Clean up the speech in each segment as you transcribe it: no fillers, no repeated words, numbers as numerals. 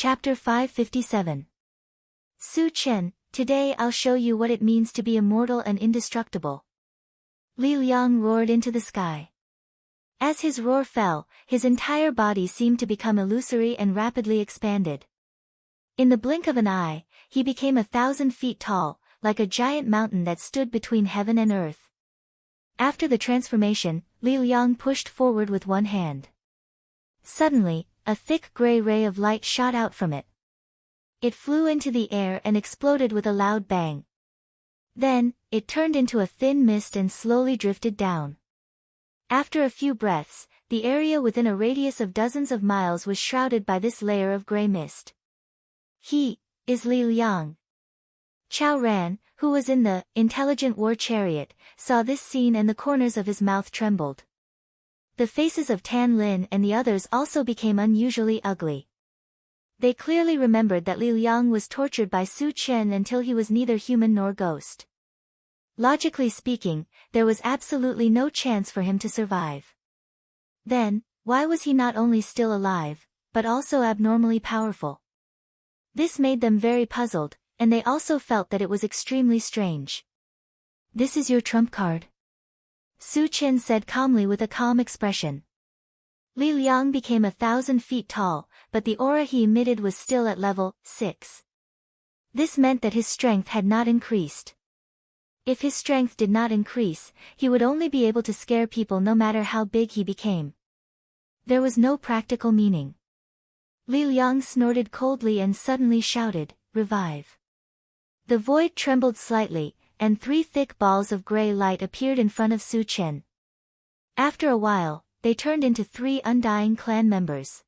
Chapter 557. Su Chen, today I'll show you what it means to be immortal and indestructible. Li Liang roared into the sky. As his roar fell, his entire body seemed to become illusory and rapidly expanded. In the blink of an eye, he became 1,000 feet tall, like a giant mountain that stood between heaven and earth. After the transformation, Li Liang pushed forward with one hand. Suddenly, a thick gray ray of light shot out from it. It flew into the air and exploded with a loud bang. Then, it turned into a thin mist and slowly drifted down. After a few breaths, the area within a radius of dozens of miles was shrouded by this layer of gray mist. He is Li Liang. Chao Ran, who was in the intelligent war chariot, saw this scene and the corners of his mouth trembled. The faces of Tan Lin and the others also became unusually ugly. They clearly remembered that Li Liang was tortured by Su Chen until he was neither human nor ghost. Logically speaking, there was absolutely no chance for him to survive. Then, why was he not only still alive, but also abnormally powerful? This made them very puzzled, and they also felt that it was extremely strange. "This is your trump card?" Su Chen said calmly with a calm expression. Li Liang became 1,000 feet tall, but the aura he emitted was still at level 6. This meant that his strength had not increased. If his strength did not increase, he would only be able to scare people no matter how big he became. There was no practical meaning. Li Liang snorted coldly and suddenly shouted, "Revive." The void trembled slightly, and 3 thick balls of gray light appeared in front of Su Chen. After a while, they turned into 3 undying clan members.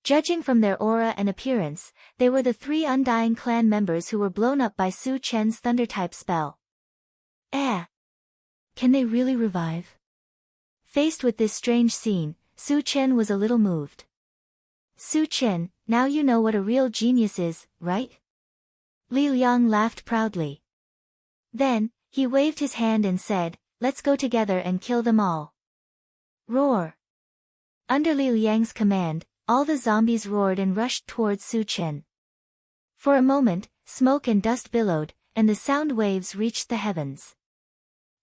Judging from their aura and appearance, they were the 3 undying clan members who were blown up by Su Chen's thunder-type spell. Can they really revive? Faced with this strange scene, Su Chen was a little moved. "Su Chen, now you know what a real genius is, right?" Li Liang laughed proudly. Then, he waved his hand and said, "Let's go together and kill them all." Roar! Under Li Liang's command, all the zombies roared and rushed towards Su Chen. For a moment, smoke and dust billowed, and the sound waves reached the heavens.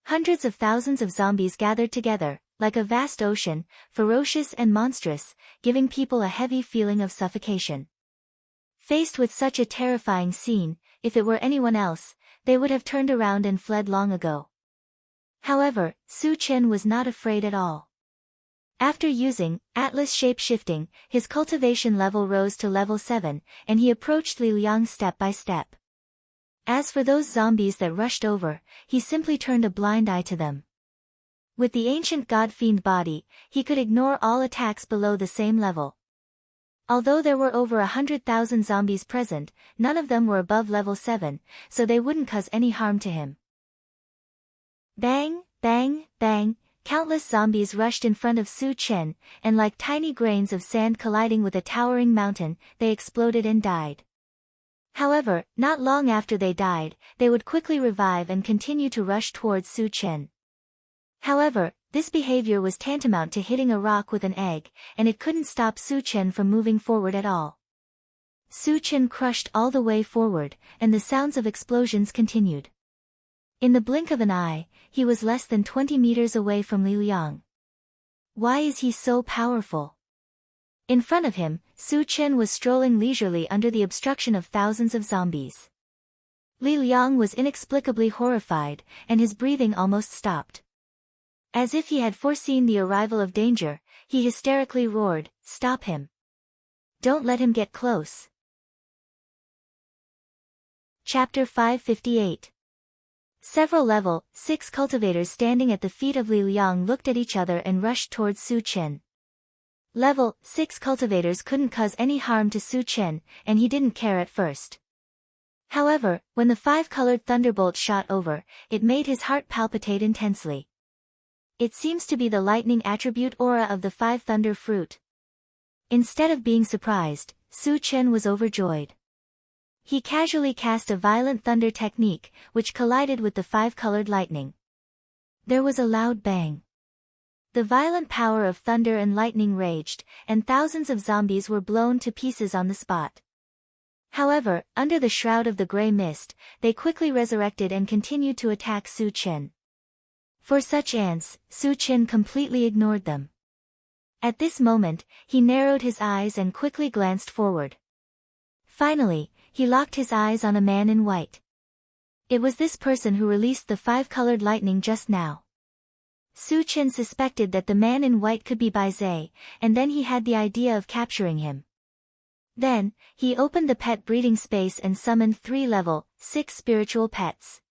Hundreds of thousands of zombies gathered together, like a vast ocean, ferocious and monstrous, giving people a heavy feeling of suffocation. Faced with such a terrifying scene, if it were anyone else, they would have turned around and fled long ago. However, Su Chen was not afraid at all. After using Atlas shape-shifting, his cultivation level rose to level 7, and he approached Li Liang step by step. As for those zombies that rushed over, he simply turned a blind eye to them. With the ancient god-fiend body, he could ignore all attacks below the same level. Although there were over 100,000 zombies present, none of them were above level 7, so they wouldn't cause any harm to him. Bang, bang, bang, countless zombies rushed in front of Su Chen, and like tiny grains of sand colliding with a towering mountain, they exploded and died. However, not long after they died, they would quickly revive and continue to rush towards Su Chen. However, this behavior was tantamount to hitting a rock with an egg, and it couldn't stop Su Chen from moving forward at all. Su Chen crushed all the way forward, and the sounds of explosions continued. In the blink of an eye, he was less than 20 meters away from Li Liang. Why is he so powerful? In front of him, Su Chen was strolling leisurely under the obstruction of thousands of zombies. Li Liang was inexplicably horrified, and his breathing almost stopped. As if he had foreseen the arrival of danger, he hysterically roared, "Stop him! Don't let him get close!" Chapter 558. Several level 6 cultivators standing at the feet of Li Liang looked at each other and rushed towards Su Chen. Level 6 cultivators couldn't cause any harm to Su Chen, and he didn't care at first. However, when the 5-colored thunderbolt shot over, it made his heart palpitate intensely. It seems to be the lightning attribute aura of the 5 thunder fruit. Instead of being surprised, Su Chen was overjoyed. He casually cast a violent thunder technique, which collided with the 5-colored lightning. There was a loud bang. The violent power of thunder and lightning raged, and thousands of zombies were blown to pieces on the spot. However, under the shroud of the gray mist, they quickly resurrected and continued to attack Su Chen. For such ants, Su Chen completely ignored them. At this moment, he narrowed his eyes and quickly glanced forward. Finally, he locked his eyes on a man in white. It was this person who released the 5-colored lightning just now. Su Chen suspected that the man in white could be Bai Zhe, and then he had the idea of capturing him. Then, he opened the pet breeding space and summoned 3 level 6 spiritual pets.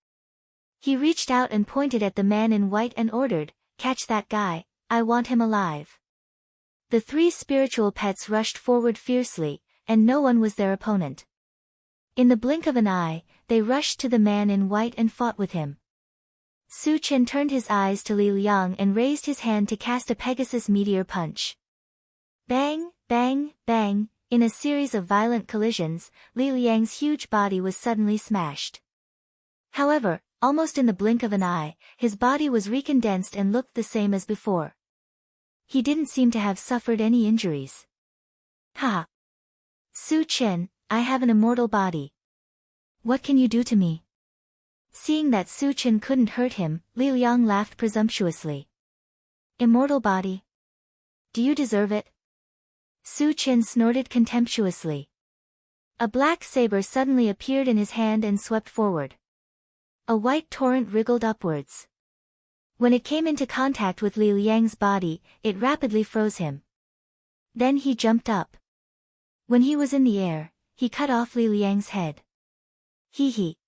He reached out and pointed at the man in white and ordered, "Catch that guy, I want him alive." The 3 spiritual pets rushed forward fiercely, and no one was their opponent. In the blink of an eye, they rushed to the man in white and fought with him. Su Chen turned his eyes to Li Liang and raised his hand to cast a Pegasus meteor punch. Bang, bang, bang, in a series of violent collisions, Li Liang's huge body was suddenly smashed. However, almost in the blink of an eye, his body was recondensed and looked the same as before. He didn't seem to have suffered any injuries. Ha! Su Chen, I have an immortal body. What can you do to me? Seeing that Su Chen couldn't hurt him, Li Liang laughed presumptuously. Immortal body? Do you deserve it? Su Chen snorted contemptuously. A black saber suddenly appeared in his hand and swept forward. A white torrent wriggled upwards. When it came into contact with Li Liang's body, it rapidly froze him. Then he jumped up. When he was in the air, he cut off Li Liang's head. Hee hee.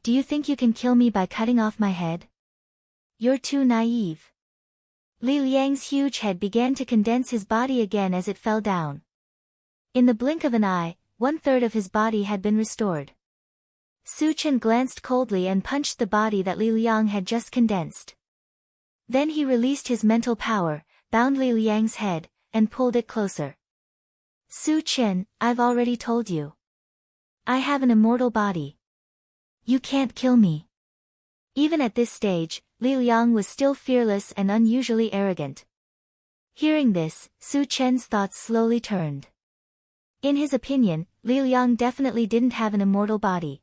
Do you think you can kill me by cutting off my head? You're too naive. Li Liang's huge head began to condense his body again as it fell down. In the blink of an eye, 1/3 of his body had been restored. Su Chen glanced coldly and punched the body that Li Liang had just condensed. Then he released his mental power, bound Li Liang's head, and pulled it closer. Su Chen, I've already told you. I have an immortal body. You can't kill me. Even at this stage, Li Liang was still fearless and unusually arrogant. Hearing this, Su Chen's thoughts slowly turned. In his opinion, Li Liang definitely didn't have an immortal body.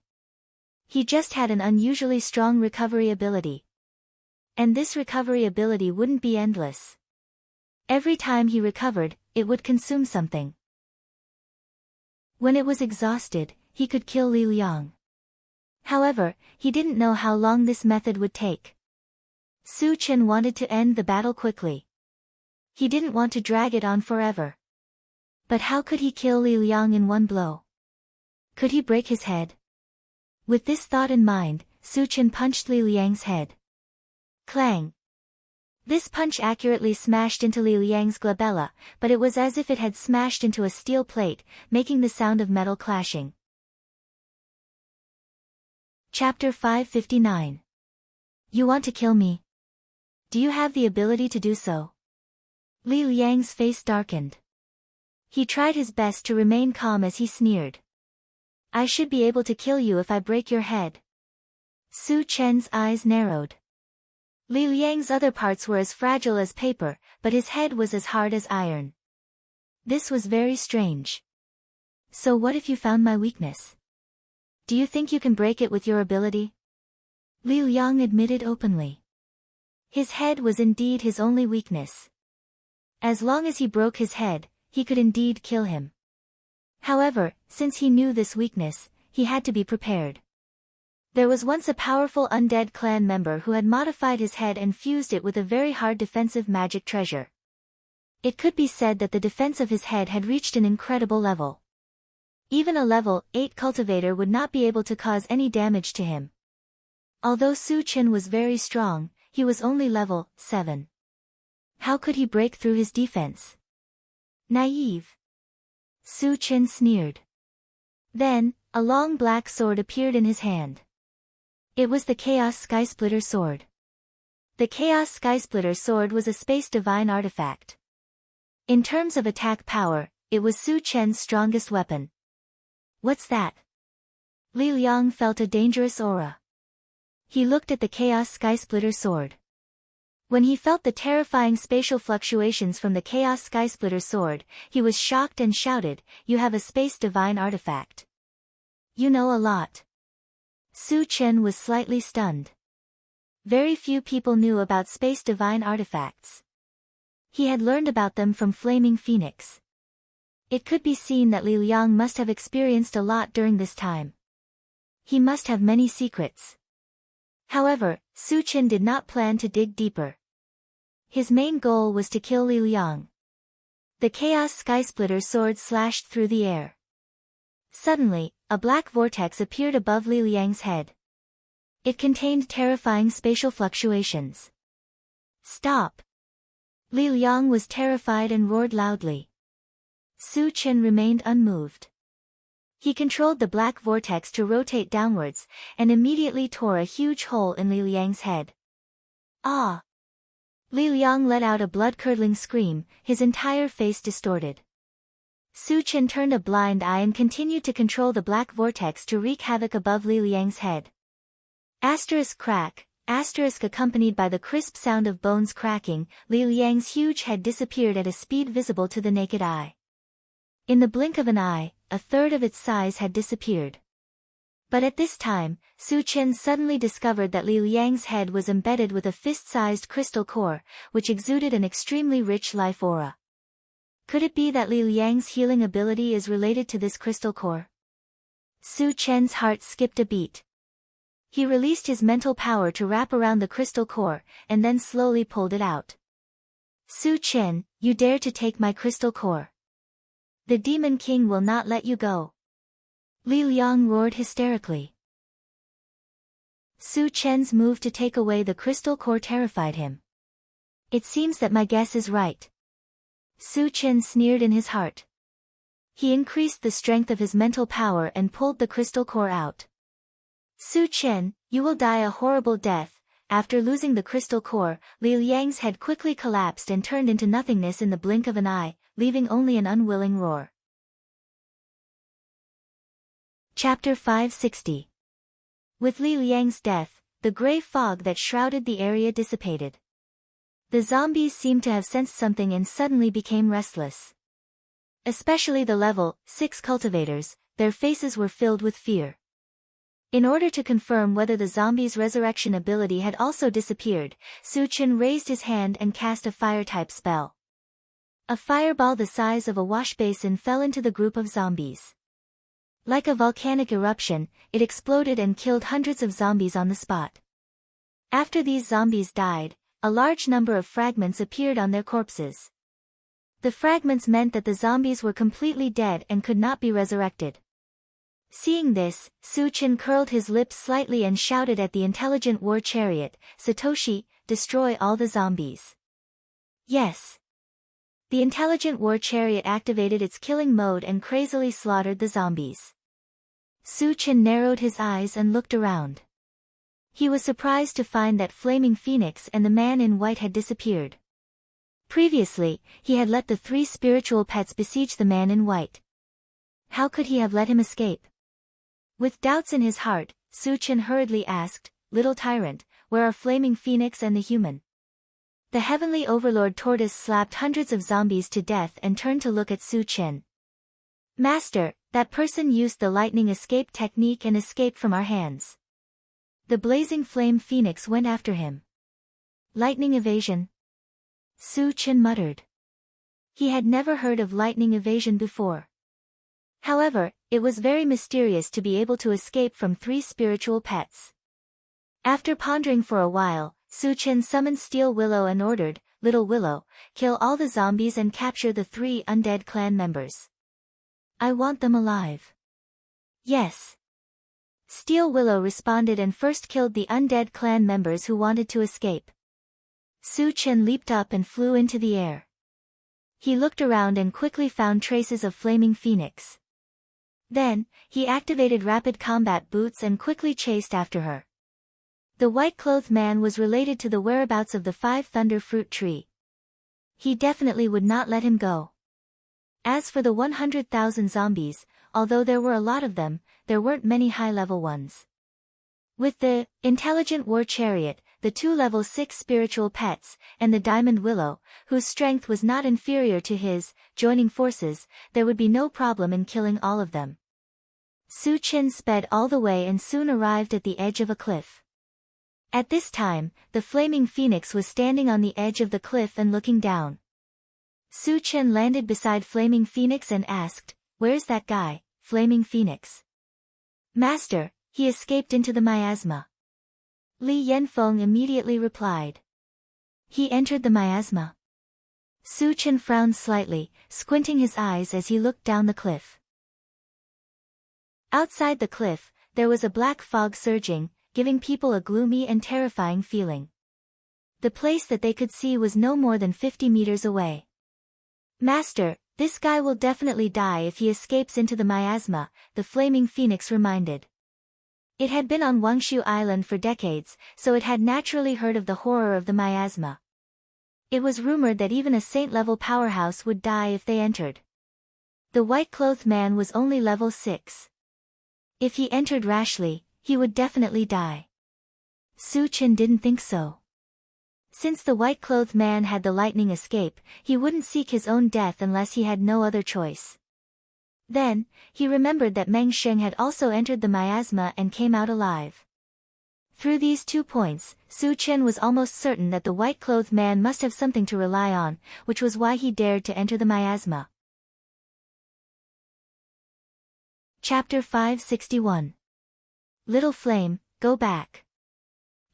He just had an unusually strong recovery ability. And this recovery ability wouldn't be endless. Every time he recovered, it would consume something. When it was exhausted, he could kill Li Liang. However, he didn't know how long this method would take. Su Chen wanted to end the battle quickly. He didn't want to drag it on forever. But how could he kill Li Liang in one blow? Could he break his head? With this thought in mind, Su Chen punched Li Liang's head. Clang! This punch accurately smashed into Li Liang's glabella, but it was as if it had smashed into a steel plate, making the sound of metal clashing. Chapter 559. You want to kill me? Do you have the ability to do so? Li Liang's face darkened. He tried his best to remain calm as he sneered. I should be able to kill you if I break your head. Su Chen's eyes narrowed. Li Liang's other parts were as fragile as paper, but his head was as hard as iron. This was very strange. So what if you found my weakness? Do you think you can break it with your ability? Li Liang admitted openly. His head was indeed his only weakness. As long as he broke his head, he could indeed kill him. However, since he knew this weakness, he had to be prepared. There was once a powerful undead clan member who had modified his head and fused it with a very hard defensive magic treasure. It could be said that the defense of his head had reached an incredible level. Even a level 8 cultivator would not be able to cause any damage to him. Although Su Chen was very strong, he was only level 7. How could he break through his defense? Naive. Su Chen sneered. Then, a long black sword appeared in his hand. It was the Chaos Skysplitter Sword. The Chaos Skysplitter Sword was a space divine artifact. In terms of attack power, it was Su Chen's strongest weapon. What's that? Li Liang felt a dangerous aura. He looked at the Chaos Skysplitter Sword. When he felt the terrifying spatial fluctuations from the Chaos Skysplitter sword, he was shocked and shouted, "You have a space divine artifact. You know a lot." Su Chen was slightly stunned. Very few people knew about space divine artifacts. He had learned about them from Flaming Phoenix. It could be seen that Li Liang must have experienced a lot during this time. He must have many secrets. However, Su Chen did not plan to dig deeper. His main goal was to kill Li Liang. The Chaos Skysplitter sword slashed through the air. Suddenly, a black vortex appeared above Li Liang's head. It contained terrifying spatial fluctuations. "Stop!" Li Liang was terrified and roared loudly. Su Chen remained unmoved. He controlled the black vortex to rotate downwards, and immediately tore a huge hole in Li Liang's head. "Ah!" Li Liang let out a blood-curdling scream, his entire face distorted. Su Chen turned a blind eye and continued to control the black vortex to wreak havoc above Li Liang's head. Asterisk crack, asterisk accompanied by the crisp sound of bones cracking, Li Liang's huge head disappeared at a speed visible to the naked eye. In the blink of an eye, a third of its size had disappeared. But at this time, Su Chen suddenly discovered that Li Liang's head was embedded with a fist-sized crystal core, which exuded an extremely rich life aura. Could it be that Li Liang's healing ability is related to this crystal core? Su Chen's heart skipped a beat. He released his mental power to wrap around the crystal core, and then slowly pulled it out. "Su Chen, you dare to take my crystal core? The Demon King will not let you go." Li Liang roared hysterically. Su Chen's move to take away the crystal core terrified him. "It seems that my guess is right." Su Chen sneered in his heart. He increased the strength of his mental power and pulled the crystal core out. "Su Chen, you will die a horrible death." After losing the crystal core, Li Liang's head quickly collapsed and turned into nothingness in the blink of an eye, leaving only an unwilling roar. Chapter 560. With Li Liang's death, the gray fog that shrouded the area dissipated. The zombies seemed to have sensed something and suddenly became restless. Especially the level 6 cultivators, their faces were filled with fear. In order to confirm whether the zombies' resurrection ability had also disappeared, Su Chen raised his hand and cast a fire-type spell. A fireball the size of a wash basin fell into the group of zombies. Like a volcanic eruption, it exploded and killed hundreds of zombies on the spot. After these zombies died, a large number of fragments appeared on their corpses. The fragments meant that the zombies were completely dead and could not be resurrected. Seeing this, Su Chen curled his lips slightly and shouted at the intelligent war chariot, "Satoshi, destroy all the zombies." Yes. The intelligent war chariot activated its killing mode and crazily slaughtered the zombies. Su Chen narrowed his eyes and looked around. He was surprised to find that Flaming Phoenix and the man in white had disappeared. Previously, he had let the 3 spiritual pets besiege the man in white. How could he have let him escape? With doubts in his heart, Su Chen hurriedly asked, "Little tyrant, where are Flaming Phoenix and the human?" The heavenly overlord tortoise slapped hundreds of zombies to death and turned to look at Su Chen. "Master, that person used the lightning escape technique and escaped from our hands." The blazing flame phoenix went after him. "Lightning evasion?" Su Chen muttered. He had never heard of lightning evasion before. However, it was very mysterious to be able to escape from 3 spiritual pets. After pondering for a while, Su Chen summoned Steel Willow and ordered, "Little Willow, kill all the zombies and capture the 3 undead clan members. I want them alive." "Yes." Steel Willow responded and first killed the undead clan members who wanted to escape. Su Chen leaped up and flew into the air. He looked around and quickly found traces of Flaming Phoenix. Then, he activated rapid combat boots and quickly chased after her. The white-clothed man was related to the whereabouts of the 5 Thunder Fruit Tree. He definitely would not let him go. As for the 100,000 zombies, although there were a lot of them, there weren't many high-level ones. With the intelligent war chariot, the two level 6 spiritual pets, and the diamond willow, whose strength was not inferior to his, joining forces, there would be no problem in killing all of them. Su Chen sped all the way and soon arrived at the edge of a cliff. At this time, the flaming phoenix was standing on the edge of the cliff and looking down. Su Chen landed beside Flaming Phoenix and asked, "Where's that guy, Flaming Phoenix?" "Master, he escaped into the miasma." Li Yanfeng immediately replied. "He entered the miasma?" Su Chen frowned slightly, squinting his eyes as he looked down the cliff. Outside the cliff, there was a black fog surging, giving people a gloomy and terrifying feeling. The place that they could see was no more than 50 meters away. "Master, this guy will definitely die if he escapes into the miasma," the Flaming Phoenix reminded. It had been on Wangshu Island for decades, so it had naturally heard of the horror of the miasma. It was rumored that even a saint-level powerhouse would die if they entered. The white-clothed man was only level 6. If he entered rashly, he would definitely die. Su Chen didn't think so. Since the white-clothed man had the lightning escape, he wouldn't seek his own death unless he had no other choice. Then, he remembered that Meng Sheng had also entered the miasma and came out alive. Through these 2 points, Su Chen was almost certain that the white-clothed man must have something to rely on, which was why he dared to enter the miasma. Chapter 561. Little Flame, go back.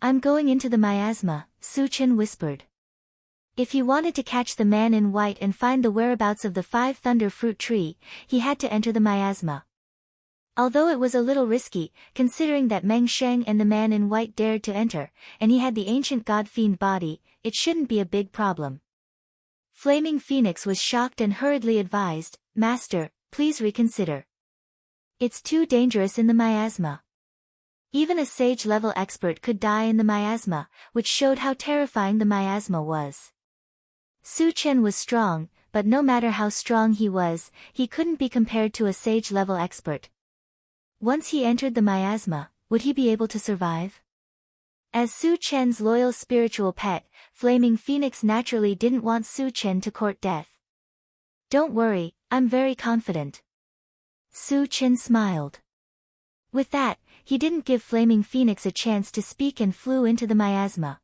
"I'm going into the miasma," Su Chen whispered. If he wanted to catch the man in white and find the whereabouts of the 5 thunder fruit tree, he had to enter the miasma. Although it was a little risky, considering that Meng Sheng and the man in white dared to enter, and he had the ancient god-fiend body, it shouldn't be a big problem. Flaming Phoenix was shocked and hurriedly advised, "Master, please reconsider. It's too dangerous in the miasma." Even a sage-level expert could die in the miasma, which showed how terrifying the miasma was. Su Chen was strong, but no matter how strong he was, he couldn't be compared to a sage-level expert. Once he entered the miasma, would he be able to survive? As Su Chen's loyal spiritual pet, Flaming Phoenix naturally didn't want Su Chen to court death. "Don't worry, I'm very confident." Su Chen smiled. With that, he didn't give Flaming Phoenix a chance to speak and flew into the miasma.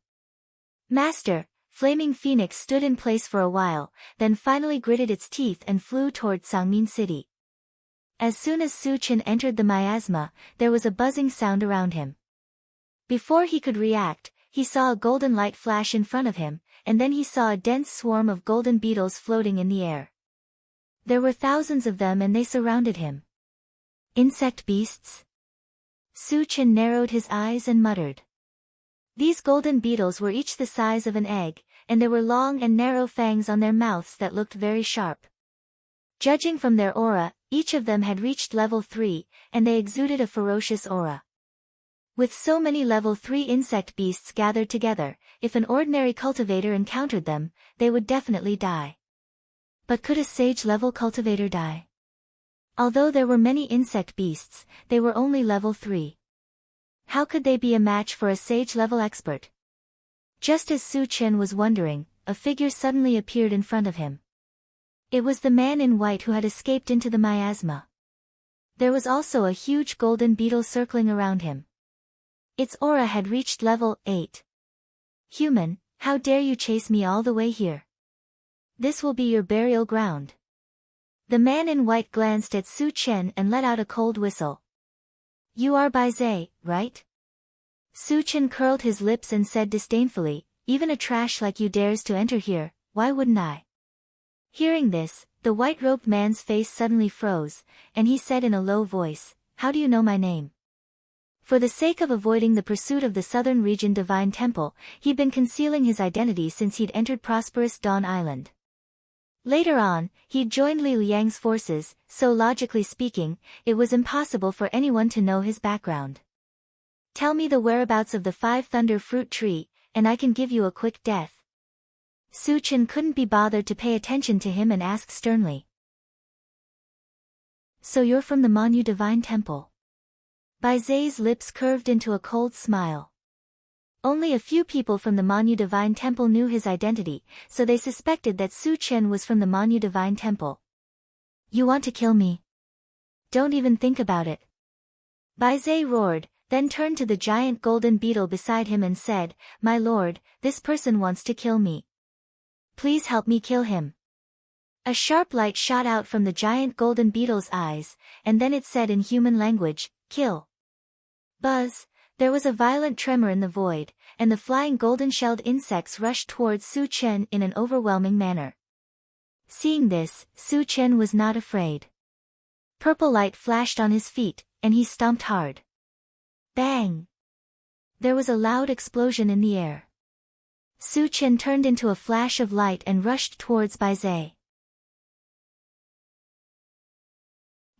"Master," Flaming Phoenix stood in place for a while, then finally gritted its teeth and flew toward Sangmin City. As soon as Su Chen entered the miasma, there was a buzzing sound around him. Before he could react, he saw a golden light flash in front of him, and then he saw a dense swarm of golden beetles floating in the air. There were thousands of them and they surrounded him. "Insect beasts?" Su Chen narrowed his eyes and muttered. These golden beetles were each the size of an egg, and there were long and narrow fangs on their mouths that looked very sharp. Judging from their aura, each of them had reached level 3, and they exuded a ferocious aura. With so many level 3 insect beasts gathered together, if an ordinary cultivator encountered them, they would definitely die. But could a sage-level cultivator die? Although there were many insect beasts, they were only level 3. How could they be a match for a sage-level expert? Just as Su Chen was wondering, a figure suddenly appeared in front of him. It was the man in white who had escaped into the miasma. There was also a huge golden beetle circling around him. Its aura had reached level 8. "Human, how dare you chase me all the way here? This will be your burial ground." The man in white glanced at Su Chen and let out a cold whistle. "You are Bai Zai, right?" Su Chen curled his lips and said disdainfully, "Even a trash like you dares to enter here, why wouldn't I?" Hearing this, the white-robed man's face suddenly froze, and he said in a low voice, "How do you know my name?" For the sake of avoiding the pursuit of the southern region Divine Temple, he'd been concealing his identity since he'd entered prosperous Dawn Island. Later on, he'd joined Li Liang's forces, so logically speaking, it was impossible for anyone to know his background. "Tell me the whereabouts of the 5 thunder fruit tree, and I can give you a quick death." Su Chen couldn't be bothered to pay attention to him and asked sternly. "So you're from the Manu Divine Temple?" Bai Zai's lips curved into a cold smile. Only a few people from the Manyu Divine Temple knew his identity, so they suspected that Su Chen was from the Manyu Divine Temple. You want to kill me? Don't even think about it. Bai Zhe roared, then turned to the giant golden beetle beside him and said, My lord, this person wants to kill me. Please help me kill him. A sharp light shot out from the giant golden beetle's eyes, and then it said in human language, Kill. Buzz. There was a violent tremor in the void, and the flying golden-shelled insects rushed towards Su Chen in an overwhelming manner. Seeing this, Su Chen was not afraid. Purple light flashed on his feet, and he stomped hard. Bang! There was a loud explosion in the air. Su Chen turned into a flash of light and rushed towards Bai Zhe.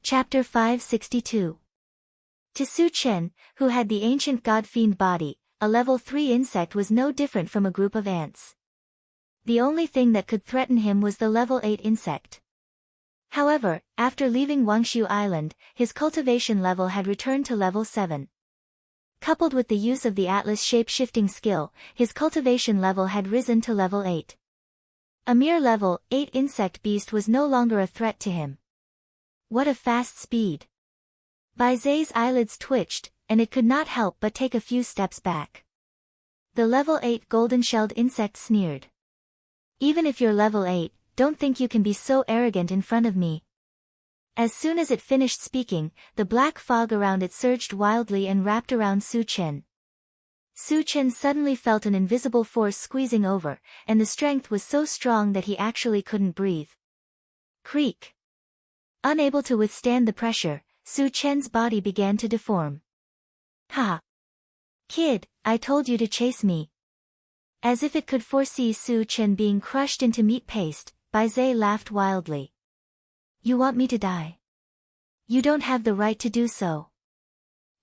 Chapter 562. To Su Chen, who had the ancient god-fiend body, a level 3 insect was no different from a group of ants. The only thing that could threaten him was the level 8 insect. However, after leaving Wangshu Island, his cultivation level had returned to level 7. Coupled with the use of the Atlas shape-shifting skill, his cultivation level had risen to level 8. A mere level 8 insect beast was no longer a threat to him. What a fast speed! Bai Zhe's eyelids twitched, and it could not help but take a few steps back. The level 8 golden-shelled insect sneered. Even if you're level 8, don't think you can be so arrogant in front of me. As soon as it finished speaking, the black fog around it surged wildly and wrapped around Su Chen. Su Chen suddenly felt an invisible force squeezing over, and the strength was so strong that he actually couldn't breathe. Creak. Unable to withstand the pressure, Su Chen's body began to deform. Ha! Kid, I told you to chase me. As if it could foresee Su Chen being crushed into meat paste, Bai Zhe laughed wildly. You want me to die? You don't have the right to do so.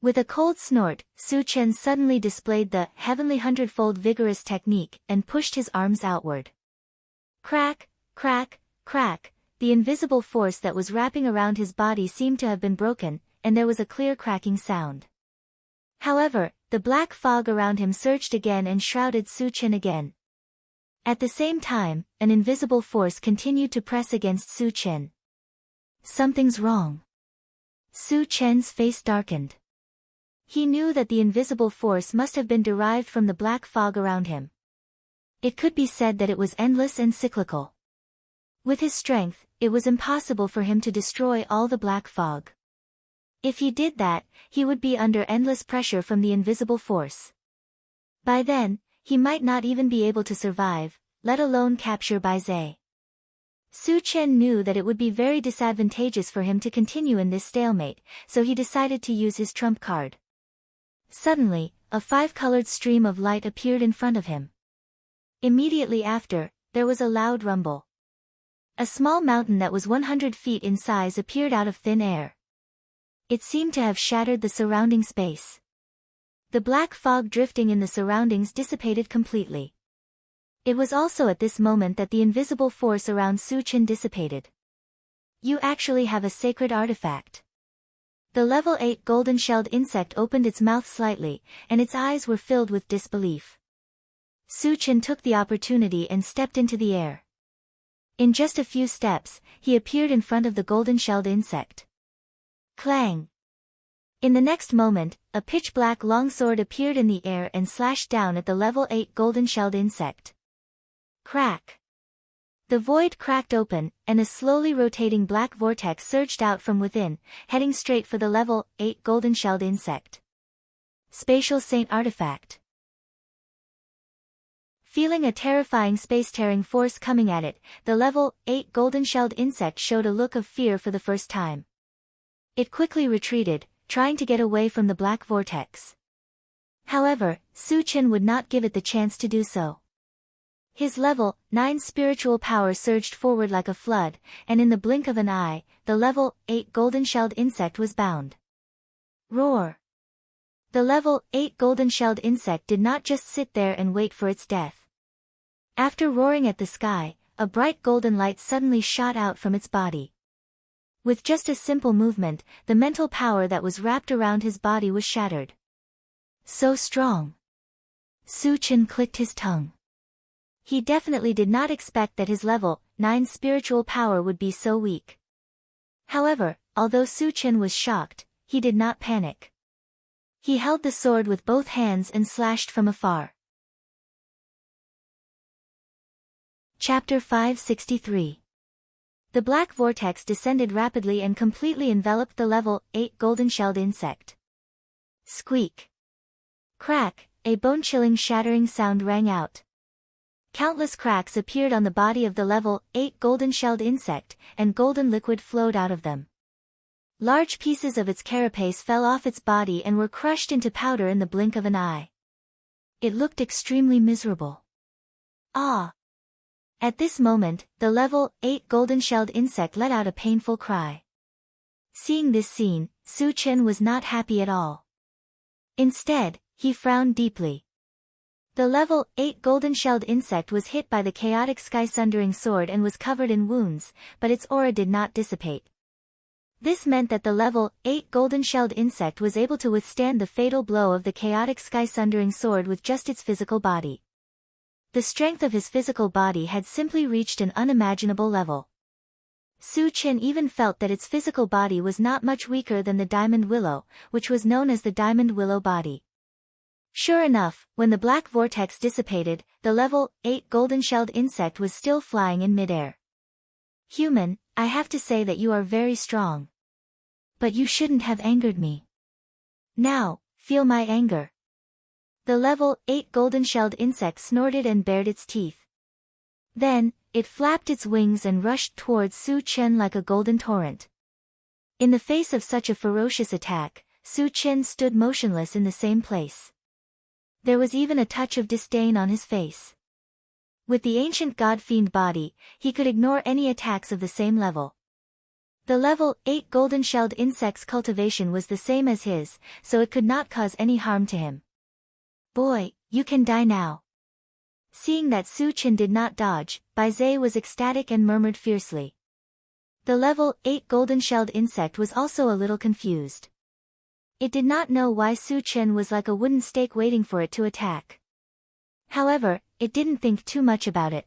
With a cold snort, Su Chen suddenly displayed the heavenly hundredfold vigorous technique and pushed his arms outward. Crack, crack, crack. The invisible force that was wrapping around his body seemed to have been broken, and there was a clear cracking sound. However, the black fog around him surged again and shrouded Su Chen again. At the same time, an invisible force continued to press against Su Chen. Something's wrong. Su Chen's face darkened. He knew that the invisible force must have been derived from the black fog around him. It could be said that it was endless and cyclical. With his strength, it was impossible for him to destroy all the black fog. If he did that, he would be under endless pressure from the invisible force. By then, he might not even be able to survive, let alone capture Bai Zhe. Su Chen knew that it would be very disadvantageous for him to continue in this stalemate, so he decided to use his trump card. Suddenly, a 5-colored stream of light appeared in front of him. Immediately after, there was a loud rumble. A small mountain that was 100 feet in size appeared out of thin air. It seemed to have shattered the surrounding space. The black fog drifting in the surroundings dissipated completely. It was also at this moment that the invisible force around Su Chen dissipated. You actually have a sacred artifact. The level 8 golden-shelled insect opened its mouth slightly, and its eyes were filled with disbelief. Su Chen took the opportunity and stepped into the air. In just a few steps, he appeared in front of the golden-shelled insect. Clang! In the next moment, a pitch-black longsword appeared in the air and slashed down at the level 8 golden-shelled insect. Crack! The void cracked open, and a slowly rotating black vortex surged out from within, heading straight for the level 8 golden-shelled insect. Spatial Saint Artifact. Feeling a terrifying space-tearing force coming at it, the level 8 golden-shelled insect showed a look of fear for the first time. It quickly retreated, trying to get away from the black vortex. However, Su Chen would not give it the chance to do so. His level 9 spiritual power surged forward like a flood, and in the blink of an eye, the level 8 golden-shelled insect was bound. Roar! The level 8 golden-shelled insect did not just sit there and wait for its death. After roaring at the sky, a bright golden light suddenly shot out from its body. With just a simple movement, the mental power that was wrapped around his body was shattered. So strong! Su Chen clicked his tongue. He definitely did not expect that his level 9 spiritual power would be so weak. However, although Su Chen was shocked, he did not panic. He held the sword with both hands and slashed from afar. Chapter 563. The black vortex descended rapidly and completely enveloped the level 8 golden-shelled insect. Squeak. Crack, a bone-chilling shattering sound rang out. Countless cracks appeared on the body of the level 8 golden-shelled insect, and golden liquid flowed out of them. Large pieces of its carapace fell off its body and were crushed into powder in the blink of an eye. It looked extremely miserable. Ah! At this moment, the level 8 golden-shelled insect let out a painful cry. Seeing this scene, Su Chen was not happy at all. Instead, he frowned deeply. The level 8 golden-shelled insect was hit by the chaotic sky-sundering sword and was covered in wounds, but its aura did not dissipate. This meant that the level 8 golden-shelled insect was able to withstand the fatal blow of the chaotic sky-sundering sword with just its physical body. The strength of his physical body had simply reached an unimaginable level. Su Chen even felt that its physical body was not much weaker than the diamond willow, which was known as the diamond willow body. Sure enough, when the black vortex dissipated, the level 8 golden-shelled insect was still flying in midair. Human, I have to say that you are very strong. But you shouldn't have angered me. Now, feel my anger. The level 8 golden-shelled insect snorted and bared its teeth. Then, it flapped its wings and rushed towards Su Chen like a golden torrent. In the face of such a ferocious attack, Su Chen stood motionless in the same place. There was even a touch of disdain on his face. With the ancient god-fiend body, he could ignore any attacks of the same level. The level 8 golden-shelled insect's cultivation was the same as his, so it could not cause any harm to him. Boy, you can die now. Seeing that Su Chen did not dodge, Bai Zai was ecstatic and murmured fiercely. The level 8 golden-shelled insect was also a little confused. It did not know why Su Chen was like a wooden stake waiting for it to attack. However, it didn't think too much about it.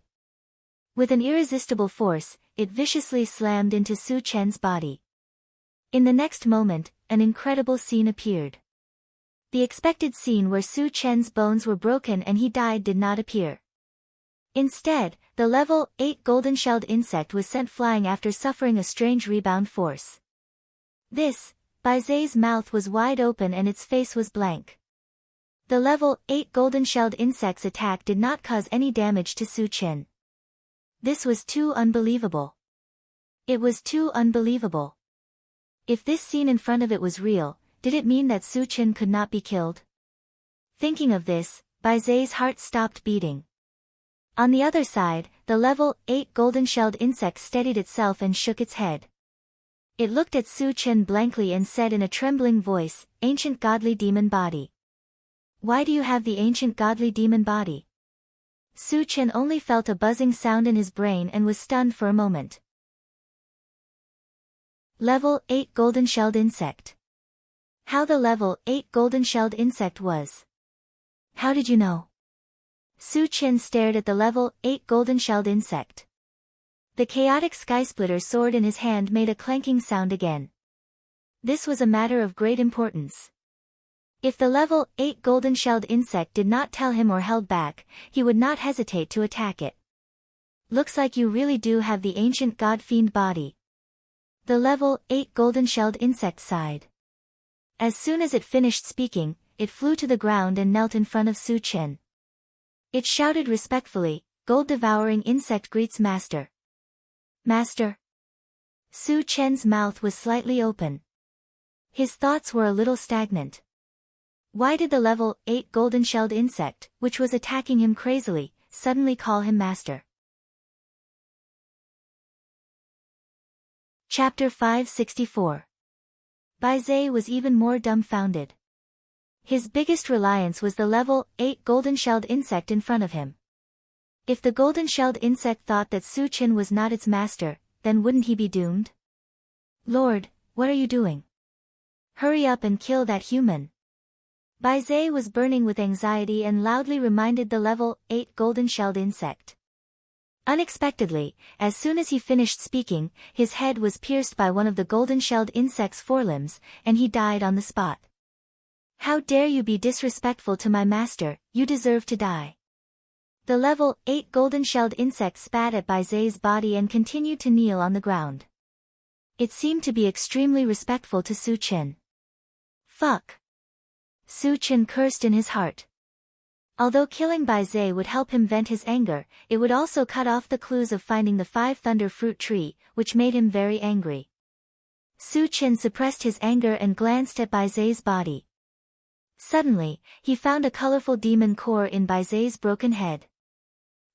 With an irresistible force, it viciously slammed into Su Chen's body. In the next moment, an incredible scene appeared. The expected scene where Su Chen's bones were broken and he died did not appear. Instead, the level 8 golden-shelled insect was sent flying after suffering a strange rebound force. Bai Zai's mouth was wide open and its face was blank. The level 8 golden-shelled insect's attack did not cause any damage to Su Chen. This was too unbelievable. It was too unbelievable. If this scene in front of it was real, did it mean that Su Chen could not be killed? Thinking of this, Bai Zai's heart stopped beating. On the other side, the level 8 golden-shelled insect steadied itself and shook its head. It looked at Su Chen blankly and said in a trembling voice, "Ancient godly demon body. Why do you have the ancient godly demon body?" Su Chen only felt a buzzing sound in his brain and was stunned for a moment. Level 8 golden-shelled insect. How the level 8 golden-shelled insect was. How did you know? Su Chen stared at the level 8 golden-shelled insect. The chaotic skysplitter sword in his hand made a clanking sound again. This was a matter of great importance. If the level 8 golden-shelled insect did not tell him or held back, he would not hesitate to attack it. Looks like you really do have the ancient god-fiend body. The level 8 golden-shelled insect sighed. As soon as it finished speaking, it flew to the ground and knelt in front of Su Chen. It shouted respectfully, "Gold-devouring insect greets master." Master? Su Chen's mouth was slightly open. His thoughts were a little stagnant. Why did the level 8 golden-shelled insect, which was attacking him crazily, suddenly call him master? Chapter 564. Bai Zai was even more dumbfounded. His biggest reliance was the level 8 golden-shelled insect in front of him. If the golden-shelled insect thought that Su Chen was not its master, then wouldn't he be doomed? Lord, what are you doing? Hurry up and kill that human. Baizé was burning with anxiety and loudly reminded the level 8 golden-shelled insect. Unexpectedly, as soon as he finished speaking, his head was pierced by one of the golden-shelled insect's forelimbs, and he died on the spot. How dare you be disrespectful to my master, you deserve to die. The level 8 golden-shelled insect spat at Baizé's body and continued to kneel on the ground. It seemed to be extremely respectful to Su Chen. Fuck. Su Chen cursed in his heart. Although killing Baizé would help him vent his anger, it would also cut off the clues of finding the 5 thunder fruit tree, which made him very angry. Su Chen suppressed his anger and glanced at Baizé's body. Suddenly, he found a colorful demon core in Baizé's broken head.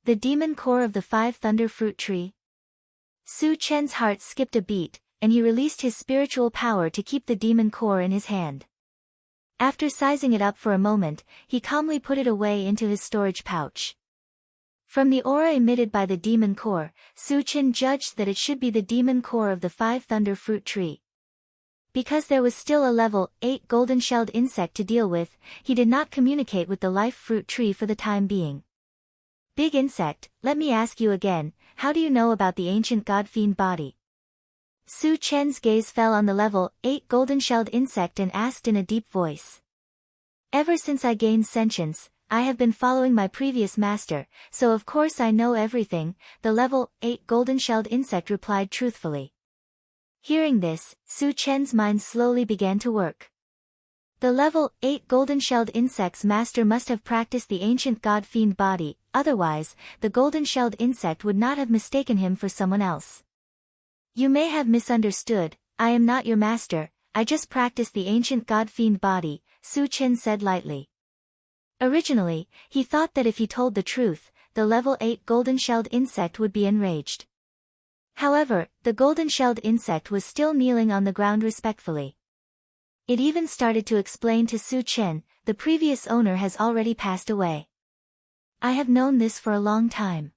The demon core of the 5 thunder fruit tree? Su Chen's heart skipped a beat, and he released his spiritual power to keep the demon core in his hand. After sizing it up for a moment, he calmly put it away into his storage pouch. From the aura emitted by the demon core, Su Chen judged that it should be the demon core of the 5 thunder fruit tree. Because there was still a level 8 golden-shelled insect to deal with, he did not communicate with the life fruit tree for the time being. Big insect, let me ask you again, how do you know about the ancient god-fiend body? Su Chen's gaze fell on the level 8 golden-shelled insect and asked in a deep voice. Ever since I gained sentience, I have been following my previous master, so of course I know everything, the level 8 golden-shelled insect replied truthfully. Hearing this, Su Chen's mind slowly began to work. The level 8 golden-shelled insect's master must have practiced the ancient god-fiend body, otherwise, the golden-shelled insect would not have mistaken him for someone else. You may have misunderstood, I am not your master, I just practiced the ancient god-fiend body, Su Chen said lightly. Originally, he thought that if he told the truth, the level 8 golden-shelled insect would be enraged. However, the golden-shelled insect was still kneeling on the ground respectfully. It even started to explain to Su Chen, the previous owner has already passed away. I have known this for a long time.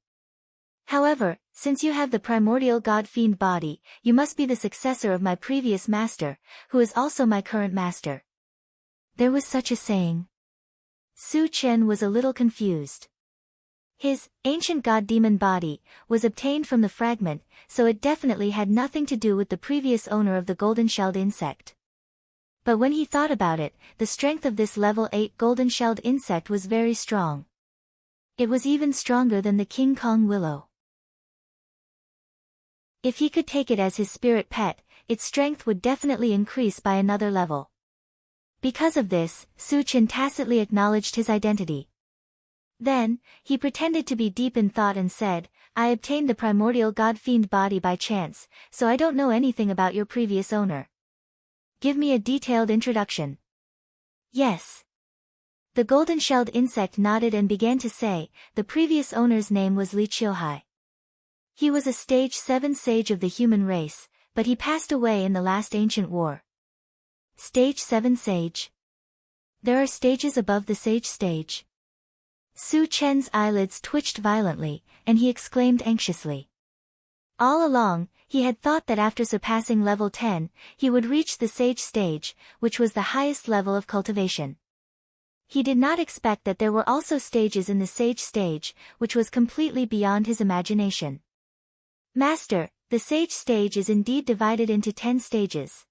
However, since you have the primordial god-fiend body, you must be the successor of my previous master, who is also my current master. There was such a saying. Su Chen was a little confused. His ancient god-demon body was obtained from the fragment, so it definitely had nothing to do with the previous owner of the golden-shelled insect. But when he thought about it, the strength of this level 8 golden-shelled insect was very strong. It was even stronger than the King Kong willow. If he could take it as his spirit pet, its strength would definitely increase by another level. Because of this, Su Chen tacitly acknowledged his identity. Then, he pretended to be deep in thought and said, I obtained the primordial god-fiend body by chance, so I don't know anything about your previous owner. Give me a detailed introduction. Yes. The golden-shelled insect nodded and began to say, the previous owner's name was Li Qiuhai. He was a stage 7 sage of the human race, but he passed away in the last ancient war. Stage 7 sage. There are stages above the sage stage. Su Chen's eyelids twitched violently, and he exclaimed anxiously. All along, he had thought that after surpassing level 10, he would reach the sage stage, which was the highest level of cultivation. He did not expect that there were also stages in the sage stage, which was completely beyond his imagination. Master, the sage stage is indeed divided into 10 stages.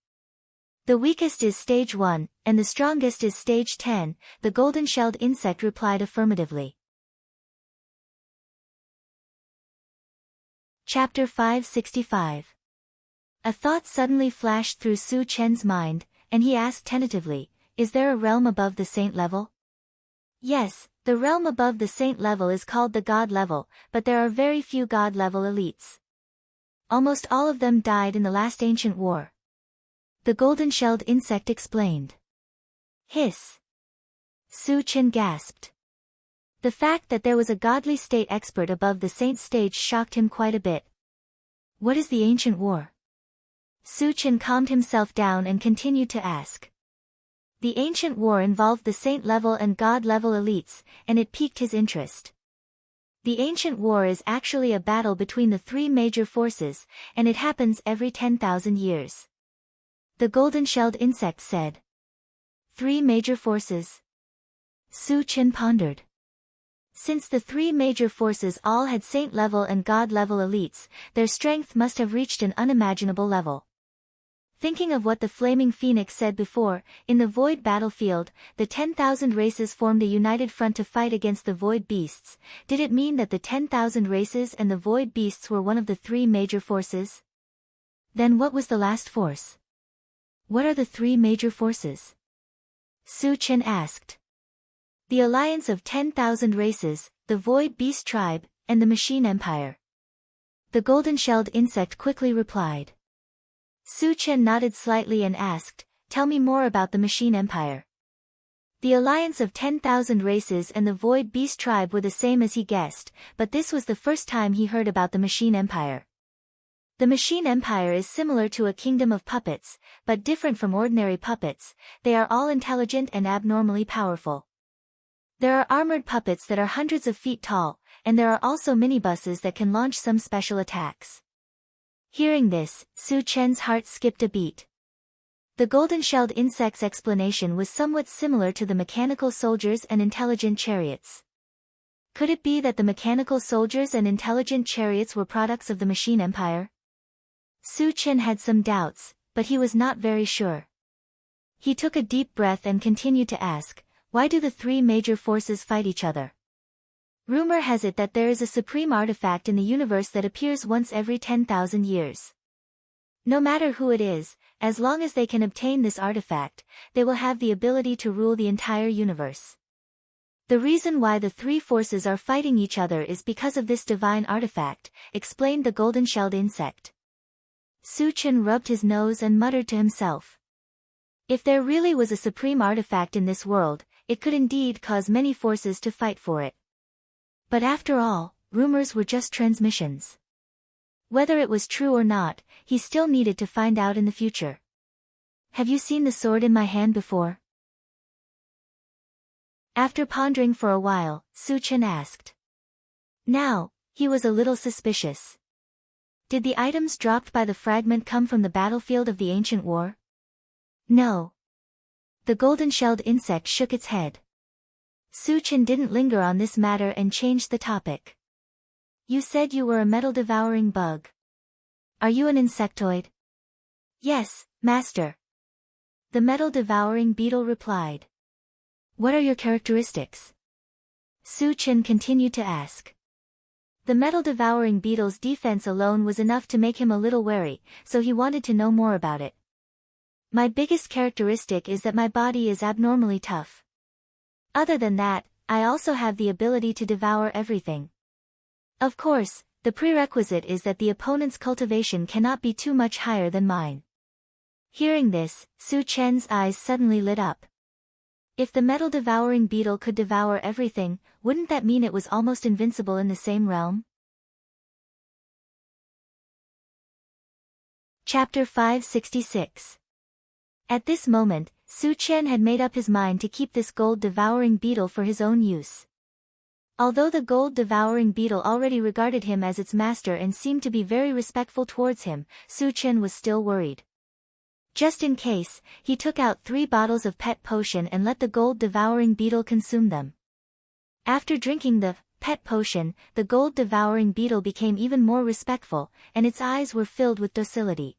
The weakest is stage 1, and the strongest is stage 10, the golden-shelled insect replied affirmatively. Chapter 565. A thought suddenly flashed through Su Chen's mind, and he asked tentatively, is there a realm above the saint level? Yes, the realm above the saint level is called the god level, but there are very few god level elites. Almost all of them died in the last ancient war. The golden-shelled insect explained. Hiss. Su Chen gasped. The fact that there was a godly state expert above the saint stage shocked him quite a bit. What is the ancient war? Su Chen calmed himself down and continued to ask. The ancient war involved the saint level and god level elites, and it piqued his interest. The ancient war is actually a battle between the 3 major forces, and it happens every 10,000 years. The golden-shelled insect said. 3 major forces. Su Chen pondered. Since the three major forces all had saint-level and god-level elites, their strength must have reached an unimaginable level. Thinking of what the Flaming Phoenix said before, in the Void battlefield, the 10,000 races formed a united front to fight against the Void beasts. Did it mean that the 10,000 races and the Void beasts were one of the three major forces? Then what was the last force? What are the three major forces? Su Chen asked. The alliance of 10,000 races, the Void Beast Tribe, and the Machine Empire. The golden-shelled insect quickly replied. Su Chen nodded slightly and asked, "Tell me more about the Machine Empire." The alliance of 10,000 races and the Void Beast Tribe were the same as he guessed, but this was the first time he heard about the Machine Empire. The Machine Empire is similar to a kingdom of puppets, but different from ordinary puppets. They are all intelligent and abnormally powerful. There are armored puppets that are hundreds of feet tall, and there are also minibuses that can launch some special attacks. Hearing this, Su Chen's heart skipped a beat. The golden-shelled insect's explanation was somewhat similar to the mechanical soldiers and intelligent chariots. Could it be that the mechanical soldiers and intelligent chariots were products of the Machine Empire? Su Chen had some doubts, but he was not very sure. He took a deep breath and continued to ask, why do the three major forces fight each other? Rumor has it that there is a supreme artifact in the universe that appears once every 10,000 years. No matter who it is, as long as they can obtain this artifact, they will have the ability to rule the entire universe. The reason why the three forces are fighting each other is because of this divine artifact, explained the golden-shelled insect. Su Chen rubbed his nose and muttered to himself. If there really was a supreme artifact in this world, it could indeed cause many forces to fight for it. But after all, rumors were just transmissions. Whether it was true or not, he still needed to find out in the future. Have you seen the sword in my hand before? After pondering for a while, Su Chen asked. Now, he was a little suspicious. Did the items dropped by the fragment come from the battlefield of the ancient war? No. The golden-shelled insect shook its head. Su Chen didn't linger on this matter and changed the topic. You said you were a metal-devouring bug. Are you an insectoid? Yes, master. The metal-devouring beetle replied. What are your characteristics? Su Chen continued to ask. The metal-devouring beetle's defense alone was enough to make him a little wary, so he wanted to know more about it. My biggest characteristic is that my body is abnormally tough. Other than that, I also have the ability to devour everything. Of course, the prerequisite is that the opponent's cultivation cannot be too much higher than mine. Hearing this, Su Chen's eyes suddenly lit up. If the metal-devouring beetle could devour everything, wouldn't that mean it was almost invincible in the same realm? Chapter 566. At this moment, Su Chen had made up his mind to keep this gold-devouring beetle for his own use. Although the gold-devouring beetle already regarded him as its master and seemed to be very respectful towards him, Su Chen was still worried. Just in case, he took out 3 bottles of pet potion and let the gold-devouring beetle consume them. After drinking the pet potion, the gold-devouring beetle became even more respectful, and its eyes were filled with docility.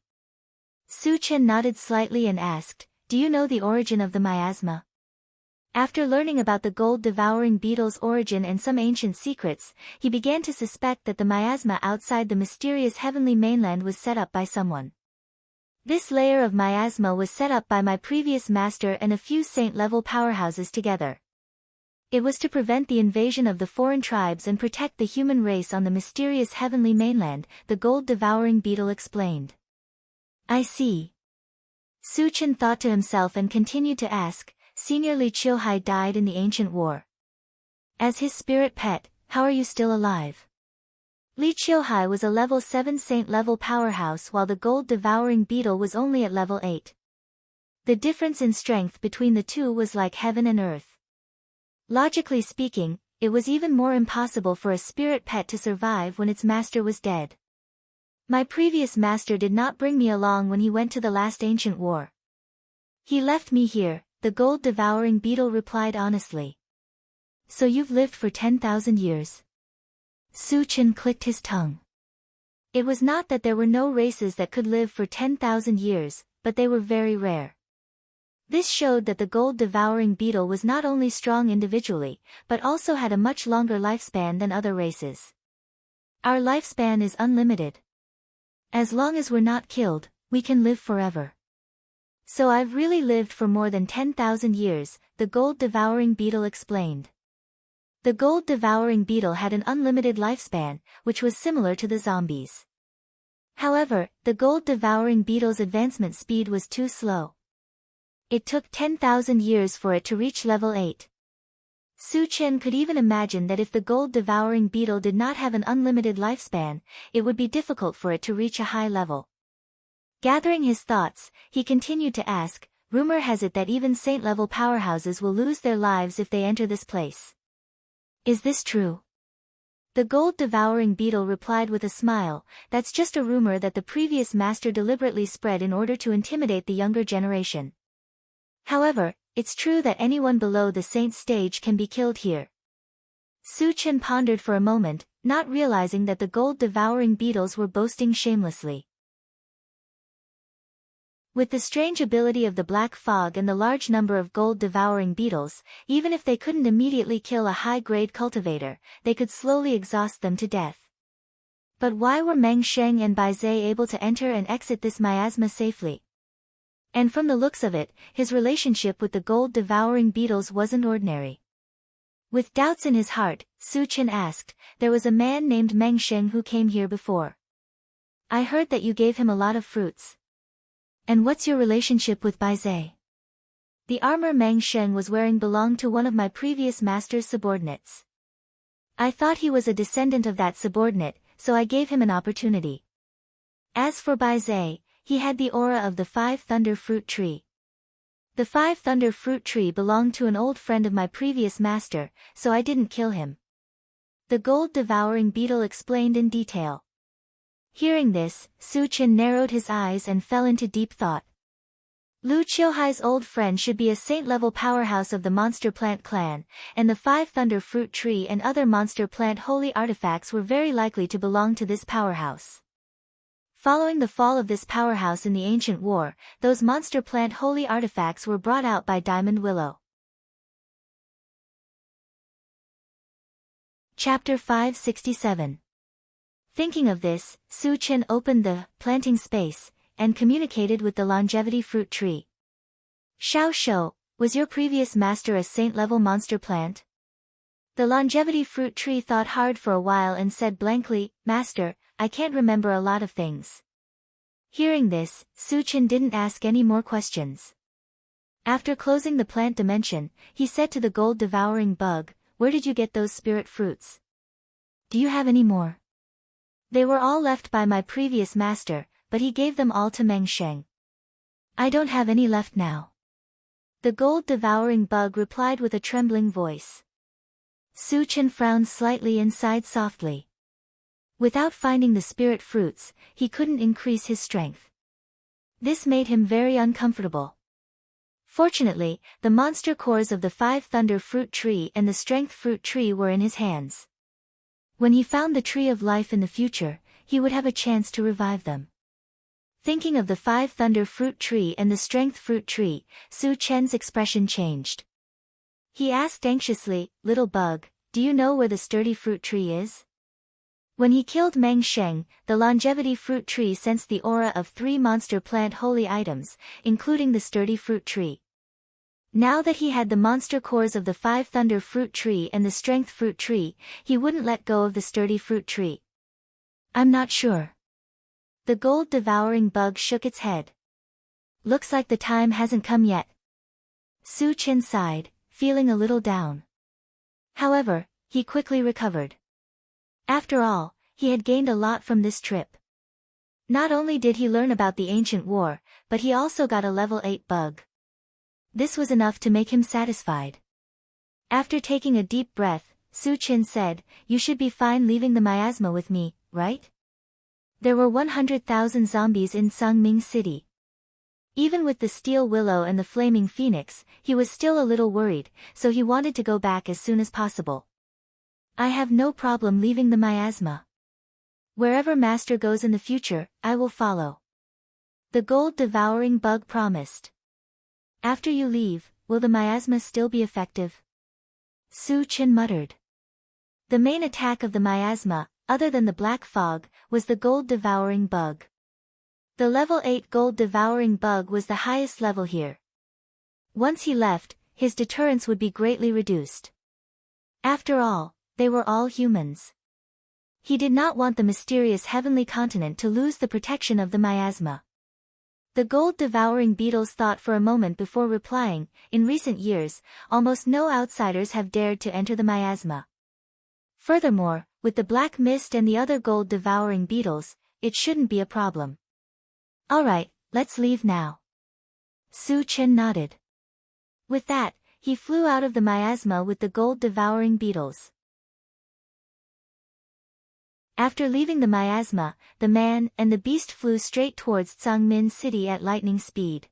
Su Chen nodded slightly and asked, do you know the origin of the miasma? After learning about the gold-devouring beetle's origin and some ancient secrets, he began to suspect that the miasma outside the mysterious heavenly mainland was set up by someone. This layer of miasma was set up by my previous master and a few saint-level powerhouses together. It was to prevent the invasion of the foreign tribes and protect the human race on the mysterious heavenly mainland, the gold-devouring beetle explained. I see. Su Chen thought to himself and continued to ask, Senior Li Qiuhai died in the ancient war. As his spirit pet, how are you still alive? Li Qiuhai was a level 7 saint-level powerhouse while the gold-devouring beetle was only at level 8. The difference in strength between the two was like heaven and earth. Logically speaking, it was even more impossible for a spirit pet to survive when its master was dead. My previous master did not bring me along when he went to the last ancient war. He left me here, the gold-devouring beetle replied honestly. So you've lived for 10,000 years. Su Chen clicked his tongue. It was not that there were no races that could live for 10,000 years, but they were very rare. This showed that the gold-devouring beetle was not only strong individually, but also had a much longer lifespan than other races. Our lifespan is unlimited. As long as we're not killed, we can live forever. So I've really lived for more than 10,000 years, the gold-devouring beetle explained. The gold-devouring beetle had an unlimited lifespan, which was similar to the zombies. However, the gold-devouring beetle's advancement speed was too slow. It took 10,000 years for it to reach level 8. Su Chen could even imagine that if the gold-devouring beetle did not have an unlimited lifespan, it would be difficult for it to reach a high level. Gathering his thoughts, he continued to ask, rumor has it that even saint-level powerhouses will lose their lives if they enter this place. Is this true? The gold-devouring beetle replied with a smile, that's just a rumor that the previous master deliberately spread in order to intimidate the younger generation. However, it's true that anyone below the saint stage can be killed here. Su Chen pondered for a moment, not realizing that the gold-devouring beetles were boasting shamelessly. With the strange ability of the black fog and the large number of gold-devouring beetles, even if they couldn't immediately kill a high-grade cultivator, they could slowly exhaust them to death. But why were Meng Sheng and Bai Zhe able to enter and exit this miasma safely? And from the looks of it, his relationship with the gold-devouring beetles wasn't ordinary. With doubts in his heart, Su Chen asked, there was a man named Meng Sheng who came here before. I heard that you gave him a lot of fruits. And what's your relationship with Bai Zhe? The armor Meng Sheng was wearing belonged to one of my previous master's subordinates. I thought he was a descendant of that subordinate, so I gave him an opportunity. As for Bai Zhe, he had the aura of the 5 Thunder Fruit Tree. The 5 Thunder Fruit Tree belonged to an old friend of my previous master, so I didn't kill him. The gold-devouring beetle explained in detail. Hearing this, Su Chen narrowed his eyes and fell into deep thought. Lu Qiuhai's old friend should be a saint-level powerhouse of the Monster Plant clan, and the 5 Thunder Fruit Tree and other Monster Plant holy artifacts were very likely to belong to this powerhouse. Following the fall of this powerhouse in the ancient war, those Monster Plant holy artifacts were brought out by Diamond Willow. Chapter 567. Thinking of this, Su Chen opened the planting space and communicated with the longevity fruit tree. Xiao Shou, was your previous master a saint-level monster plant? The longevity fruit tree thought hard for a while and said blankly, Master, I can't remember a lot of things. Hearing this, Su Chen didn't ask any more questions. After closing the plant dimension, he said to the gold-devouring bug, where did you get those spirit fruits? Do you have any more? They were all left by my previous master, but he gave them all to Meng Sheng. I don't have any left now. The gold-devouring bug replied with a trembling voice. Su Chen frowned slightly and sighed softly. Without finding the spirit fruits, he couldn't increase his strength. This made him very uncomfortable. Fortunately, the monster cores of the 5 Thunder Fruit Tree and the Strength Fruit Tree were in his hands. When he found the Tree of Life in the future, he would have a chance to revive them. Thinking of the 5 Thunder Fruit Tree and the Strength Fruit Tree, Su Chen's expression changed. He asked anxiously, Little bug, do you know where the Sturdy Fruit Tree is? When he killed Meng Sheng, the Longevity Fruit Tree sensed the aura of 3 monster plant holy items, including the Sturdy Fruit Tree. Now that he had the monster cores of the 5 Thunder Fruit Tree and the Strength Fruit Tree, he wouldn't let go of the Sturdy Fruit Tree. I'm not sure. The gold-devouring bug shook its head. Looks like the time hasn't come yet. Su Chen sighed, feeling a little down. However, he quickly recovered. After all, he had gained a lot from this trip. Not only did he learn about the ancient war, but he also got a level 8 bug. This was enough to make him satisfied. After taking a deep breath, Su Chen said, you should be fine leaving the miasma with me, right? There were 100,000 zombies in Sangming City. Even with the steel willow and the flaming phoenix, he was still a little worried, so he wanted to go back as soon as possible. I have no problem leaving the miasma. Wherever Master goes in the future, I will follow. The gold-devouring bug promised. After you leave, will the miasma still be effective? Su Chen muttered. The main attack of the miasma, other than the black fog, was the gold-devouring bug. The level 8 gold-devouring bug was the highest level here. Once he left, his deterrence would be greatly reduced. After all, they were all humans. He did not want the mysterious heavenly continent to lose the protection of the miasma. The gold-devouring beetles thought for a moment before replying. In recent years, almost no outsiders have dared to enter the miasma. Furthermore, with the black mist and the other gold-devouring beetles, it shouldn't be a problem. Alright, let's leave now. Su Chen nodded. With that, he flew out of the miasma with the gold-devouring beetles. After leaving the miasma, the man and the beast flew straight towards Tsangmin City at lightning speed.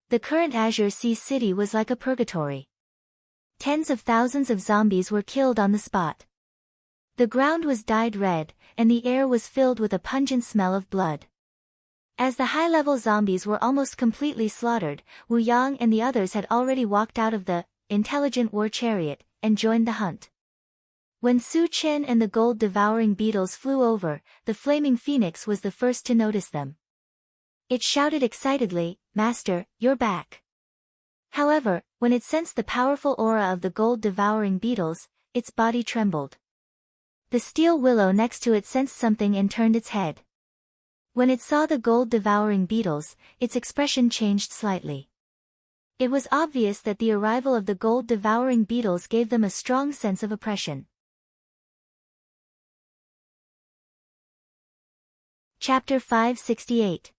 The current Azure Sea City was like a purgatory. Tens of thousands of zombies were killed on the spot. The ground was dyed red, and the air was filled with a pungent smell of blood. As the high-level zombies were almost completely slaughtered, Wu Yang and the others had already walked out of the intelligent war chariot and joined the hunt. When Su Chen and the gold-devouring beetles flew over, the flaming phoenix was the first to notice them. It shouted excitedly, "Master, you're back." However, when it sensed the powerful aura of the gold-devouring beetles, its body trembled. The steel willow next to it sensed something and turned its head. When it saw the gold-devouring beetles, its expression changed slightly. It was obvious that the arrival of the gold-devouring beetles gave them a strong sense of oppression. Chapter 568.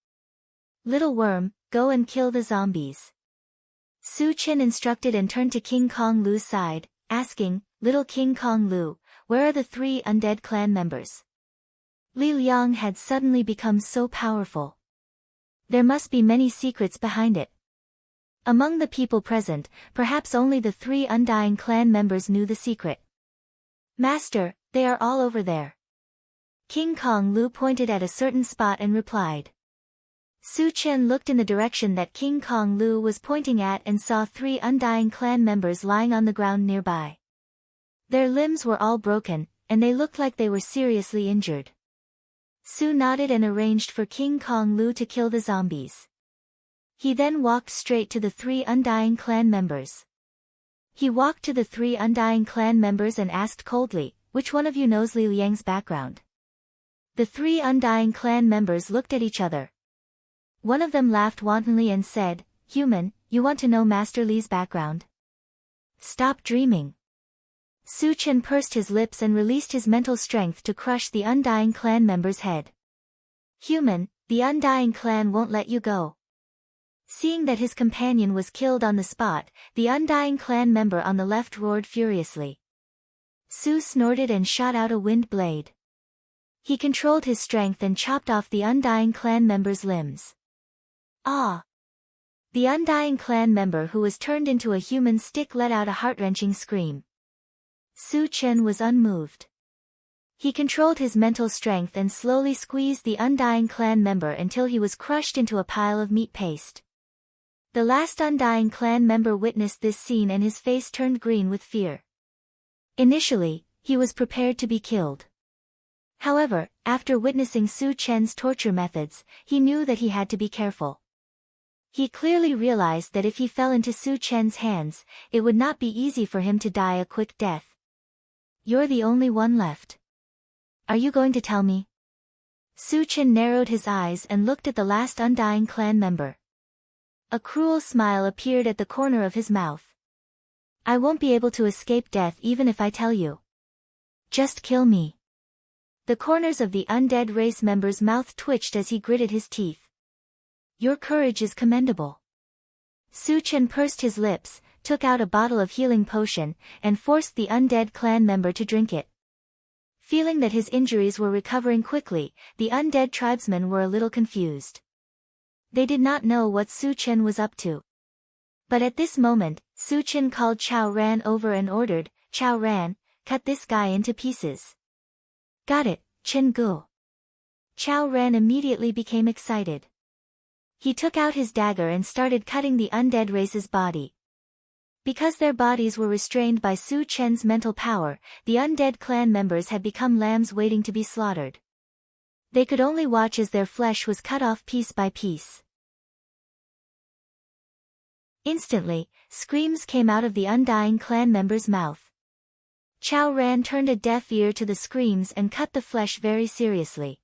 Little Worm, go and kill the zombies. Su Chen instructed and turned to King Kong Lu's side, asking, "Little King Kong Lu, where are the 3 undead clan members?" Li Liang had suddenly become so powerful. There must be many secrets behind it. Among the people present, perhaps only the 3 undying clan members knew the secret. "Master, they are all over there." King Kong Lu pointed at a certain spot and replied. Su Chen looked in the direction that King Kong Lu was pointing at and saw 3 undying clan members lying on the ground nearby. Their limbs were all broken, and they looked like they were seriously injured. Su nodded and arranged for King Kong Lu to kill the zombies. He then walked straight to the 3 undying clan members. He walked to the 3 undying clan members and asked coldly, "Which one of you knows Li Liang's background?" The 3 undying clan members looked at each other. One of them laughed wantonly and said, "Human, you want to know Master Li's background? Stop dreaming." Su Chen pursed his lips and released his mental strength to crush the undying clan member's head. "Human, the undying clan won't let you go." Seeing that his companion was killed on the spot, the undying clan member on the left roared furiously. Su snorted and shot out a wind blade. He controlled his strength and chopped off the undying clan member's limbs. Ah! The undying clan member who was turned into a human stick let out a heart-wrenching scream. Su Chen was unmoved. He controlled his mental strength and slowly squeezed the undying clan member until he was crushed into a pile of meat paste. The last undying clan member witnessed this scene and his face turned green with fear. Initially, he was prepared to be killed. However, after witnessing Su Chen's torture methods, he knew that he had to be careful. He clearly realized that if he fell into Su Chen's hands, it would not be easy for him to die a quick death. "You're the only one left. Are you going to tell me?" Su Chen narrowed his eyes and looked at the last undying clan member. A cruel smile appeared at the corner of his mouth. "I won't be able to escape death even if I tell you. Just kill me." The corners of the undead race member's mouth twitched as he gritted his teeth. "Your courage is commendable." Su Chen pursed his lips, took out a bottle of healing potion, and forced the undead clan member to drink it. Feeling that his injuries were recovering quickly, the undead tribesmen were a little confused. They did not know what Su Chen was up to. But at this moment, Su Chen called Chao Ran over and ordered, "Chao Ran, cut this guy into pieces." "Got it, Chen Gu." Chao Ran immediately became excited. He took out his dagger and started cutting the undead race's body. Because their bodies were restrained by Su Chen's mental power, the undead clan members had become lambs waiting to be slaughtered. They could only watch as their flesh was cut off piece by piece. Instantly, screams came out of the undying clan member's mouth. Chao Ran turned a deaf ear to the screams and cut the flesh very seriously.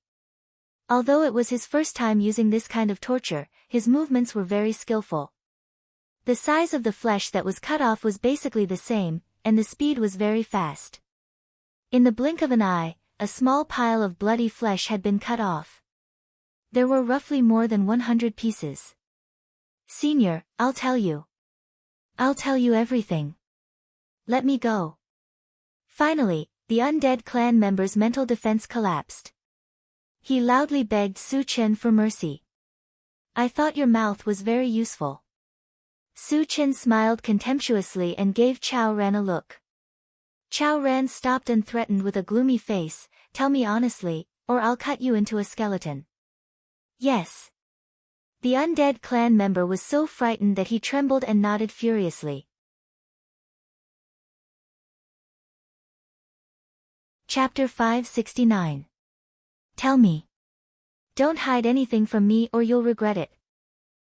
Although it was his first time using this kind of torture, his movements were very skillful. The size of the flesh that was cut off was basically the same, and the speed was very fast. In the blink of an eye, a small pile of bloody flesh had been cut off. There were roughly more than 100 pieces. "Senior, I'll tell you. I'll tell you everything. Let me go." Finally, the undead clan member's mental defense collapsed. He loudly begged Su Chen for mercy. "I thought your mouth was very useful." Su Chen smiled contemptuously and gave Chao Ran a look. Chao Ran stopped and threatened with a gloomy face, "Tell me honestly, or I'll cut you into a skeleton." "Yes." The undead clan member was so frightened that he trembled and nodded furiously. Chapter 569. Tell me. Don't hide anything from me or you'll regret it.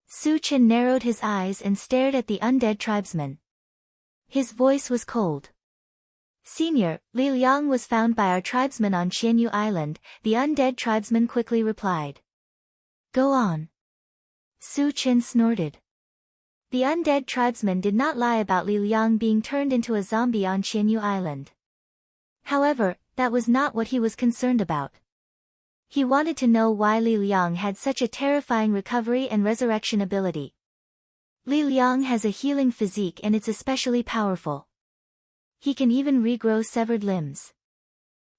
Su Chen narrowed his eyes and stared at the undead tribesman. His voice was cold. "Senior, Li Liang was found by our tribesmen on Qianyu Island," the undead tribesman quickly replied. "Go on." Su Chen snorted. The undead tribesman did not lie about Li Liang being turned into a zombie on Qianyu Island. However, that was not what he was concerned about. He wanted to know why Li Liang had such a terrifying recovery and resurrection ability. Li Liang has a healing physique and it's especially powerful. He can even regrow severed limbs.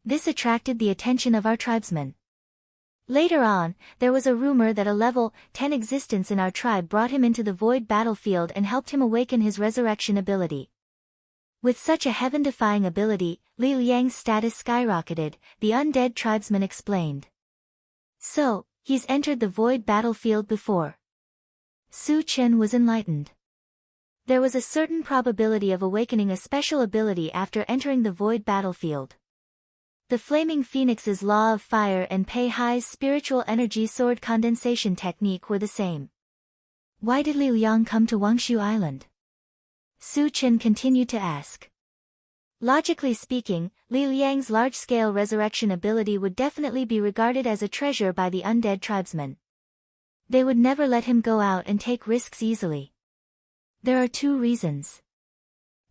This attracted the attention of our tribesmen. Later on, there was a rumor that a level 10 existence in our tribe brought him into the void battlefield and helped him awaken his resurrection ability. With such a heaven-defying ability, Li Liang's status skyrocketed, the undead tribesman explained. "So, he's entered the void battlefield before." Su Chen was enlightened. There was a certain probability of awakening a special ability after entering the void battlefield. The Flaming Phoenix's law of fire and Pei Hai's spiritual energy sword condensation technique were the same. Why did Li Liang come to Wangshu Island? Su Chen continued to ask. Logically speaking, Li Liang's large-scale resurrection ability would definitely be regarded as a treasure by the undead tribesmen. They would never let him go out and take risks easily. There are two reasons.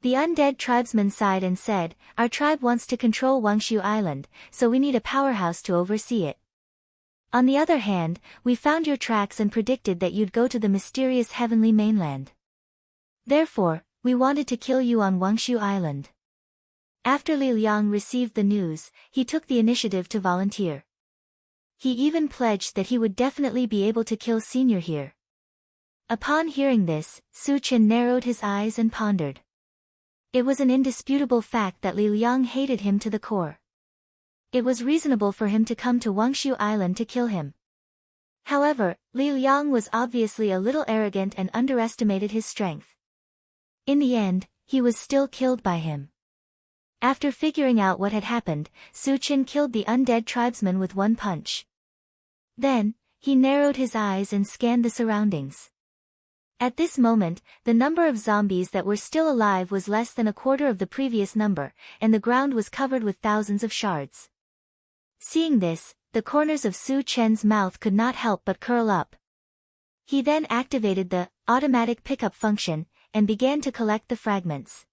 The undead tribesman sighed and said, "Our tribe wants to control Wangshu Island, so we need a powerhouse to oversee it. On the other hand, we found your tracks and predicted that you'd go to the mysterious heavenly mainland. Therefore, we wanted to kill you on Wangshu Island." After Li Liang received the news, he took the initiative to volunteer. He even pledged that he would definitely be able to kill Senior here. Upon hearing this, Su Chen narrowed his eyes and pondered. It was an indisputable fact that Li Liang hated him to the core. It was reasonable for him to come to Wangshu Island to kill him. However, Li Liang was obviously a little arrogant and underestimated his strength. In the end, he was still killed by him. After figuring out what had happened, Su Chen killed the undead tribesman with one punch. Then, he narrowed his eyes and scanned the surroundings. At this moment, the number of zombies that were still alive was less than a quarter of the previous number, and the ground was covered with thousands of shards. Seeing this, the corners of Su Chen's mouth could not help but curl up. He then activated the automatic pickup function, and began to collect the fragments.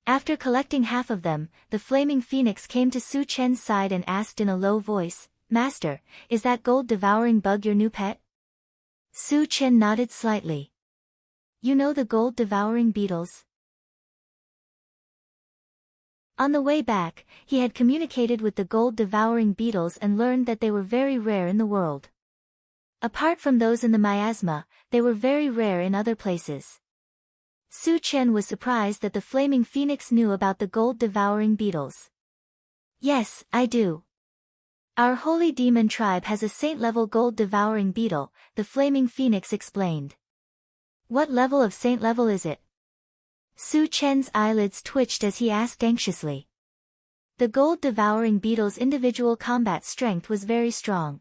After collecting half of them, the Flaming Phoenix came to Su Chen's side and asked in a low voice, "Master, is that gold-devouring bug your new pet?" Su Chen nodded slightly. "You know the gold-devouring beetles?" On the way back, he had communicated with the gold-devouring beetles and learned that they were very rare in the world. Apart from those in the miasma, they were very rare in other places. Su Chen was surprised that the flaming phoenix knew about the gold-devouring beetles. Yes, I do. Our holy demon tribe has a saint-level gold-devouring beetle, the flaming phoenix explained. What level of saint level is it? Su Chen's eyelids twitched as he asked anxiously. The gold-devouring beetle's individual combat strength was very strong.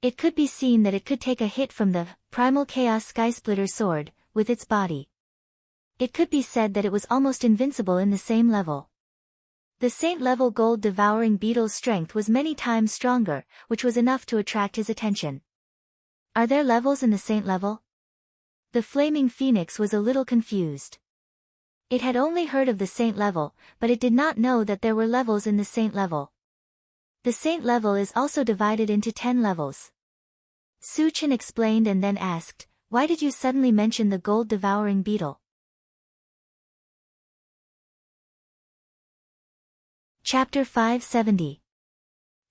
It could be seen that it could take a hit from the primal chaos skysplitter sword, with its body. It could be said that it was almost invincible in the same level. The saint-level gold-devouring beetle's strength was many times stronger, which was enough to attract his attention. Are there levels in the saint level? The flaming phoenix was a little confused. It had only heard of the saint level, but it did not know that there were levels in the saint level. The saint level is also divided into 10 levels. Su Chen explained and then asked, why did you suddenly mention the gold-devouring beetle? Chapter 570.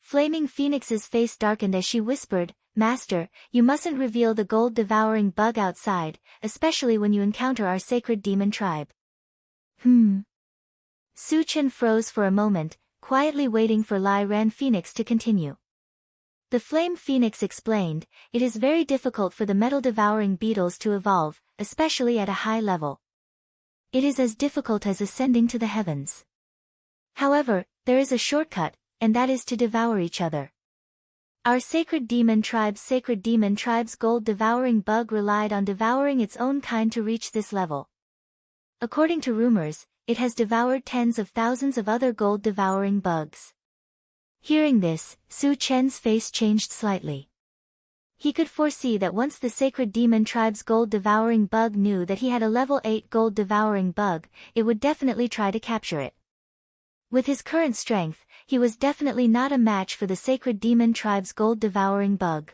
Flaming Phoenix's face darkened as she whispered, Master, you mustn't reveal the gold-devouring bug outside, especially when you encounter our sacred demon tribe. Su Chen froze for a moment, quietly waiting for Lai Ran Phoenix to continue. The Flame Phoenix explained, it is very difficult for the metal-devouring beetles to evolve, especially at a high level. It is as difficult as ascending to the heavens. However, there is a shortcut, and that is to devour each other. Our sacred demon tribe's gold-devouring bug relied on devouring its own kind to reach this level. According to rumors, it has devoured tens of thousands of other gold-devouring bugs. Hearing this, Su Chen's face changed slightly. He could foresee that once the sacred demon tribe's gold-devouring bug knew that he had a level 8 gold-devouring bug, it would definitely try to capture it. With his current strength, he was definitely not a match for the sacred demon tribe's gold-devouring bug.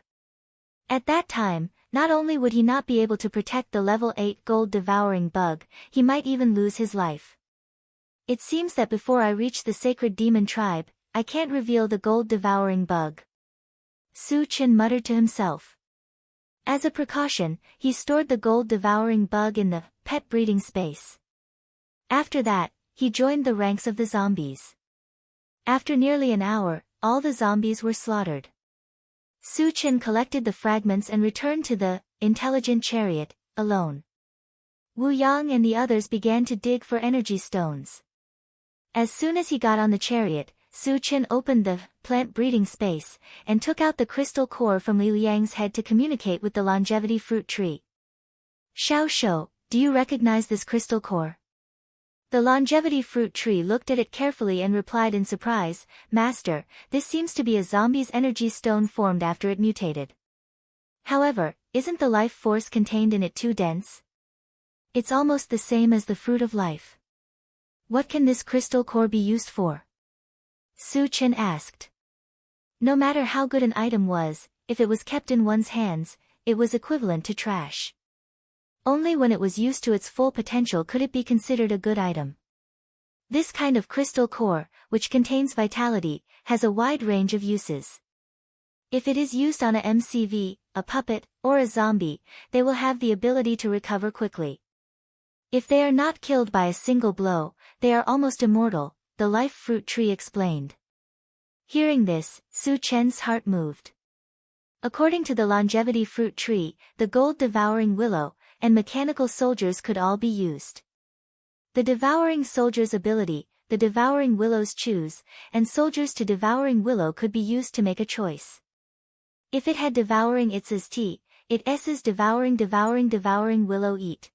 At that time, not only would he not be able to protect the level 8 gold-devouring bug, he might even lose his life. It seems that before I reach the sacred demon tribe, I can't reveal the gold-devouring bug. Su Chen muttered to himself. As a precaution, he stored the gold-devouring bug in the pet breeding space. After that, he joined the ranks of the zombies. After nearly an hour, all the zombies were slaughtered. Su Chen collected the fragments and returned to the intelligent chariot, alone. Wu Yang and the others began to dig for energy stones. As soon as he got on the chariot, Su Chen opened the plant breeding space, and took out the crystal core from Li Liang's head to communicate with the longevity fruit tree. Xiao Shou, do you recognize this crystal core? The longevity fruit tree looked at it carefully and replied in surprise, Master, this seems to be a zombie's energy stone formed after it mutated. However, isn't the life force contained in it too dense? It's almost the same as the fruit of life. What can this crystal core be used for? Su Chen asked. No matter how good an item was, if it was kept in one's hands, it was equivalent to trash. Only when it was used to its full potential could it be considered a good item. This kind of crystal core, which contains vitality, has a wide range of uses. If it is used on a MCV, a puppet, or a zombie, they will have the ability to recover quickly. If they are not killed by a single blow, they are almost immortal, the life fruit tree explained. Hearing this, Su Chen's heart moved. According to the longevity fruit tree, the gold-devouring willow, and mechanical soldiers could all be used. The devouring soldier's ability, the devouring willow's choose, and soldiers to devouring willow could be used to make a choice. If it had devouring its as T, it S's devouring willow eat.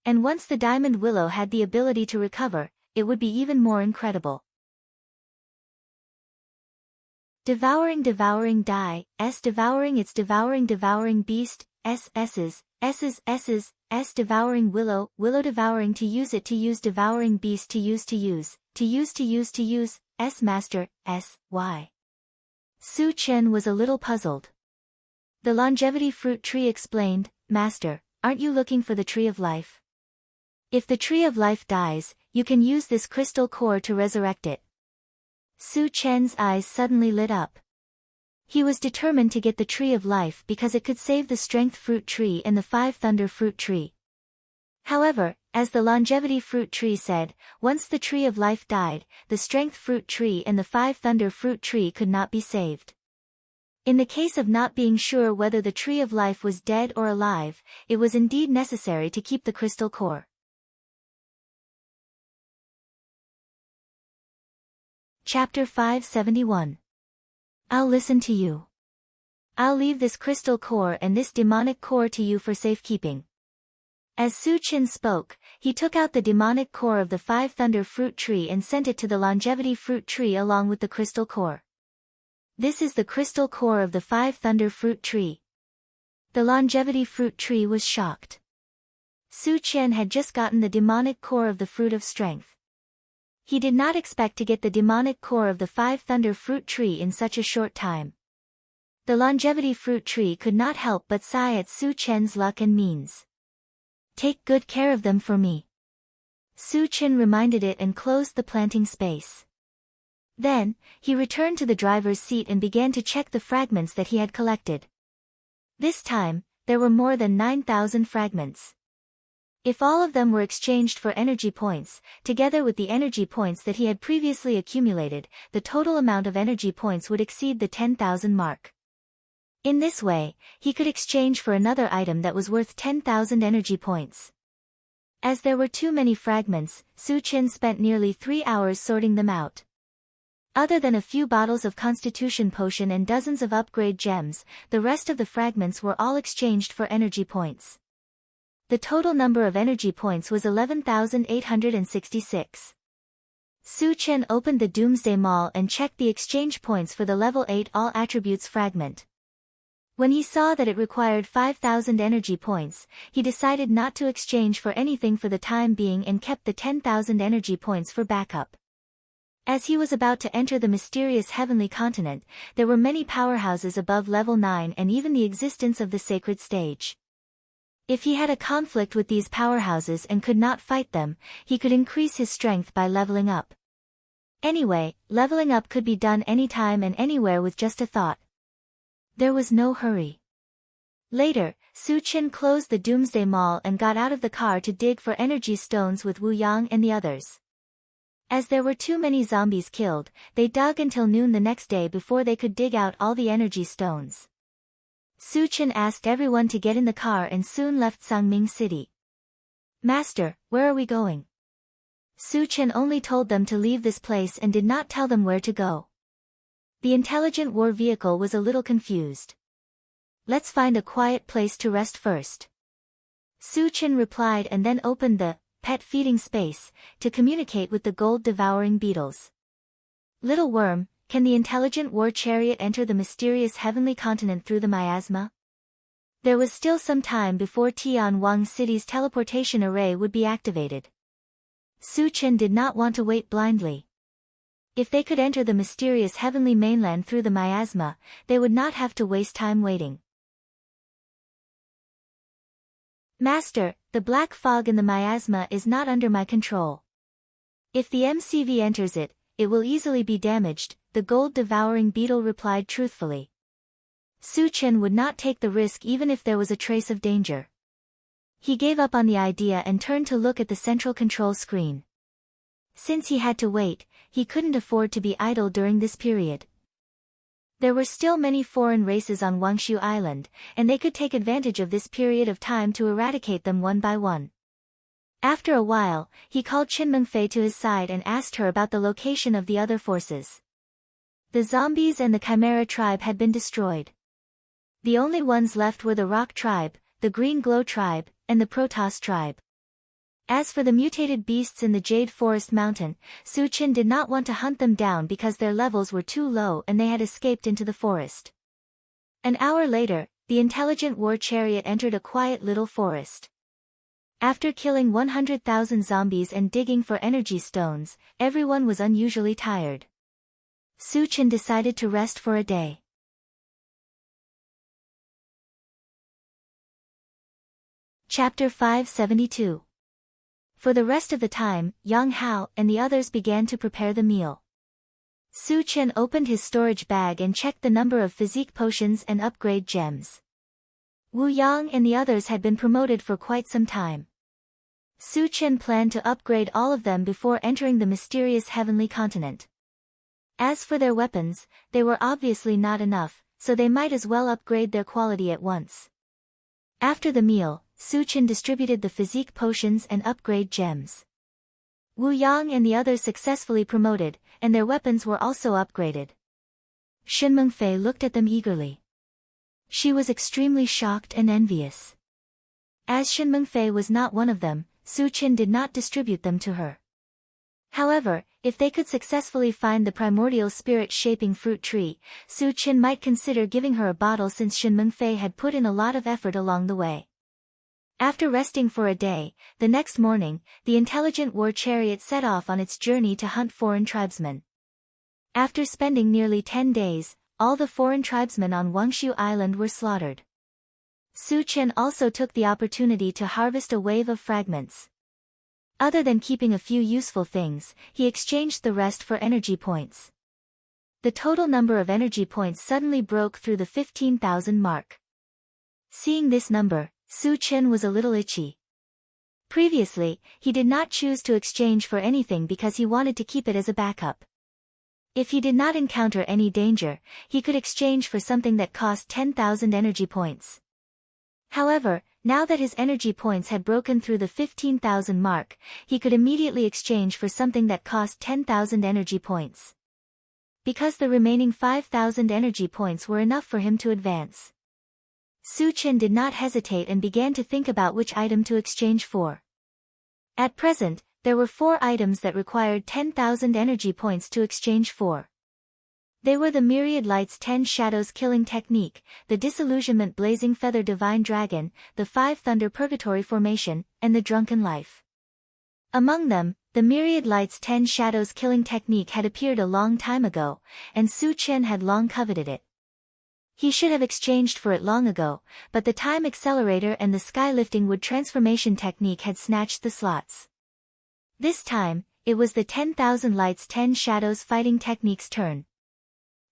And once the diamond willow had the ability to recover, it would be even more incredible. Devouring die, S devouring its devouring beast, S's devouring willow devouring to use devouring beast to use, S master, S, Y. Su Chen was a little puzzled. The longevity fruit tree explained, Master, aren't you looking for the tree of life? If the tree of life dies, you can use this crystal core to resurrect it. Su Chen's eyes suddenly lit up. He was determined to get the Tree of Life because it could save the Strength Fruit Tree and the 5 Thunder Fruit Tree. However, as the Longevity Fruit Tree said, once the Tree of Life died, the Strength Fruit Tree and the 5 Thunder Fruit Tree could not be saved. In the case of not being sure whether the Tree of Life was dead or alive, it was indeed necessary to keep the crystal core. Chapter 571. I'll listen to you. I'll leave this crystal core and this demonic core to you for safekeeping. As Su Qin spoke, he took out the demonic core of the 5 Thunder Fruit Tree and sent it to the Longevity Fruit Tree along with the crystal core. This is the crystal core of the 5 Thunder Fruit Tree. The Longevity Fruit Tree was shocked. Su Qian had just gotten the demonic core of the Fruit of Strength. He did not expect to get the demonic core of the 5 Thunder Fruit Tree in such a short time. The Longevity Fruit Tree could not help but sigh at Su Qian's luck and means. Take good care of them for me. Su Qian reminded it and closed the planting space. Then, he returned to the driver's seat and began to check the fragments that he had collected. This time, there were more than 9,000 fragments. If all of them were exchanged for energy points, together with the energy points that he had previously accumulated, the total amount of energy points would exceed the 10,000 mark. In this way, he could exchange for another item that was worth 10,000 energy points. As there were too many fragments, Su Qian spent nearly 3 hours sorting them out. Other than a few bottles of Constitution Potion and dozens of upgrade gems, the rest of the fragments were all exchanged for energy points. The total number of energy points was 11,866. Su Qian opened the Doomsday Mall and checked the exchange points for the level 8 All Attributes fragment. When he saw that it required 5,000 energy points, he decided not to exchange for anything for the time being and kept the 10,000 energy points for backup. As he was about to enter the mysterious heavenly continent, there were many powerhouses above level 9 and even the existence of the sacred stage. If he had a conflict with these powerhouses and could not fight them, he could increase his strength by leveling up. Anyway, leveling up could be done anytime and anywhere with just a thought. There was no hurry. Later, Su Qian closed the Doomsday Mall and got out of the car to dig for energy stones with Wu Yang and the others. As there were too many zombies killed, they dug until noon the next day before they could dig out all the energy stones. Su Qian asked everyone to get in the car and soon left Sangming City. Master, where are we going? Su Qian only told them to leave this place and did not tell them where to go. The intelligent war vehicle was a little confused. Let's find a quiet place to rest first. Su Qian replied and then opened the pet feeding space to communicate with the gold-devouring beetles. Little worm, can the intelligent war chariot enter the mysterious heavenly continent through the miasma? There was still some time before Tianwang City's teleportation array would be activated. Su Qian did not want to wait blindly. If they could enter the mysterious heavenly mainland through the miasma, they would not have to waste time waiting. Master, the black fog in the miasma is not under my control. If the MCV enters it, it will easily be damaged, the gold-devouring beetle replied truthfully. Su Qian would not take the risk even if there was a trace of danger. He gave up on the idea and turned to look at the central control screen. Since he had to wait, he couldn't afford to be idle during this period. There were still many foreign races on Wangshu Island, and they could take advantage of this period of time to eradicate them one by one. After a while, he called Qinmeng Fei to his side and asked her about the location of the other forces. The zombies and the Chimera tribe had been destroyed. The only ones left were the Rock tribe, the Green Glow tribe, and the Protoss tribe. As for the mutated beasts in the Jade Forest Mountain, Su Qian did not want to hunt them down because their levels were too low and they had escaped into the forest. An hour later, the intelligent war chariot entered a quiet little forest. After killing 100,000 zombies and digging for energy stones, everyone was unusually tired. Su Qian decided to rest for a day. Chapter 572. For the rest of the time, Yang Hao and the others began to prepare the meal. Su Chen opened his storage bag and checked the number of physique potions and upgrade gems. Wu Yang and the others had been promoted for quite some time. Su Chen planned to upgrade all of them before entering the mysterious heavenly continent. As for their weapons, they were obviously not enough, so they might as well upgrade their quality at once. After the meal, Su Chen distributed the physique potions and upgrade gems. Wu Yang and the others successfully promoted, and their weapons were also upgraded. Shen Mengfei looked at them eagerly. She was extremely shocked and envious. As Shen Mengfei was not one of them, Su Chen did not distribute them to her. However, if they could successfully find the primordial spirit-shaping fruit tree, Su Chen might consider giving her a bottle since Shen Mengfei had put in a lot of effort along the way. After resting for a day, the next morning, the intelligent war chariot set off on its journey to hunt foreign tribesmen. After spending nearly 10 days, all the foreign tribesmen on Wangshu Island were slaughtered. Su Chen also took the opportunity to harvest a wave of fragments. Other than keeping a few useful things, he exchanged the rest for energy points. The total number of energy points suddenly broke through the 15,000 mark. Seeing this number, Su Chen was a little itchy. Previously, he did not choose to exchange for anything because he wanted to keep it as a backup. If he did not encounter any danger, he could exchange for something that cost 10,000 energy points. However, now that his energy points had broken through the 15,000 mark, he could immediately exchange for something that cost 10,000 energy points. Because the remaining 5,000 energy points were enough for him to advance. Su Chen did not hesitate and began to think about which item to exchange for. At present, there were 4 items that required 10,000 energy points to exchange for. They were the Myriad Lights 10 Shadows Killing Technique, the Disillusionment Blazing Feather Divine Dragon, the 5 Thunder Purgatory Formation, and the Drunken Life. Among them, the Myriad Lights 10 Shadows Killing Technique had appeared a long time ago, and Su Chen had long coveted it. He should have exchanged for it long ago, but the Time Accelerator and the Skylifting Wood Transformation Technique had snatched the slots. This time, it was the 10,000 Lights 10 Shadows Fighting Technique's turn.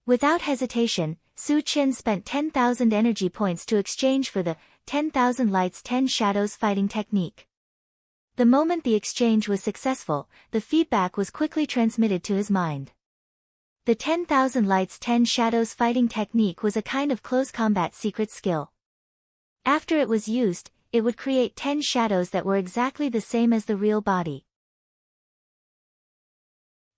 Without hesitation, Su Chen spent 10,000 energy points to exchange for the 10,000 Lights 10 Shadows Fighting Technique. The moment the exchange was successful, the feedback was quickly transmitted to his mind. The 10,000 Lights 10 Shadows Fighting Technique was a kind of close combat secret skill. After it was used, it would create 10 shadows that were exactly the same as the real body.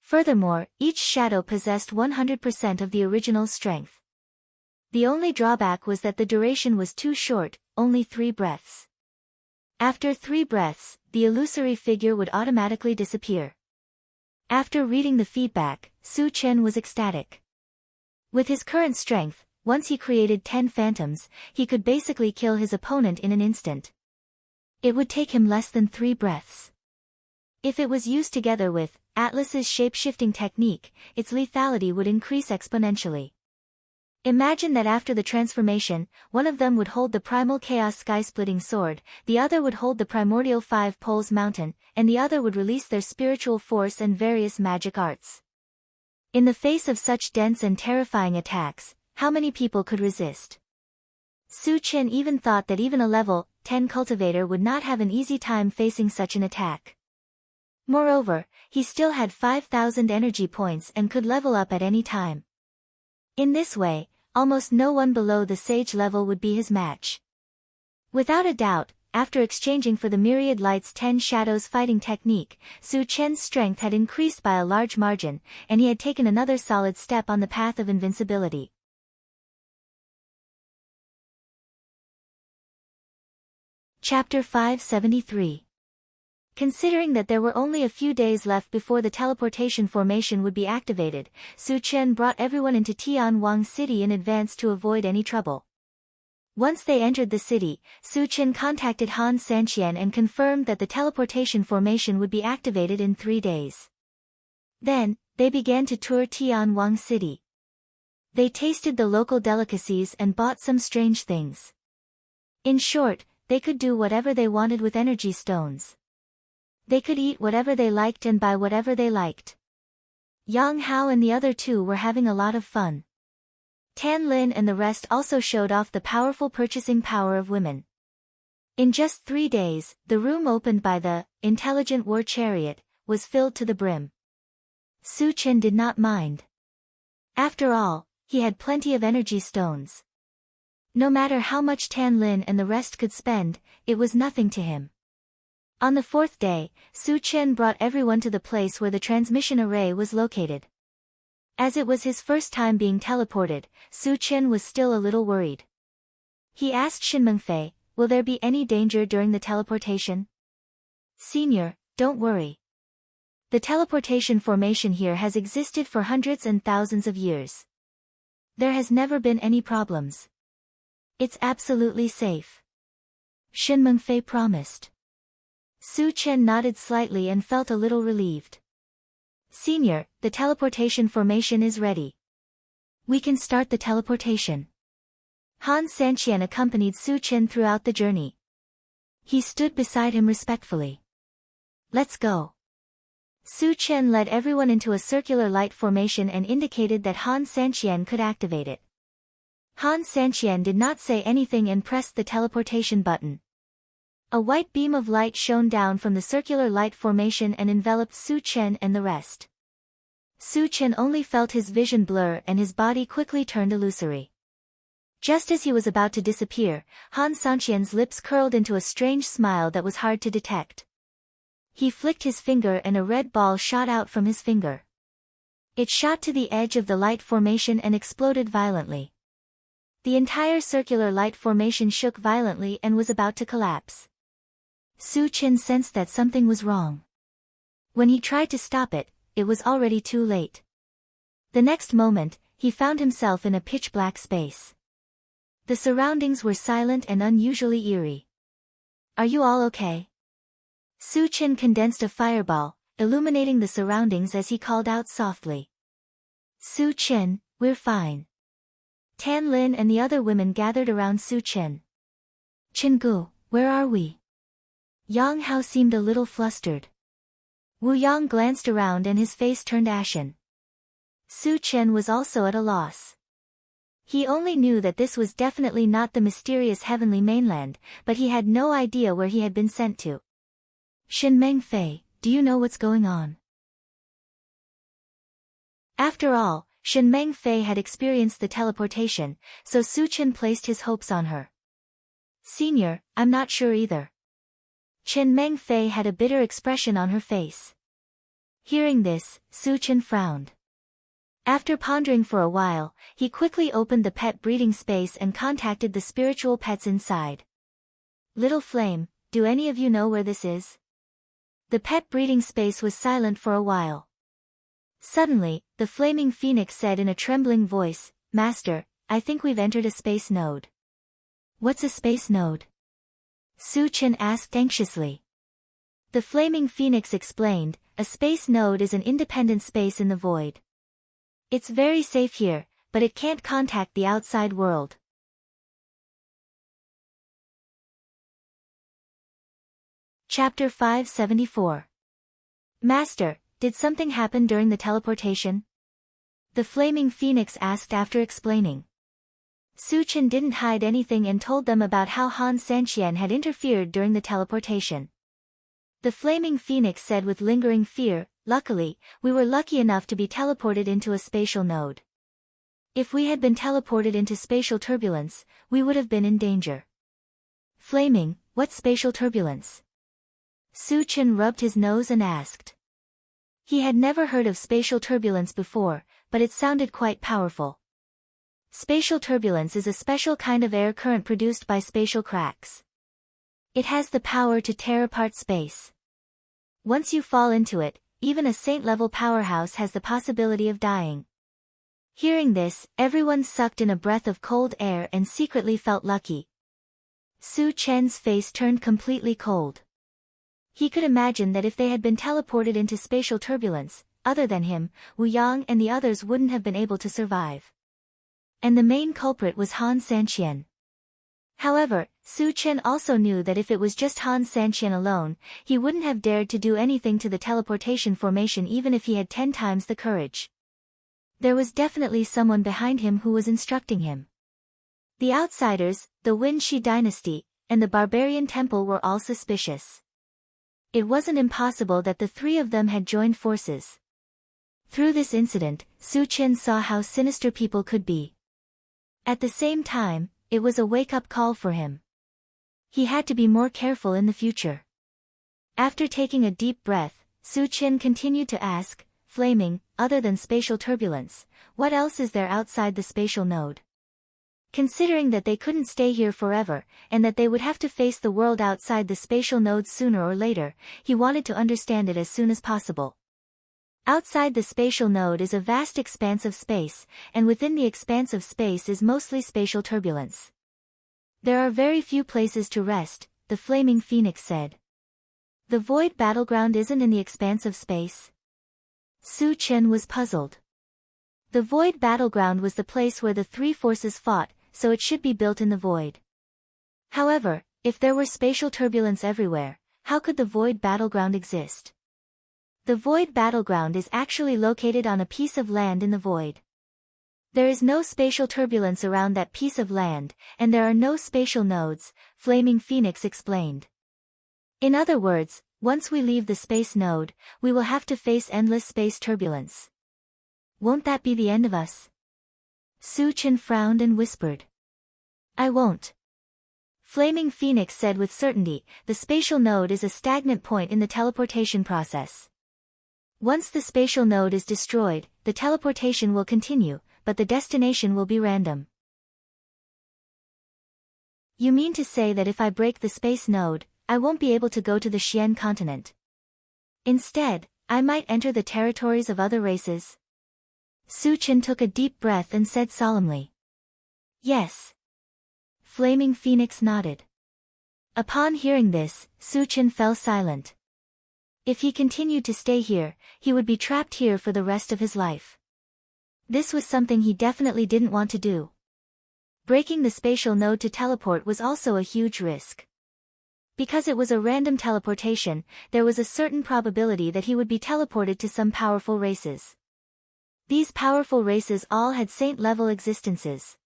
Furthermore, each shadow possessed 100% of the original strength. The only drawback was that the duration was too short, only 3 breaths. After 3 breaths, the illusory figure would automatically disappear. After reading the feedback, Su Chen was ecstatic. With his current strength, once he created 10 phantoms, he could basically kill his opponent in an instant. It would take him less than 3 breaths. If it was used together with Atlas's shape-shifting technique, its lethality would increase exponentially. Imagine that after the transformation, one of them would hold the primal chaos sky-splitting sword, the other would hold the primordial 5 poles mountain, and the other would release their spiritual force and various magic arts. In the face of such dense and terrifying attacks, how many people could resist? Su Chen even thought that even a level 10 cultivator would not have an easy time facing such an attack. Moreover, he still had 5,000 energy points and could level up at any time. In this way, almost no one below the sage level would be his match. Without a doubt, after exchanging for the Myriad Lights 10 Shadows Fighting Technique, Su Chen's strength had increased by a large margin, and he had taken another solid step on the path of invincibility. Chapter 573. Considering that there were only a few days left before the teleportation formation would be activated, Su Chen brought everyone into Tianwang City in advance to avoid any trouble. Once they entered the city, Su Chen contacted Han Sanqian and confirmed that the teleportation formation would be activated in 3 days. Then, they began to tour Tianwang City. They tasted the local delicacies and bought some strange things. In short, they could do whatever they wanted with energy stones. They could eat whatever they liked and buy whatever they liked. Yang Hao and the other two were having a lot of fun. Tan Lin and the rest also showed off the powerful purchasing power of women. In just 3 days, the room opened by the intelligent war chariot was filled to the brim. Su Chen did not mind. After all, he had plenty of energy stones. No matter how much Tan Lin and the rest could spend, it was nothing to him. On the 4th day, Su Chen brought everyone to the place where the transmission array was located. As it was his first time being teleported, Su Chen was still a little worried. He asked Shin Mengfei, "Will there be any danger during the teleportation?" "Senior, don't worry. The teleportation formation here has existed for hundreds and thousands of years. There has never been any problems. It's absolutely safe," Shin Mengfei promised. Su Chen nodded slightly and felt a little relieved. "Senior, the teleportation formation is ready. We can start the teleportation." Han Sanqian accompanied Su Chen throughout the journey. He stood beside him respectfully. "Let's go." Su Chen led everyone into a circular light formation and indicated that Han Sanqian could activate it. Han Sanqian did not say anything and pressed the teleportation button. A white beam of light shone down from the circular light formation and enveloped Su Chen and the rest. Su Chen only felt his vision blur and his body quickly turned illusory. Just as he was about to disappear, Han Sanqian's lips curled into a strange smile that was hard to detect. He flicked his finger and a red ball shot out from his finger. It shot to the edge of the light formation and exploded violently. The entire circular light formation shook violently and was about to collapse. Su Chen sensed that something was wrong. When he tried to stop it, it was already too late. The next moment, he found himself in a pitch-black space. The surroundings were silent and unusually eerie. "Are you all okay?" Su Chen condensed a fireball, illuminating the surroundings as he called out softly. "Su Chen, we're fine." Tan Lin and the other women gathered around Su Chen. "Chengu, where are we?" Yang Hao seemed a little flustered. Wu Yang glanced around and his face turned ashen. Su Chen was also at a loss. He only knew that this was definitely not the mysterious heavenly mainland, but he had no idea where he had been sent to. "Shin Mengfei, do you know what's going on?" After all, Shin Mengfei had experienced the teleportation, so Su Chen placed his hopes on her. "Senior, I'm not sure either." Chen Mengfei had a bitter expression on her face. Hearing this, Su Chen frowned. After pondering for a while, he quickly opened the pet breeding space and contacted the spiritual pets inside. "Little Flame, do any of you know where this is?" The pet breeding space was silent for a while. Suddenly, the flaming phoenix said in a trembling voice, "Master, I think we've entered a space node." "What's a space node?" Su Chen asked anxiously. The flaming phoenix explained, "A space node is an independent space in the void. It's very safe here, but it can't contact the outside world." Chapter 574. "Master, did something happen during the teleportation?" The flaming phoenix asked after explaining. Su Chen didn't hide anything and told them about how Han Sanqian had interfered during the teleportation. The flaming phoenix said with lingering fear, "Luckily, we were lucky enough to be teleported into a spatial node. If we had been teleported into spatial turbulence, we would have been in danger." "Flaming, what's spatial turbulence?" Su Chen rubbed his nose and asked. He had never heard of spatial turbulence before, but it sounded quite powerful. Spatial turbulence is a special kind of air current produced by spatial cracks. It has the power to tear apart space. Once you fall into it, even a saint-level powerhouse has the possibility of dying. Hearing this, everyone sucked in a breath of cold air and secretly felt lucky. Su Chen's face turned completely cold. He could imagine that if they had been teleported into spatial turbulence, other than him, Wu Yang and the others wouldn't have been able to survive. And the main culprit was Han Sanqian. However, Su Chen also knew that if it was just Han Sanqian alone, he wouldn't have dared to do anything to the teleportation formation even if he had 10 times the courage. There was definitely someone behind him who was instructing him. The outsiders, the Wen Shi dynasty, and the barbarian temple were all suspicious. It wasn't impossible that the three of them had joined forces. Through this incident, Su Chen saw how sinister people could be. At the same time, it was a wake-up call for him. He had to be more careful in the future. After taking a deep breath, Su Chen continued to ask, Flaming, other than spatial turbulence, what else is there outside the spatial node? Considering that they couldn't stay here forever, and that they would have to face the world outside the spatial nodes sooner or later, he wanted to understand it as soon as possible. Outside the spatial node is a vast expanse of space, and within the expanse of space is mostly spatial turbulence. There are very few places to rest, the Flaming Phoenix said. The void battleground isn't in the expanse of space? Su Chen was puzzled. The void battleground was the place where the three forces fought, so it should be built in the void. However, if there were spatial turbulence everywhere, how could the void battleground exist? The void battleground is actually located on a piece of land in the void. There is no spatial turbulence around that piece of land, and there are no spatial nodes, Flaming Phoenix explained. In other words, once we leave the space node, we will have to face endless space turbulence. Won't that be the end of us? Su Chen frowned and whispered. I won't. Flaming Phoenix said with certainty, the spatial node is a stagnant point in the teleportation process. Once the spatial node is destroyed, the teleportation will continue, but the destination will be random. You mean to say that if I break the space node, I won't be able to go to the Xian continent? Instead, I might enter the territories of other races? Su Chen took a deep breath and said solemnly. Yes. Flaming Phoenix nodded. Upon hearing this, Su Chen fell silent. If he continued to stay here, he would be trapped here for the rest of his life. This was something he definitely didn't want to do. Breaking the spatial node to teleport was also a huge risk. Because it was a random teleportation, there was a certain probability that he would be teleported to some powerful races. These powerful races all had saint-level existences.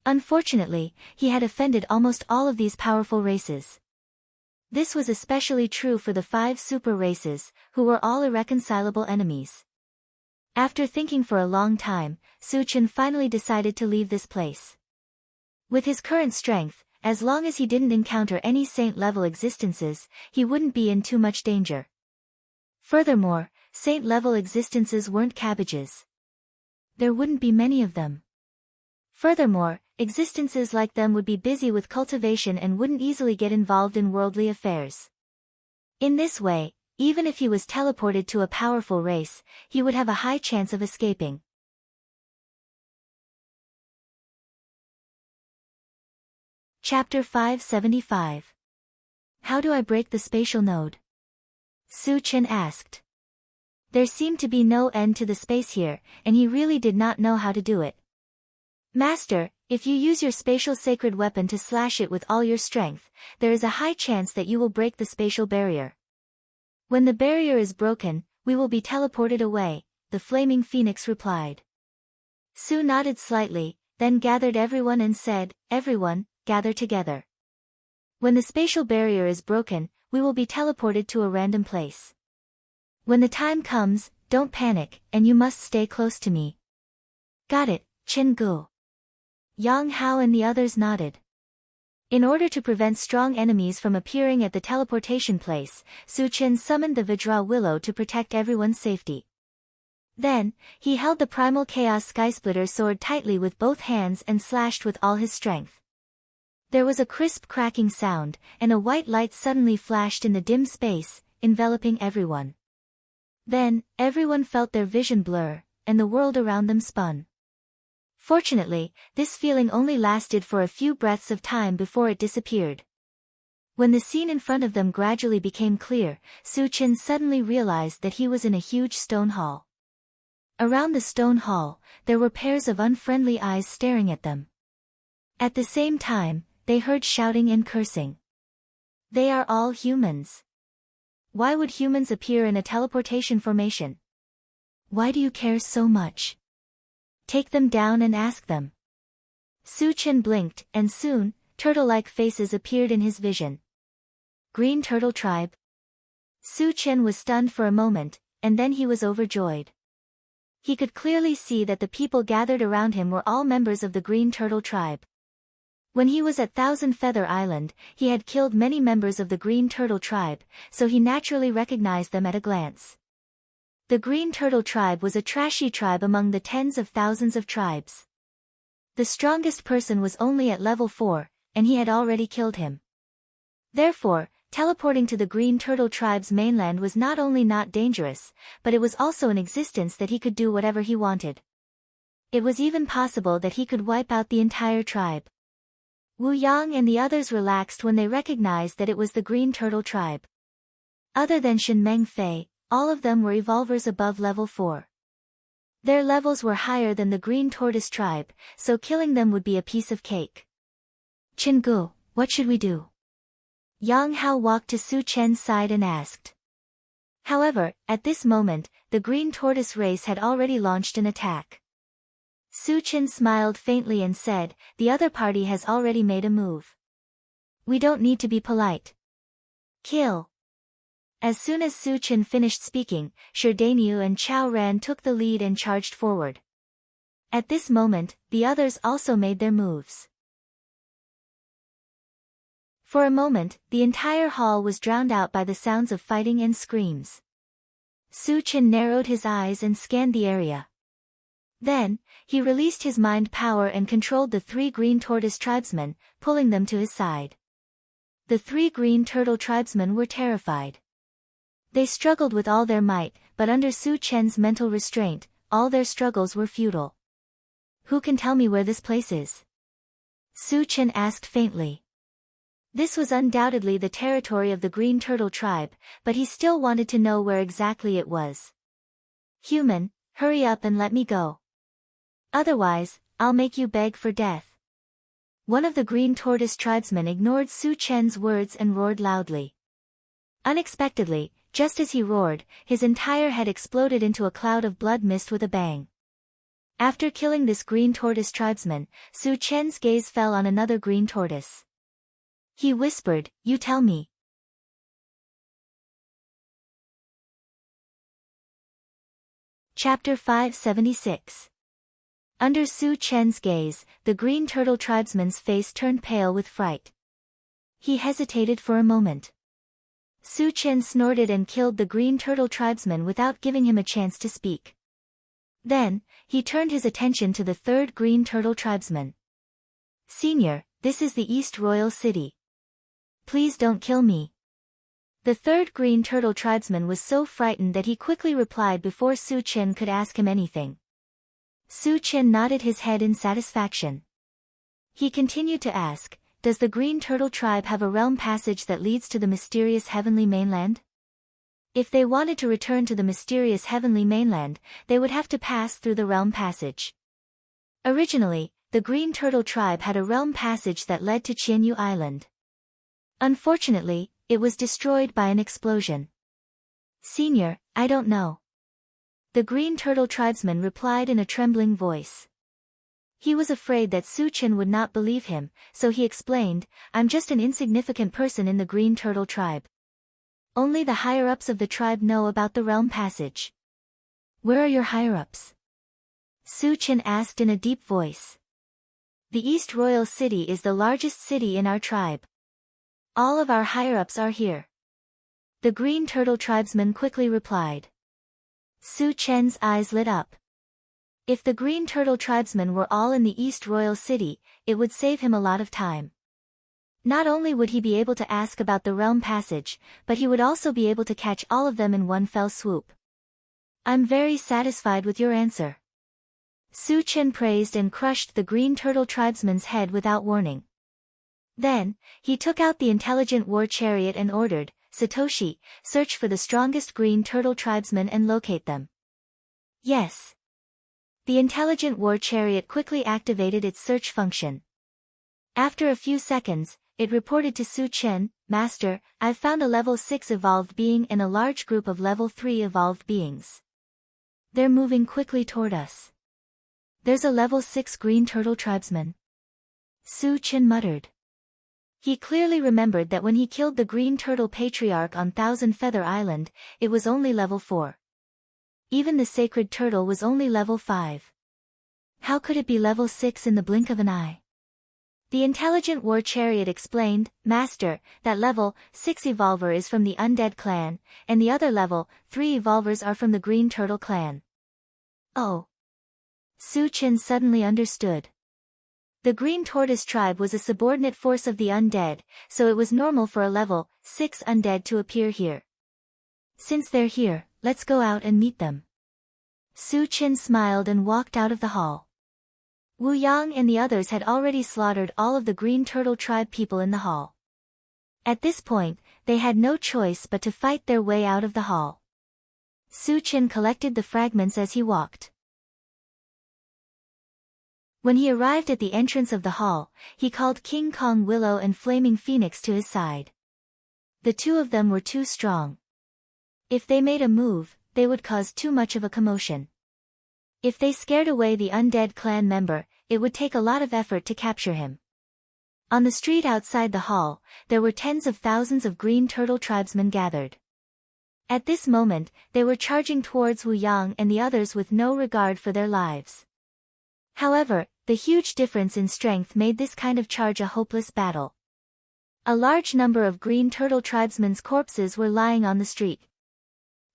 Unfortunately, he had offended almost all of these powerful races. This was especially true for the 5 super races, who were all irreconcilable enemies. After thinking for a long time, Su Chen finally decided to leave this place. With his current strength, as long as he didn't encounter any saint-level existences, he wouldn't be in too much danger. Furthermore, saint-level existences weren't cabbages. There wouldn't be many of them. Furthermore, existences like them would be busy with cultivation and wouldn't easily get involved in worldly affairs. In this way, even if he was teleported to a powerful race, he would have a high chance of escaping. Chapter 575. How do I break the spatial node? Su Chen asked. There seemed to be no end to the space here, and he really did not know how to do it. Master, if you use your spatial sacred weapon to slash it with all your strength, there is a high chance that you will break the spatial barrier. When the barrier is broken, we will be teleported away, the Flaming Phoenix replied. Su nodded slightly, then gathered everyone and said, Everyone, gather together. When the spatial barrier is broken, we will be teleported to a random place. When the time comes, don't panic, and you must stay close to me. Got it, Chen Gu. Yang Hao and the others nodded. In order to prevent strong enemies from appearing at the teleportation place, Su Chen summoned the Vajra Willow to protect everyone's safety. Then, he held the primal Chaos Skysplitter sword tightly with both hands and slashed with all his strength. There was a crisp cracking sound, and a white light suddenly flashed in the dim space, enveloping everyone. Then, everyone felt their vision blur, and the world around them spun. Fortunately, this feeling only lasted for a few breaths of time before it disappeared. When the scene in front of them gradually became clear, Su Chen suddenly realized that he was in a huge stone hall. Around the stone hall, there were pairs of unfriendly eyes staring at them. At the same time, they heard shouting and cursing. They are all humans. Why would humans appear in a teleportation formation? Why do you care so much? Take them down and ask them. Su Chen blinked, and soon, turtle-like faces appeared in his vision. Green Turtle Tribe. Su Chen was stunned for a moment, and then he was overjoyed. He could clearly see that the people gathered around him were all members of the Green Turtle Tribe. When he was at Thousand Feather Island, he had killed many members of the Green Turtle Tribe, so he naturally recognized them at a glance. The Green Turtle Tribe was a trashy tribe among the tens of thousands of tribes. The strongest person was only at level 4, and he had already killed him. Therefore, teleporting to the Green Turtle Tribe's mainland was not only not dangerous, but it was also an existence that he could do whatever he wanted. It was even possible that he could wipe out the entire tribe. Wu Yang and the others relaxed when they recognized that it was the Green Turtle Tribe. Other than Shen Meng Fei, all of them were evolvers above level 4. Their levels were higher than the Green Tortoise Tribe, so killing them would be a piece of cake. Chen Gu, what should we do? Yang Hao walked to Su Chen's side and asked. However, at this moment, the Green Tortoise race had already launched an attack. Su Chen smiled faintly and said, the other party has already made a move. We don't need to be polite. Kill. As soon as Su Chen finished speaking, Shi Daniu and Chao Ran took the lead and charged forward. At this moment, the others also made their moves. For a moment, the entire hall was drowned out by the sounds of fighting and screams. Su Chen narrowed his eyes and scanned the area. Then, he released his mind power and controlled the 3 Green Tortoise tribesmen, pulling them to his side. The 3 Green Turtle tribesmen were terrified. They struggled with all their might, but under Su Chen's mental restraint, all their struggles were futile. Who can tell me where this place is? Su Chen asked faintly. This was undoubtedly the territory of the Green Turtle Tribe, but he still wanted to know where exactly it was. Human, hurry up and let me go. Otherwise, I'll make you beg for death. One of the Green Tortoise tribesmen ignored Su Chen's words and roared loudly. Unexpectedly, just as he roared, his entire head exploded into a cloud of blood mist with a bang. After killing this Green Tortoise tribesman, Su Chen's gaze fell on another Green Tortoise. He whispered, "You tell me." Chapter 576. Under Su Chen's gaze, the Green Turtle tribesman's face turned pale with fright. He hesitated for a moment. Su Chen snorted and killed the Green Turtle tribesman without giving him a chance to speak. Then, he turned his attention to the 3rd Green Turtle tribesman. "Senior, this is the East Royal City. Please don't kill me." The 3rd Green Turtle tribesman was so frightened that he quickly replied before Su Chen could ask him anything. Su Chen nodded his head in satisfaction. He continued to ask, "Does the Green Turtle Tribe have a realm passage that leads to the mysterious heavenly mainland?" If they wanted to return to the mysterious heavenly mainland, they would have to pass through the realm passage. Originally, the Green Turtle Tribe had a realm passage that led to Qianyu Island. Unfortunately, it was destroyed by an explosion. "Senior, I don't know." The Green Turtle tribesman replied in a trembling voice. He was afraid that Su Chen would not believe him, so he explained, "I'm just an insignificant person in the Green Turtle Tribe. Only the higher-ups of the tribe know about the realm passage." "Where are your higher-ups?" Su Chen asked in a deep voice. "The East Royal City is the largest city in our tribe. All of our higher-ups are here." The Green Turtle tribesman quickly replied. Su Chen's eyes lit up. If the Green Turtle tribesmen were all in the East Royal City, it would save him a lot of time. Not only would he be able to ask about the realm passage, but he would also be able to catch all of them in one fell swoop. "I'm very satisfied with your answer." Su Chen praised and crushed the Green Turtle tribesman's head without warning. Then, he took out the intelligent war chariot and ordered, "Satoshi, search for the strongest Green Turtle tribesmen and locate them." "Yes." The intelligent war chariot quickly activated its search function. After a few seconds, it reported to Su Chen, Master, I've found a level 6 evolved being and a large group of level 3 evolved beings. They're moving quickly toward us. There's a level 6 green turtle tribesman. Su Chen muttered. He clearly remembered that when he killed the green turtle patriarch on Thousand Feather Island, it was only level 4. Even the sacred turtle was only level 5. How could it be level 6 in the blink of an eye? The intelligent war chariot explained, Master, that level 6 evolver is from the undead clan, and the other level 3 evolvers are from the green turtle clan. Oh. Su Chen suddenly understood. The green tortoise tribe was a subordinate force of the undead, so it was normal for a level 6 undead to appear here. Since they're here, let's go out and meet them. Su Chen smiled and walked out of the hall. Wu Yang and the others had already slaughtered all of the green turtle tribe people in the hall. At this point, they had no choice but to fight their way out of the hall. Su Chen collected the fragments as he walked. When he arrived at the entrance of the hall, he called King Kong Willow and Flaming Phoenix to his side. The two of them were too strong. If they made a move, they would cause too much of a commotion. If they scared away the undead clan member, it would take a lot of effort to capture him. On the street outside the hall, there were tens of thousands of green turtle tribesmen gathered. At this moment, they were charging towards Wu Yang and the others with no regard for their lives. However, the huge difference in strength made this kind of charge a hopeless battle. A large number of green turtle tribesmen's corpses were lying on the street.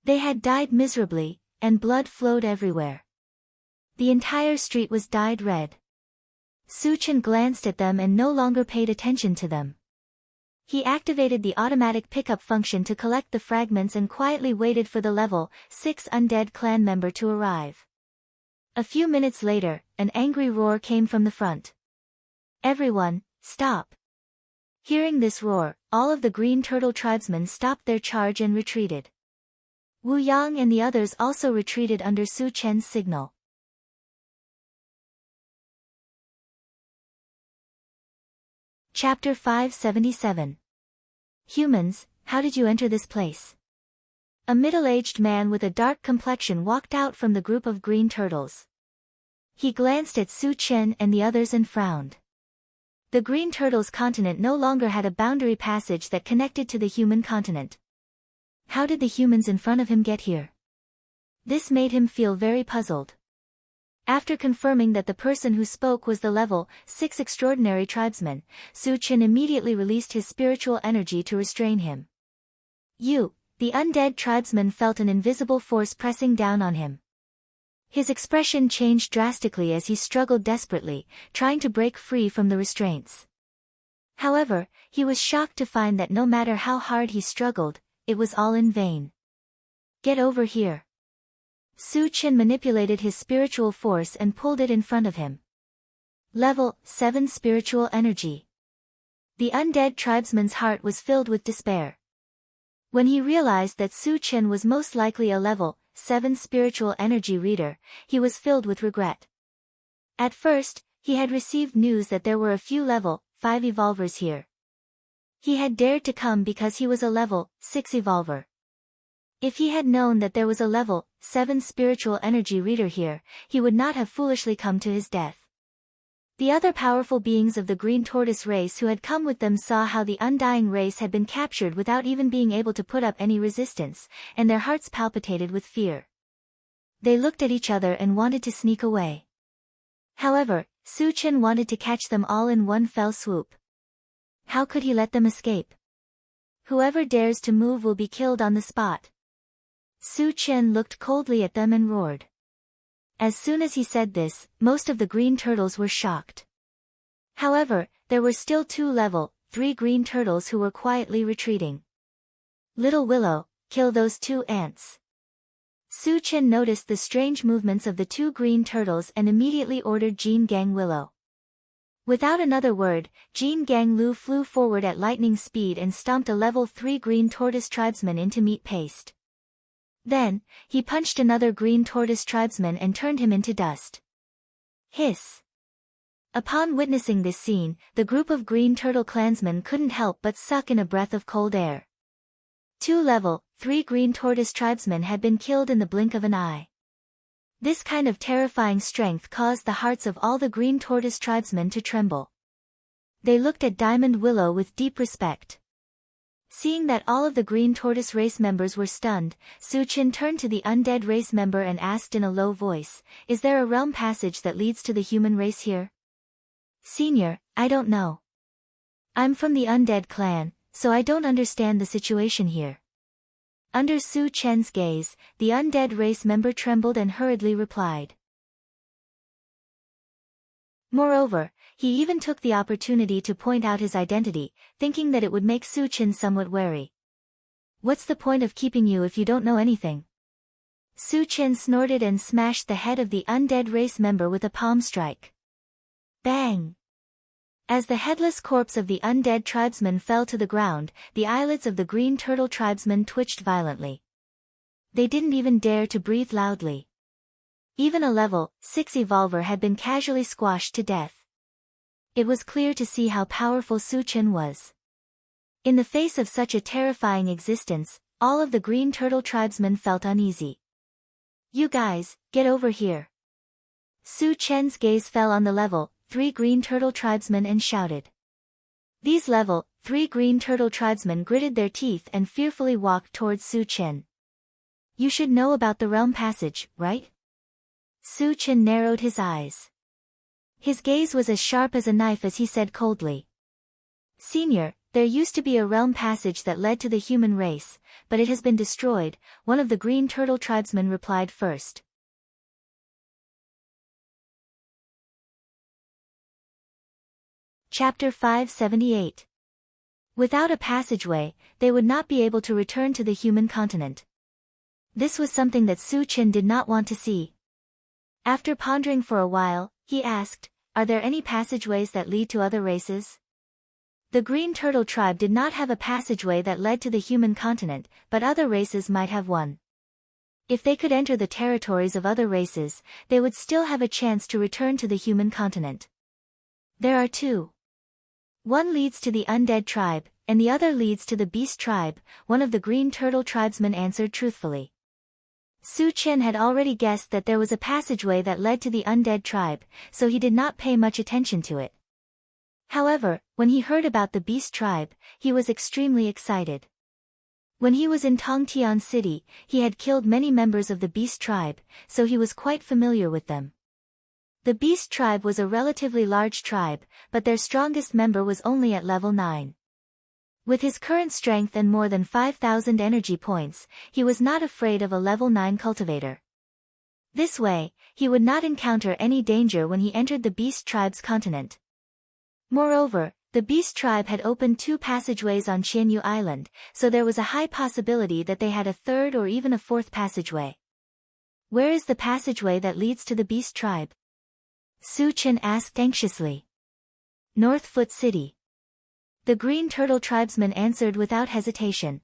They had died miserably, and blood flowed everywhere. The entire street was dyed red. Su Chen glanced at them and no longer paid attention to them. He activated the automatic pickup function to collect the fragments and quietly waited for the level 6 undead clan member to arrive. A few minutes later, an angry roar came from the front. Everyone, stop! Hearing this roar, all of the green turtle tribesmen stopped their charge and retreated. Wu Yang and the others also retreated under Su Chen's signal. Chapter 577. Humans, how did you enter this place? A middle-aged man with a dark complexion walked out from the group of green turtles. He glanced at Su Chen and the others and frowned. The green turtles' continent no longer had a boundary passage that connected to the human continent. How did the humans in front of him get here? This made him feel very puzzled. After confirming that the person who spoke was the level 6 extraordinary tribesman, Su Chen immediately released his spiritual energy to restrain him. The undead tribesman felt an invisible force pressing down on him. His expression changed drastically as he struggled desperately, trying to break free from the restraints. However, he was shocked to find that no matter how hard he struggled, it was all in vain. Get over here. Su Chen manipulated his spiritual force and pulled it in front of him. Level 7 spiritual energy. The undead tribesman's heart was filled with despair. When he realized that Su Chen was most likely a level 7 spiritual energy reader, he was filled with regret. At first, he had received news that there were a few level 5 evolvers here. He had dared to come because he was a level 6 evolver. If he had known that there was a level 7 spiritual energy reader here, he would not have foolishly come to his death. The other powerful beings of the green tortoise race who had come with them saw how the undying race had been captured without even being able to put up any resistance, and their hearts palpitated with fear. They looked at each other and wanted to sneak away. However, Su Chen wanted to catch them all in one fell swoop. How could he let them escape? Whoever dares to move will be killed on the spot. Su Chen looked coldly at them and roared. As soon as he said this, most of the green turtles were shocked. However, there were still 2 level 3 green turtles who were quietly retreating. Little Willow, kill those 2 ants. Su Chen noticed the strange movements of the 2 green turtles and immediately ordered Jean Gang Willow. Without another word, Jean Gang Lu flew forward at lightning speed and stomped a level 3 green tortoise tribesman into meat paste. Then, he punched another green tortoise tribesman and turned him into dust. Hiss! Upon witnessing this scene, the group of green turtle clansmen couldn't help but suck in a breath of cold air. 2 level 3 green tortoise tribesmen had been killed in the blink of an eye. This kind of terrifying strength caused the hearts of all the green tortoise tribesmen to tremble. They looked at Diamond Willow with deep respect. Seeing that all of the green tortoise race members were stunned, Su Chen turned to the undead race member and asked in a low voice, "Is there a realm passage that leads to the human race here?" "Senior, I don't know. I'm from the undead clan, so I don't understand the situation here." Under Su Chen's gaze, the undead race member trembled and hurriedly replied. Moreover, he even took the opportunity to point out his identity, thinking that it would make Su Chen somewhat wary. "What's the point of keeping you if you don't know anything?" Su Chen snorted and smashed the head of the undead race member with a palm strike. Bang! As the headless corpse of the undead tribesman fell to the ground, the eyelids of the green turtle tribesman twitched violently. They didn't even dare to breathe loudly. Even a level 6 evolver had been casually squashed to death. It was clear to see how powerful Su Chen was. In the face of such a terrifying existence, all of the green turtle tribesmen felt uneasy. "You guys, get over here." Su Chen's gaze fell on the level 3 green turtle tribesmen and shouted. These level 3 green turtle tribesmen gritted their teeth and fearfully walked towards Su Chen. "You should know about the realm passage, right?" Su Chen narrowed his eyes. His gaze was as sharp as a knife as he said coldly. "Senior, there used to be a realm passage that led to the human race, but it has been destroyed," one of the green turtle tribesmen replied first. Chapter 578. Without a passageway, they would not be able to return to the human continent. This was something that Su Chen did not want to see. After pondering for a while, he asked, "Are there any passageways that lead to other races?" The green turtle tribe did not have a passageway that led to the human continent, but other races might have one. If they could enter the territories of other races, they would still have a chance to return to the human continent. "There are 2. One leads to the undead tribe, and the other leads to the beast tribe," one of the green turtle tribesmen answered truthfully. Su Chen had already guessed that there was a passageway that led to the undead tribe, so he did not pay much attention to it. However, when he heard about the beast tribe, he was extremely excited. When he was in Tongtian City, he had killed many members of the beast tribe, so he was quite familiar with them. The beast tribe was a relatively large tribe, but their strongest member was only at level 9. With his current strength and more than 5,000 energy points, he was not afraid of a level 9 cultivator. This way, he would not encounter any danger when he entered the beast tribe's continent. Moreover, the beast tribe had opened 2 passageways on Qianyu Island, so there was a high possibility that they had a 3rd or even a 4th passageway. "Where is the passageway that leads to the beast tribe?" Su Chen asked anxiously. "Northfoot City." The green turtle tribesman answered without hesitation.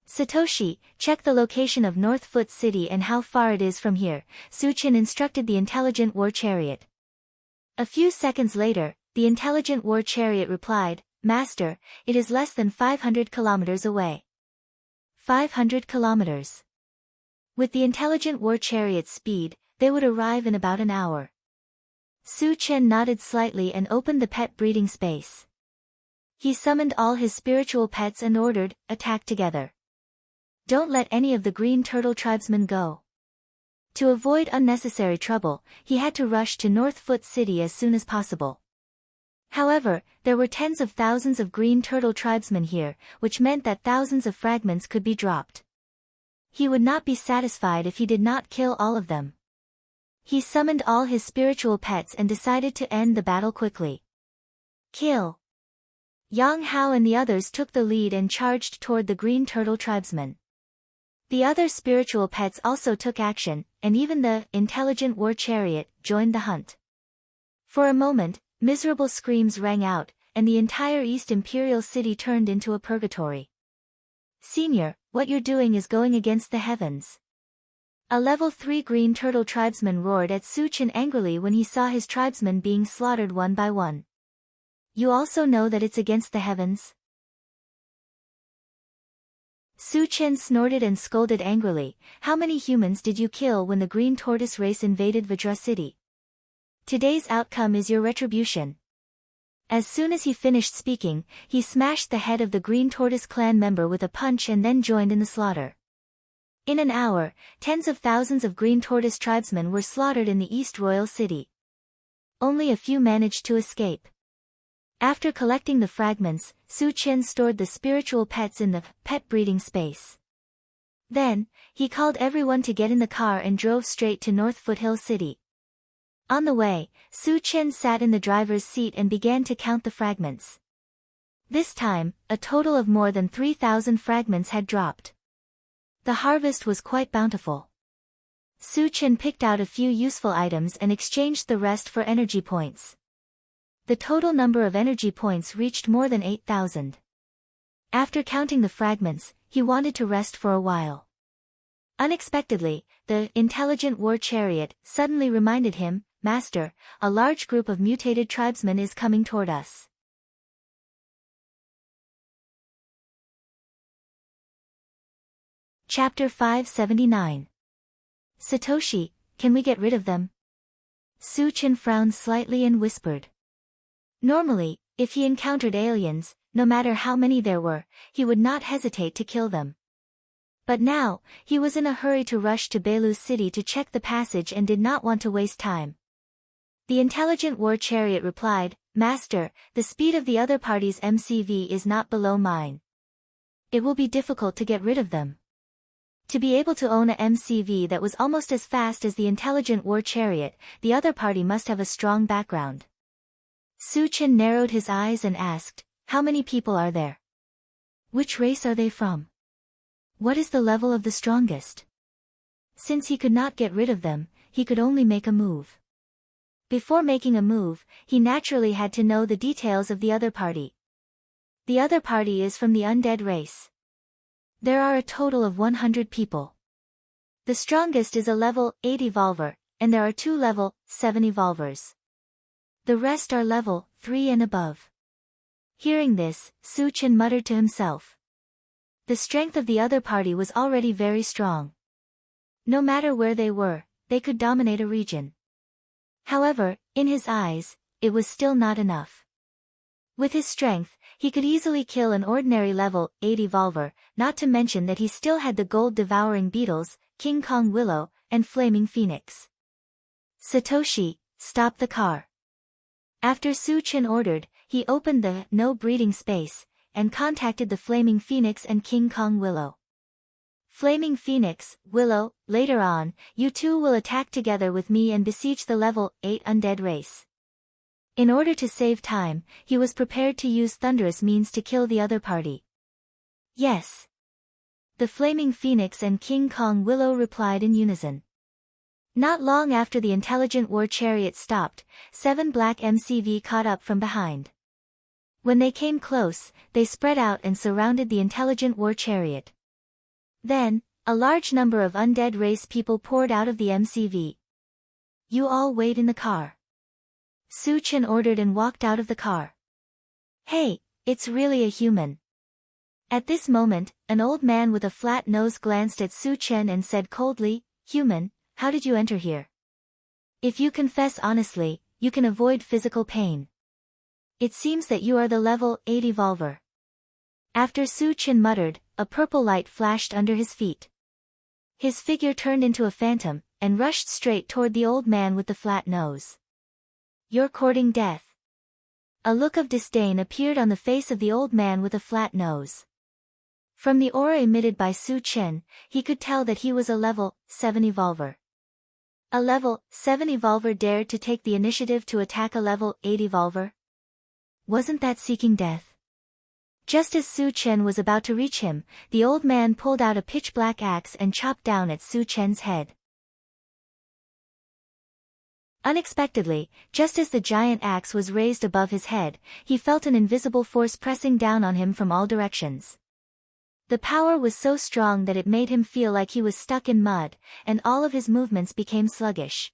"Satoshi, check the location of Northfoot City and how far it is from here," Su Chen instructed the intelligent war chariot. A few seconds later, the intelligent war chariot replied, "Master, it is less than 500 kilometers away." 500 kilometers. With the intelligent war chariot's speed, they would arrive in about an hour. Su Chen nodded slightly and opened the pet breeding space. He summoned all his spiritual pets and ordered, "Attack together. Don't let any of the green turtle tribesmen go." To avoid unnecessary trouble, he had to rush to Northfoot City as soon as possible. However, there were tens of thousands of green turtle tribesmen here, which meant that thousands of fragments could be dropped. He would not be satisfied if he did not kill all of them. He summoned all his spiritual pets and decided to end the battle quickly. Kill! Yang Hao and the others took the lead and charged toward the green turtle tribesmen. The other spiritual pets also took action, and even the intelligent war chariot joined the hunt. For a moment, miserable screams rang out, and the entire East Imperial City turned into a purgatory. "Senior, what you're doing is going against the heavens." A level 3 green turtle tribesman roared at Su Chen angrily when he saw his tribesmen being slaughtered one by one. You also know that it's against the heavens? Su Chen snorted and scolded angrily. How many humans did you kill when the green tortoise race invaded Vajra city? Today's outcome is your retribution. As soon as he finished speaking, he smashed the head of the green tortoise clan member with a punch and then joined in the slaughter. In an hour, tens of thousands of green tortoise tribesmen were slaughtered in the East Royal City. Only a few managed to escape. After collecting the fragments, Su Chen stored the spiritual pets in the pet breeding space. Then, he called everyone to get in the car and drove straight to North Foothill City. On the way, Su Chen sat in the driver's seat and began to count the fragments. This time, a total of more than 3,000 fragments had dropped. The harvest was quite bountiful. Su Chen picked out a few useful items and exchanged the rest for energy points. The total number of energy points reached more than 8,000. After counting the fragments, he wanted to rest for a while. Unexpectedly, the intelligent war chariot suddenly reminded him, Master, a large group of mutated tribesmen is coming toward us. Chapter 579. Satoshi, can we get rid of them? Su Chen frowned slightly and whispered. Normally, if he encountered aliens, no matter how many there were, he would not hesitate to kill them. But now, he was in a hurry to rush to Beilu City to check the passage and did not want to waste time. The intelligent war chariot replied, Master, the speed of the other party's MCV is not below mine. It will be difficult to get rid of them. To be able to own a MCV that was almost as fast as the intelligent war chariot, the other party must have a strong background. Su Chen narrowed his eyes and asked, how many people are there? Which race are they from? What is the level of the strongest? Since he could not get rid of them, he could only make a move. Before making a move, he naturally had to know the details of the other party. The other party is from the undead race. There are a total of 100 people. The strongest is a level 8 evolver, and there are 2 level 7 evolvers. The rest are level 3 and above. Hearing this, Su Chen muttered to himself. The strength of the other party was already very strong. No matter where they were, they could dominate a region. However, in his eyes, it was still not enough. With his strength, he could easily kill an ordinary level 8 evolver, not to mention that he still had the gold-devouring beetles, King Kong Willow, and Flaming Phoenix. Satoshi, stop the car. After Su Chen ordered, he opened the no breeding space, and contacted the Flaming Phoenix and King Kong Willow. Flaming Phoenix, Willow, later on, you two will attack together with me and besiege the level 8 undead race. In order to save time, he was prepared to use thunderous means to kill the other party. Yes. The Flaming Phoenix and King Kong Willow replied in unison. Not long after the intelligent war chariot stopped, 7 black MCV caught up from behind. When they came close, they spread out and surrounded the intelligent war chariot. Then, a large number of undead race people poured out of the MCV. You all wait in the car. Su Chen ordered and walked out of the car. Hey, it's really a human. At this moment, an old man with a flat nose glanced at Su Chen and said coldly, Human, how did you enter here? If you confess honestly, you can avoid physical pain. It seems that you are the level 8 evolver. After Su Chen muttered, a purple light flashed under his feet. His figure turned into a phantom, and rushed straight toward the old man with the flat nose. You're courting death. A look of disdain appeared on the face of the old man with a flat nose. From the aura emitted by Su Chen, he could tell that he was a level 7 evolver. A level 7 evolver dared to take the initiative to attack a level 8 evolver? Wasn't that seeking death? Just as Su Chen was about to reach him, the old man pulled out a pitch-black axe and chopped down at Su Chen's head. Unexpectedly, just as the giant axe was raised above his head, he felt an invisible force pressing down on him from all directions. The power was so strong that it made him feel like he was stuck in mud, and all of his movements became sluggish.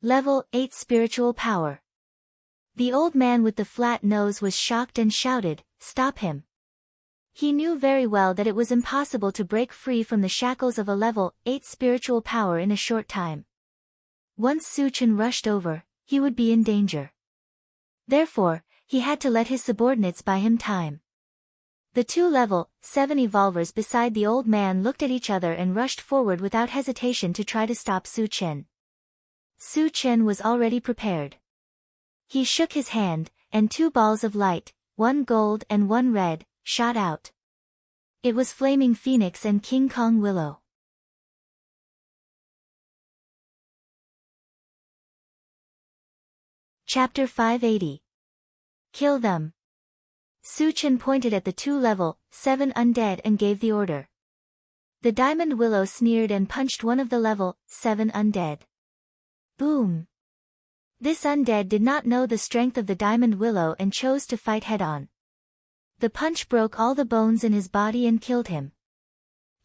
Level 8 Spiritual Power. The old man with the flat nose was shocked and shouted, "Stop him!" He knew very well that it was impossible to break free from the shackles of a level 8 spiritual power in a short time. Once Su Chen rushed over, he would be in danger. Therefore, he had to let his subordinates buy him time. The two level 7 evolvers beside the old man looked at each other and rushed forward without hesitation to try to stop Su Chen. Su Chen was already prepared. He shook his hand, and two balls of light, one gold and one red, shot out. It was Flaming Phoenix and King Kong Willow. Chapter 580. Kill them. Su Chen pointed at the two level 7 undead and gave the order. The Diamond Willow sneered and punched one of the level 7 undead. Boom! This undead did not know the strength of the Diamond Willow and chose to fight head-on. The punch broke all the bones in his body and killed him.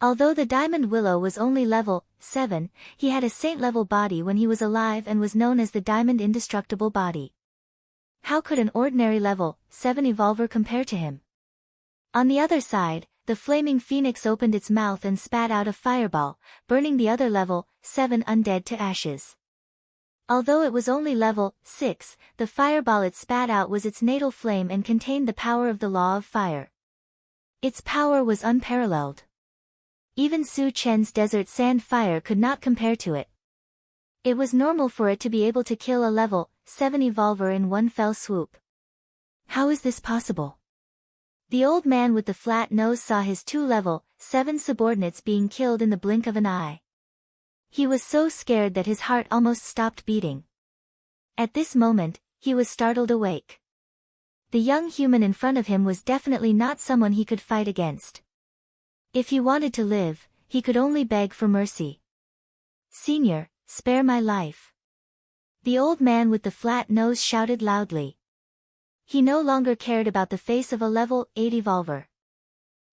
Although the Diamond Willow was only level 7, he had a saint-level body when he was alive and was known as the Diamond Indestructible Body. How could an ordinary level 7 evolver compare to him? On the other side, the Flaming Phoenix opened its mouth and spat out a fireball, burning the other level 7 undead to ashes. Although it was only level 6, the fireball it spat out was its natal flame and contained the power of the law of fire. Its power was unparalleled. Even Su Chen's desert sand fire could not compare to it. It was normal for it to be able to kill a level 7 evolver in one fell swoop. How is this possible? The old man with the flat nose saw his two level 7 subordinates being killed in the blink of an eye. He was so scared that his heart almost stopped beating. At this moment, he was startled awake. The young human in front of him was definitely not someone he could fight against. If he wanted to live, he could only beg for mercy. "Senior, spare my life." The old man with the flat nose shouted loudly. He no longer cared about the face of a level 8 evolver.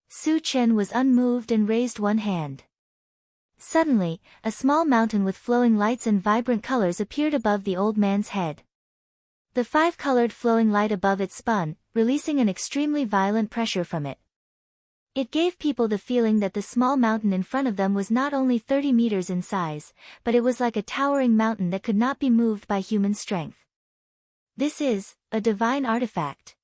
Su Chen was unmoved and raised one hand. Suddenly, a small mountain with flowing lights and vibrant colors appeared above the old man's head. The 5-colored flowing light above it spun, releasing an extremely violent pressure from it. It gave people the feeling that the small mountain in front of them was not only 30 meters in size, but it was like a towering mountain that could not be moved by human strength. This is a divine artifact.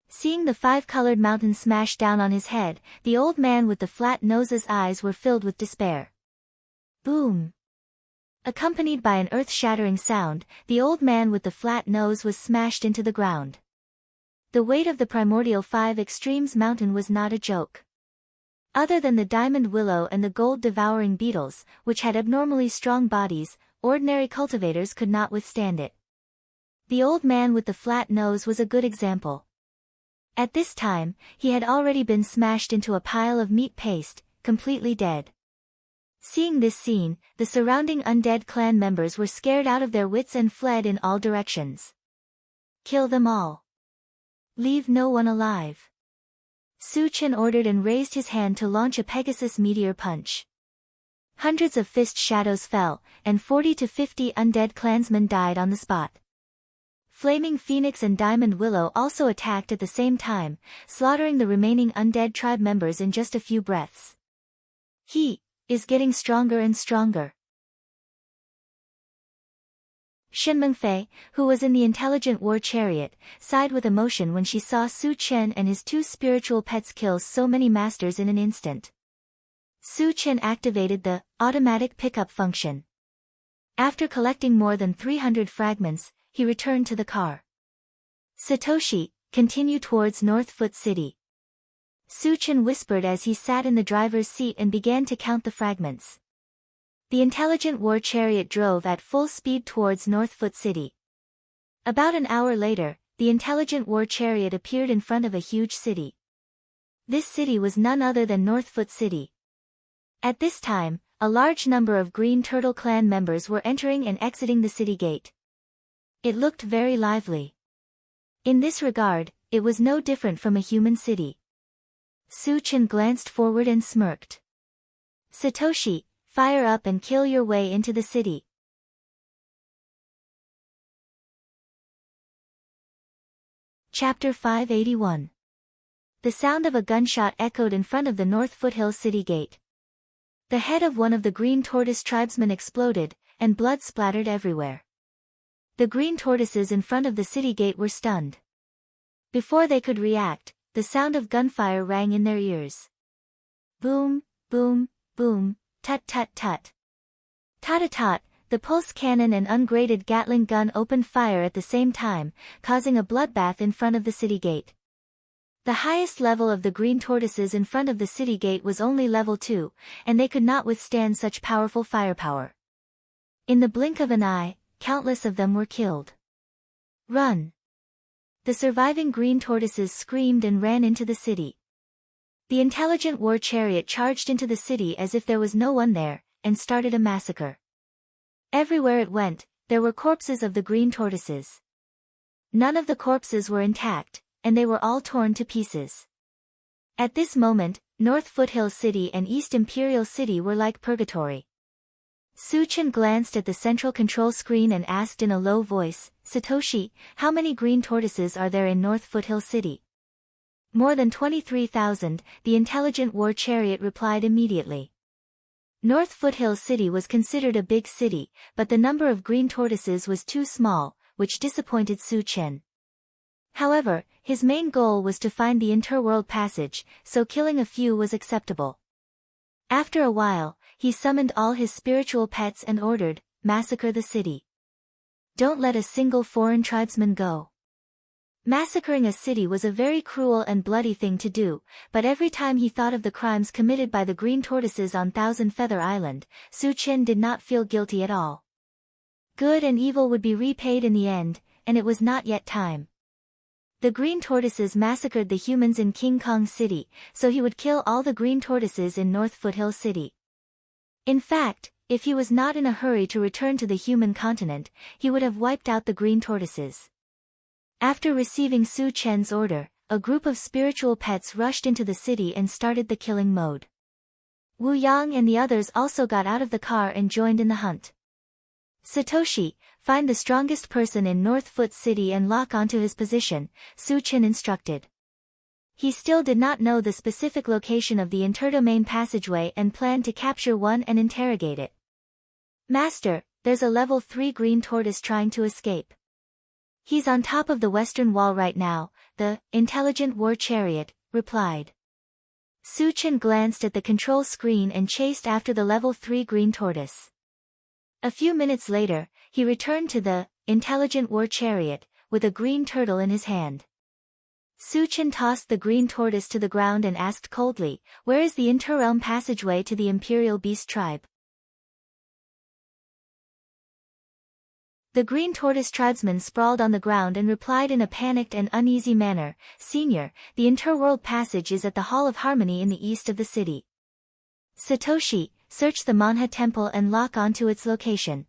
Seeing the 5-colored mountain smash down on his head, the old man with the flat nose's eyes were filled with despair. Boom! Accompanied by an earth-shattering sound, the old man with the flat nose was smashed into the ground. The weight of the primordial 5 extremes mountain was not a joke. Other than the Diamond Willow and the gold-devouring beetles, which had abnormally strong bodies, ordinary cultivators could not withstand it. The old man with the flat nose was a good example. At this time, he had already been smashed into a pile of meat paste, completely dead. Seeing this scene, the surrounding undead clan members were scared out of their wits and fled in all directions. "Kill them all. Leave no one alive." Su Chen ordered and raised his hand to launch a Pegasus meteor punch. Hundreds of fist shadows fell, and 40 to 50 undead clansmen died on the spot. Flaming Phoenix and Diamond Willow also attacked at the same time, slaughtering the remaining undead tribe members in just a few breaths. He is getting stronger and stronger. Shen Mengfei, who was in the intelligent war chariot, sighed with emotion when she saw Su Chen and his two spiritual pets kill so many masters in an instant. Su Chen activated the automatic pickup function. After collecting more than 300 fragments, he returned to the car. "Satoshi, continue towards North Foot City." Su Chen whispered as he sat in the driver's seat and began to count the fragments. The intelligent war chariot drove at full speed towards North Foot City. About an hour later, the intelligent war chariot appeared in front of a huge city. This city was none other than North Foot City. At this time, a large number of Green Turtle Clan members were entering and exiting the city gate. It looked very lively. In this regard, it was no different from a human city. Su Chen glanced forward and smirked. Satoshi, fire up and kill your way into the city. Chapter 581. The sound of a gunshot echoed in front of the North Foothill city gate. The head of one of the Green Tortoise tribesmen exploded, and blood splattered everywhere. The green tortoises in front of the city gate were stunned. Before they could react, the sound of gunfire rang in their ears. Boom, boom, boom, tut tut tut. Tot-a-tot, the pulse cannon and ungraded Gatling gun opened fire at the same time, causing a bloodbath in front of the city gate. The highest level of the green tortoises in front of the city gate was only level 2, and they could not withstand such powerful firepower. In the blink of an eye, countless of them were killed. Run! The surviving green tortoises screamed and ran into the city. The intelligent war chariot charged into the city as if there was no one there, and started a massacre. Everywhere it went, there were corpses of the green tortoises. None of the corpses were intact, and they were all torn to pieces. At this moment, North Foothill City and East Imperial City were like purgatory. Su Chen glanced at the central control screen and asked in a low voice, Satoshi, how many green tortoises are there in North Foothill City? More than 23,000, the intelligent war chariot replied immediately. North Foothill City was considered a big city, but the number of green tortoises was too small, which disappointed Su Chen. However, his main goal was to find the interworld passage, so killing a few was acceptable. After a while, he summoned all his spiritual pets and ordered, massacre the city. Don't let a single foreign tribesman go. Massacring a city was a very cruel and bloody thing to do, but every time he thought of the crimes committed by the green tortoises on Thousand Feather Island, Su Chen did not feel guilty at all. Good and evil would be repaid in the end, and it was not yet time. The green tortoises massacred the humans in King Kong City, so he would kill all the green tortoises in North Foothill City. In fact, if he was not in a hurry to return to the human continent, he would have wiped out the green tortoises. After receiving Su Chen's order, a group of spiritual pets rushed into the city and started the killing mode. Wu Yang and the others also got out of the car and joined in the hunt. Satoshi, find the strongest person in North Foot City and lock onto his position, Su Chen instructed. He still did not know the specific location of the interdomain passageway and planned to capture one and interrogate it. Master, there's a level 3 green tortoise trying to escape. He's on top of the western wall right now, the intelligent war chariot replied. Su Chen glanced at the control screen and chased after the level 3 green tortoise. A few minutes later, he returned to the intelligent war chariot, with a green turtle in his hand. Su Chen tossed the green tortoise to the ground and asked coldly, where is the interrealm passageway to the Imperial Beast tribe? The green tortoise tribesman sprawled on the ground and replied in a panicked and uneasy manner, Senior, the interworld passage is at the Hall of Harmony in the east of the city. Satoshi, search the Manha Temple and lock onto its location.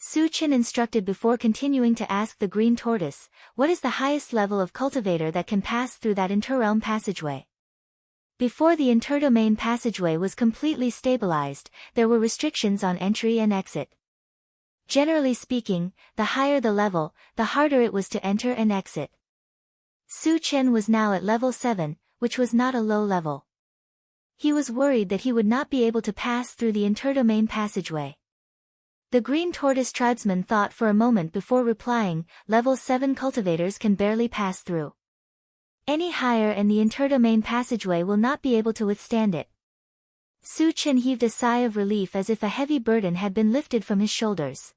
Su Chen instructed before continuing to ask the green tortoise, what is the highest level of cultivator that can pass through that interrealm passageway? Before the interdomain passageway was completely stabilized, there were restrictions on entry and exit. Generally speaking, the higher the level, the harder it was to enter and exit. Su Chen was now at level 7, which was not a low level. He was worried that he would not be able to pass through the interdomain passageway. The green tortoise tribesman thought for a moment before replying, level 7 cultivators can barely pass through. Any higher and the interdomain passageway will not be able to withstand it. Su Chen heaved a sigh of relief as if a heavy burden had been lifted from his shoulders.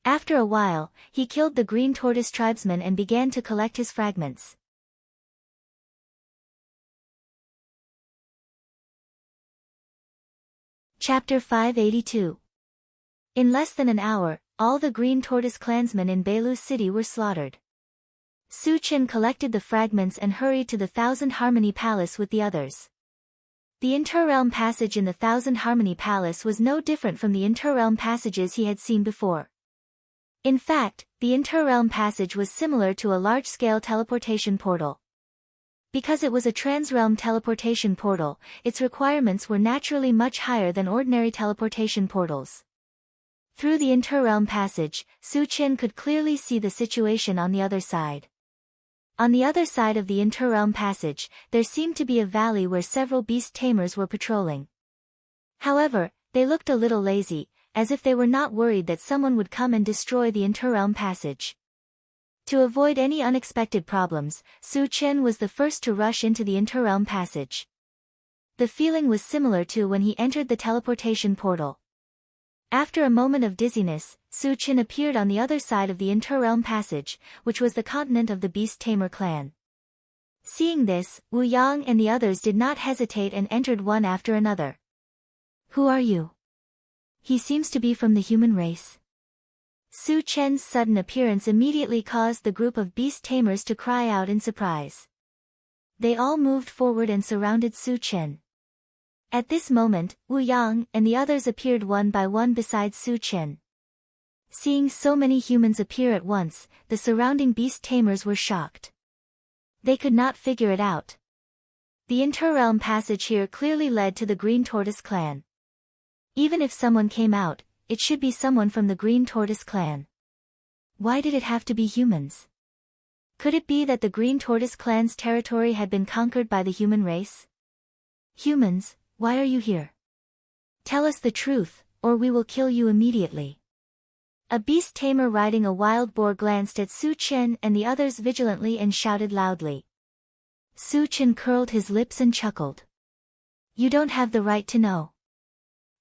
After a while, he killed the green tortoise tribesman and began to collect his fragments. Chapter 582. In less than an hour, all the green tortoise clansmen in Beilu City were slaughtered. Su Chen collected the fragments and hurried to the Thousand Harmony Palace with the others. The interrealm passage in the Thousand Harmony Palace was no different from the interrealm passages he had seen before. In fact, the interrealm passage was similar to a large-scale teleportation portal. Because it was a transrealm teleportation portal, its requirements were naturally much higher than ordinary teleportation portals. Through the interrealm passage, Su Chen could clearly see the situation on the other side. On the other side of the interrealm passage, there seemed to be a valley where several beast tamers were patrolling. However, they looked a little lazy, as if they were not worried that someone would come and destroy the interrealm passage. To avoid any unexpected problems, Su Chen was the first to rush into the interrealm passage. The feeling was similar to when he entered the teleportation portal. After a moment of dizziness, Su Chen appeared on the other side of the interrealm passage, which was the continent of the Beast Tamer clan. Seeing this, Wu Yang and the others did not hesitate and entered one after another. "Who are you?" "He seems to be from the human race." Su Chen's sudden appearance immediately caused the group of beast tamers to cry out in surprise. They all moved forward and surrounded Su Chen. At this moment, Wu Yang and the others appeared one by one beside Su Chen. Seeing so many humans appear at once, the surrounding beast tamers were shocked. They could not figure it out. The interrealm passage here clearly led to the Green Tortoise clan. Even if someone came out, it should be someone from the Green Tortoise clan. Why did it have to be humans? Could it be that the Green Tortoise clan's territory had been conquered by the human race? "Humans, why are you here? Tell us the truth, or we will kill you immediately." A beast tamer riding a wild boar glanced at Su Chen and the others vigilantly and shouted loudly. Su Chen curled his lips and chuckled. "You don't have the right to know."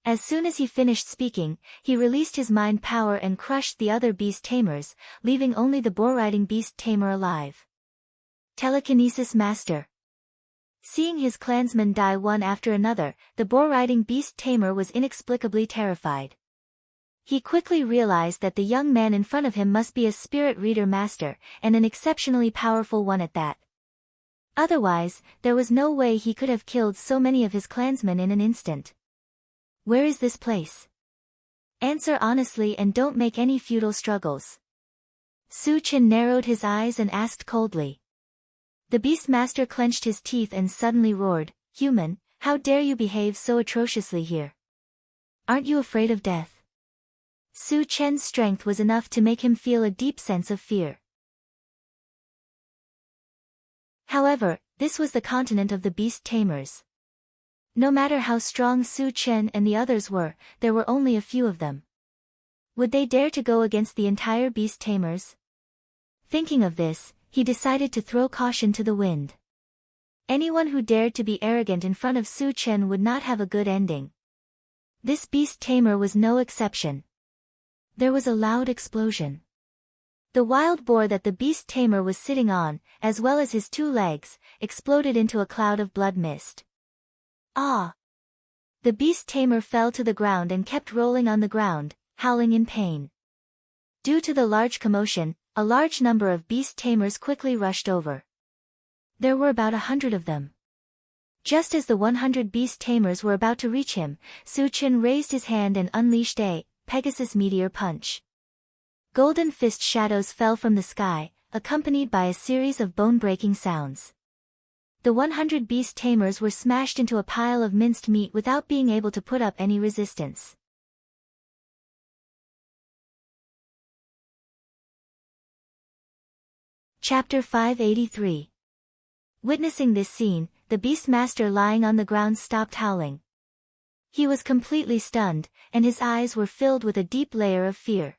As soon as he finished speaking, he released his mind power and crushed the other beast tamers, leaving only the boar-riding beast tamer alive. Telekinesis Master. Seeing his clansmen die one after another, the boar-riding beast tamer was inexplicably terrified. He quickly realized that the young man in front of him must be a spirit reader master, and an exceptionally powerful one at that. Otherwise, there was no way he could have killed so many of his clansmen in an instant. "Where is this place? Answer honestly and don't make any futile struggles." Su Chen narrowed his eyes and asked coldly. The Beastmaster clenched his teeth and suddenly roared, "Human, how dare you behave so atrociously here? Aren't you afraid of death?" Su Chen's strength was enough to make him feel a deep sense of fear. However, this was the continent of the beast tamers. No matter how strong Su Chen and the others were, there were only a few of them. Would they dare to go against the entire beast tamers? Thinking of this, he decided to throw caution to the wind. Anyone who dared to be arrogant in front of Su Chen would not have a good ending. This beast tamer was no exception. There was a loud explosion. The wild boar that the beast tamer was sitting on, as well as his two legs, exploded into a cloud of blood mist. "Ah!" The beast tamer fell to the ground and kept rolling on the ground, howling in pain. Due to the large commotion, a large number of beast tamers quickly rushed over. There were about 100 of them. Just as the 100 beast tamers were about to reach him, Su Chen raised his hand and unleashed a Pegasus Meteor Punch. Golden fist shadows fell from the sky, accompanied by a series of bone-breaking sounds. The 100 beast tamers were smashed into a pile of minced meat without being able to put up any resistance. Chapter 583. Witnessing this scene, the Beastmaster lying on the ground stopped howling. He was completely stunned, and his eyes were filled with a deep layer of fear.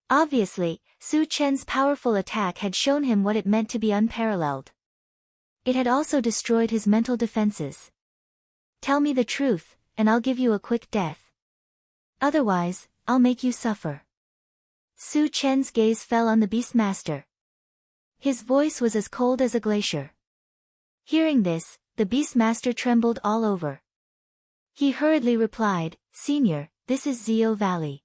Obviously, Su Chen's powerful attack had shown him what it meant to be unparalleled. It had also destroyed his mental defenses. "Tell me the truth, and I'll give you a quick death. Otherwise, I'll make you suffer." Su Chen's gaze fell on the Beastmaster. His voice was as cold as a glacier. Hearing this, the Beastmaster trembled all over. He hurriedly replied, "Senior, this is Zio Valley."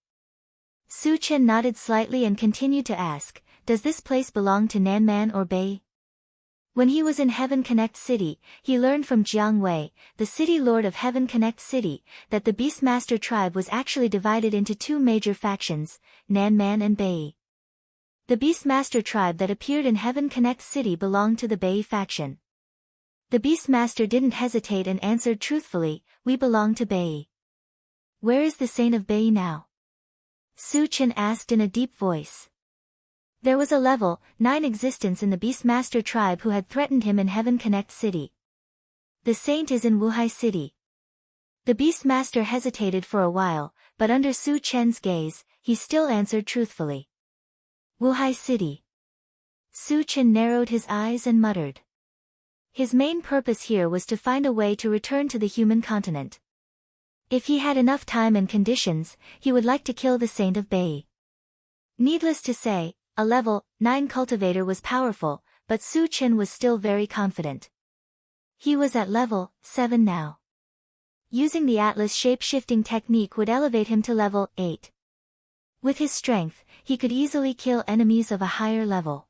Su Chen nodded slightly and continued to ask, "Does this place belong to Nanman or Bei?" When he was in Heaven Connect City, he learned from Jiang Wei, the city lord of Heaven Connect City, that the Beastmaster tribe was actually divided into two major factions, Nanman and Bei. The Beastmaster tribe that appeared in Heaven Connect City belonged to the Bei faction. The Beastmaster didn't hesitate and answered truthfully, "We belong to Bei." "Where is the Saint of Bei now?" Su Chen asked in a deep voice. There was a level 9 existence in the Beastmaster tribe who had threatened him in Heaven Connect City. "The saint is in Wuhai City." The Beastmaster hesitated for a while, but under Su Chen's gaze, he still answered truthfully. "Wuhai City." Su Chen narrowed his eyes and muttered. His main purpose here was to find a way to return to the human continent. If he had enough time and conditions, he would like to kill the Saint of Bei. Needless to say, a level 9 cultivator was powerful, but Su Chen was still very confident. He was at level 7 now. Using the Atlas shape-shifting technique would elevate him to level 8. With his strength, he could easily kill enemies of a higher level.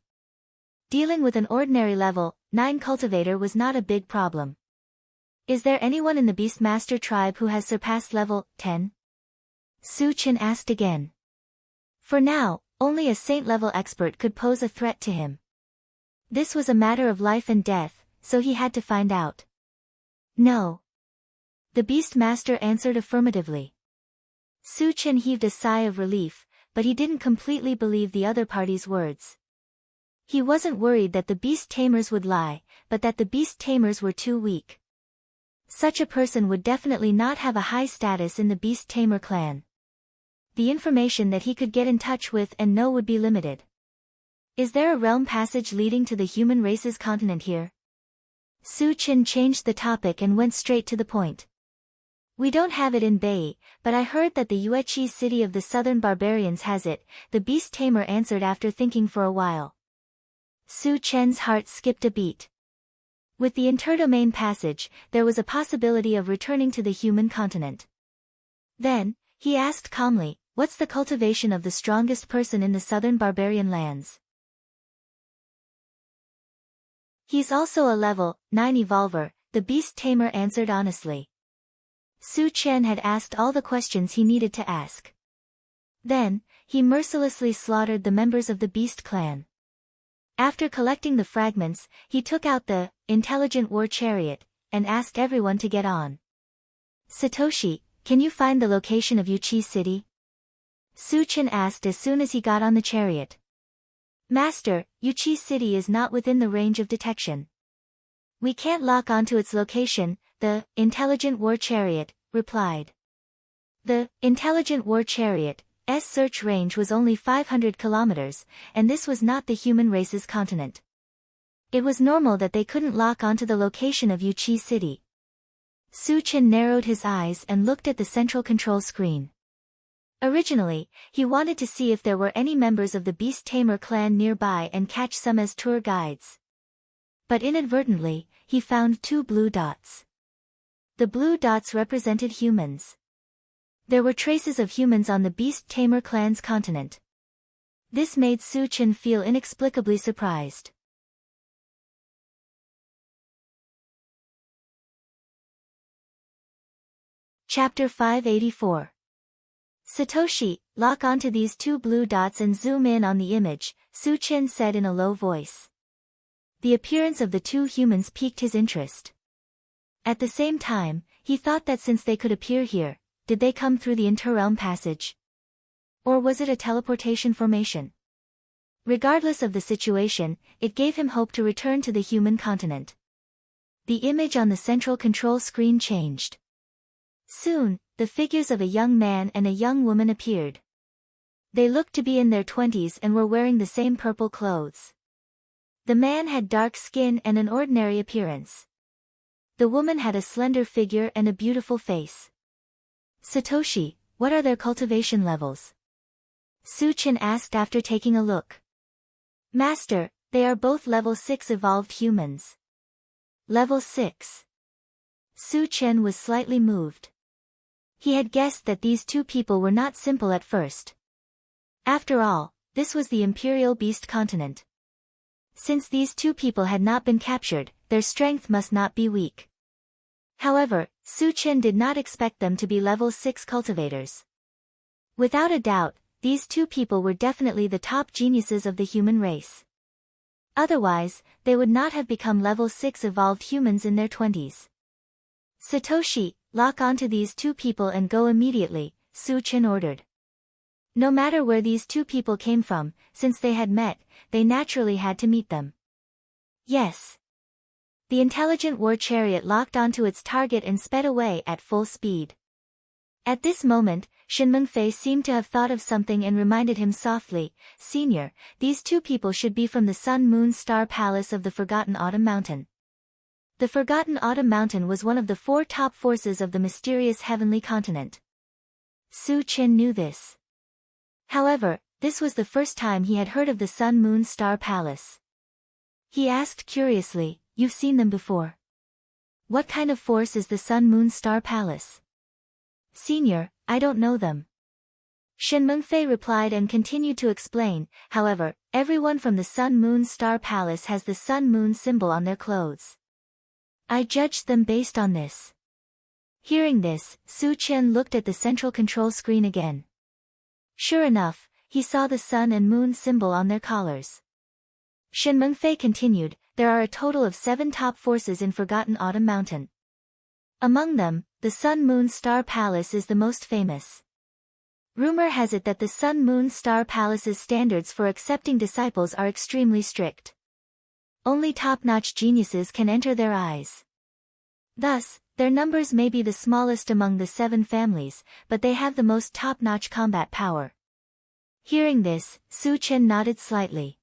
Dealing with an ordinary level 9 cultivator was not a big problem. "Is there anyone in the Beastmaster tribe who has surpassed level 10? Su Chen asked again. For now, only a saint-level expert could pose a threat to him. This was a matter of life and death, so he had to find out. "No." The Beastmaster answered affirmatively. Su Chen heaved a sigh of relief, but he didn't completely believe the other party's words. He wasn't worried that the beast tamers would lie, but that the beast tamers were too weak. Such a person would definitely not have a high status in the beast tamer clan. The information that he could get in touch with and know would be limited. "Is there a realm passage leading to the human race's continent here?" Su Chen changed the topic and went straight to the point. "We don't have it in Bei, but I heard that the Yueqi city of the southern barbarians has it," the beast tamer answered after thinking for a while. Su Chen's heart skipped a beat. With the interdomain passage, there was a possibility of returning to the human continent. Then, he asked calmly, "What's the cultivation of the strongest person in the southern barbarian lands?" "He's also a level 9 evolver," the beast tamer answered honestly. Su Chen had asked all the questions he needed to ask. Then, he mercilessly slaughtered the members of the beast clan. After collecting the fragments, he took out the intelligent war chariot, and asked everyone to get on. "Satoshi, can you find the location of Yuchi City?" Su Chen asked as soon as he got on the chariot. "Master, Yuchi City is not within the range of detection. We can't lock onto its location," the intelligent war chariot replied. The intelligent war chariot's search range was only 500 kilometers, and this was not the human race's continent. It was normal that they couldn't lock onto the location of Yuchi City. Su Chen narrowed his eyes and looked at the central control screen. Originally, he wanted to see if there were any members of the Beast Tamer clan nearby and catch some as tour guides. But inadvertently, he found 2 blue dots. The blue dots represented humans. There were traces of humans on the Beast Tamer clan's continent. This made Su Chen feel inexplicably surprised. Chapter 584. Satoshi, lock onto these 2 blue dots and zoom in on the image, Su Chen said in a low voice. The appearance of the 2 humans piqued his interest. At the same time, he thought that since they could appear here, did they come through the interrealm passage? Or was it a teleportation formation? Regardless of the situation, it gave him hope to return to the human continent. The image on the central control screen changed. Soon, the figures of a young man and a young woman appeared. They looked to be in their 20s and were wearing the same purple clothes. The man had dark skin and an ordinary appearance. The woman had a slender figure and a beautiful face. Satoshi, what are their cultivation levels? Su Chen asked after taking a look. Master, they are both level 6 evolved humans. Level 6. Su Chen was slightly moved. He had guessed that these 2 people were not simple at first. After all, this was the Imperial Beast continent. Since these 2 people had not been captured, their strength must not be weak. However, Su Chen did not expect them to be level 6 cultivators. Without a doubt, these 2 people were definitely the top geniuses of the human race. Otherwise, they would not have become level 6 evolved humans in their 20s. Satoshi, lock onto these two people and go immediately, Su Chen ordered. No matter where these two people came from, since they had met, they naturally had to meet them. Yes. The intelligent war chariot locked onto its target and sped away at full speed. At this moment, Shen Mengfei seemed to have thought of something and reminded him softly, "Senior, these two people should be from the Sun Moon Star Palace of the Forgotten Autumn Mountain." The Forgotten Autumn Mountain was one of the 4 top forces of the mysterious heavenly continent. Su Chen knew this. However, this was the first time he had heard of the Sun Moon Star Palace. He asked curiously, "You've seen them before? What kind of force is the Sun Moon Star Palace?" "Senior, I don't know them." Shen Mengfei replied and continued to explain, "However, everyone from the Sun Moon Star Palace has the Sun Moon symbol on their clothes. I judged them based on this." Hearing this, Su Chen looked at the central control screen again. Sure enough, he saw the sun and moon symbol on their collars. Shen Mengfei continued, "There are a total of 7 top forces in Forgotten Autumn Mountain. Among them, the Sun Moon Star Palace is the most famous. Rumor has it that the Sun Moon Star Palace's standards for accepting disciples are extremely strict. Only top-notch geniuses can enter their eyes. Thus, their numbers may be the smallest among the 7 families, but they have the most top-notch combat power." Hearing this, Su Chen nodded slightly.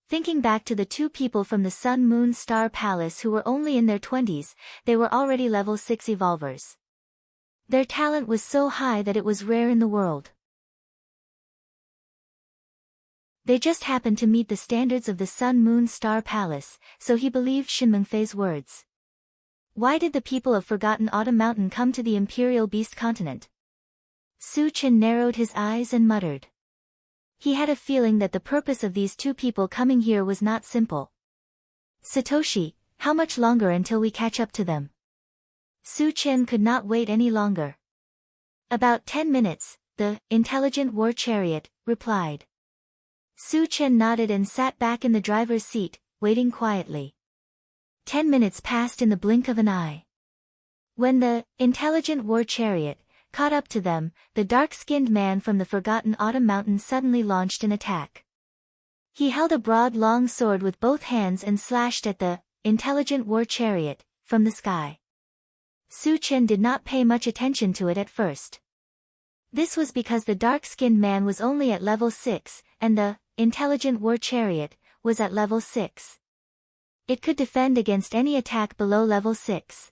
Thinking back to the 2 people from the Sun Moon Star Palace who were only in their 20s, they were already level 6 evolvers. Their talent was so high that it was rare in the world. They just happened to meet the standards of the Sun Moon Star Palace, so he believed Shen Mengfei's words. Why did the people of Forgotten Autumn Mountain come to the Imperial Beast Continent? Su Chen narrowed his eyes and muttered. He had a feeling that the purpose of these 2 people coming here was not simple. "Satoshi, how much longer until we catch up to them?" Su Chen could not wait any longer. "About 10 minutes, the intelligent war chariot replied. Su Chen nodded and sat back in the driver's seat, waiting quietly. 10 minutes passed in the blink of an eye. When the intelligent war chariot caught up to them, the dark-skinned man from the Forgotten Autumn Mountain suddenly launched an attack. He held a broad long sword with both hands and slashed at the intelligent war chariot from the sky. Su Chen did not pay much attention to it at first. This was because the dark-skinned man was only at level 6, and the intelligent war chariot was at level 6. It could defend against any attack below level 6.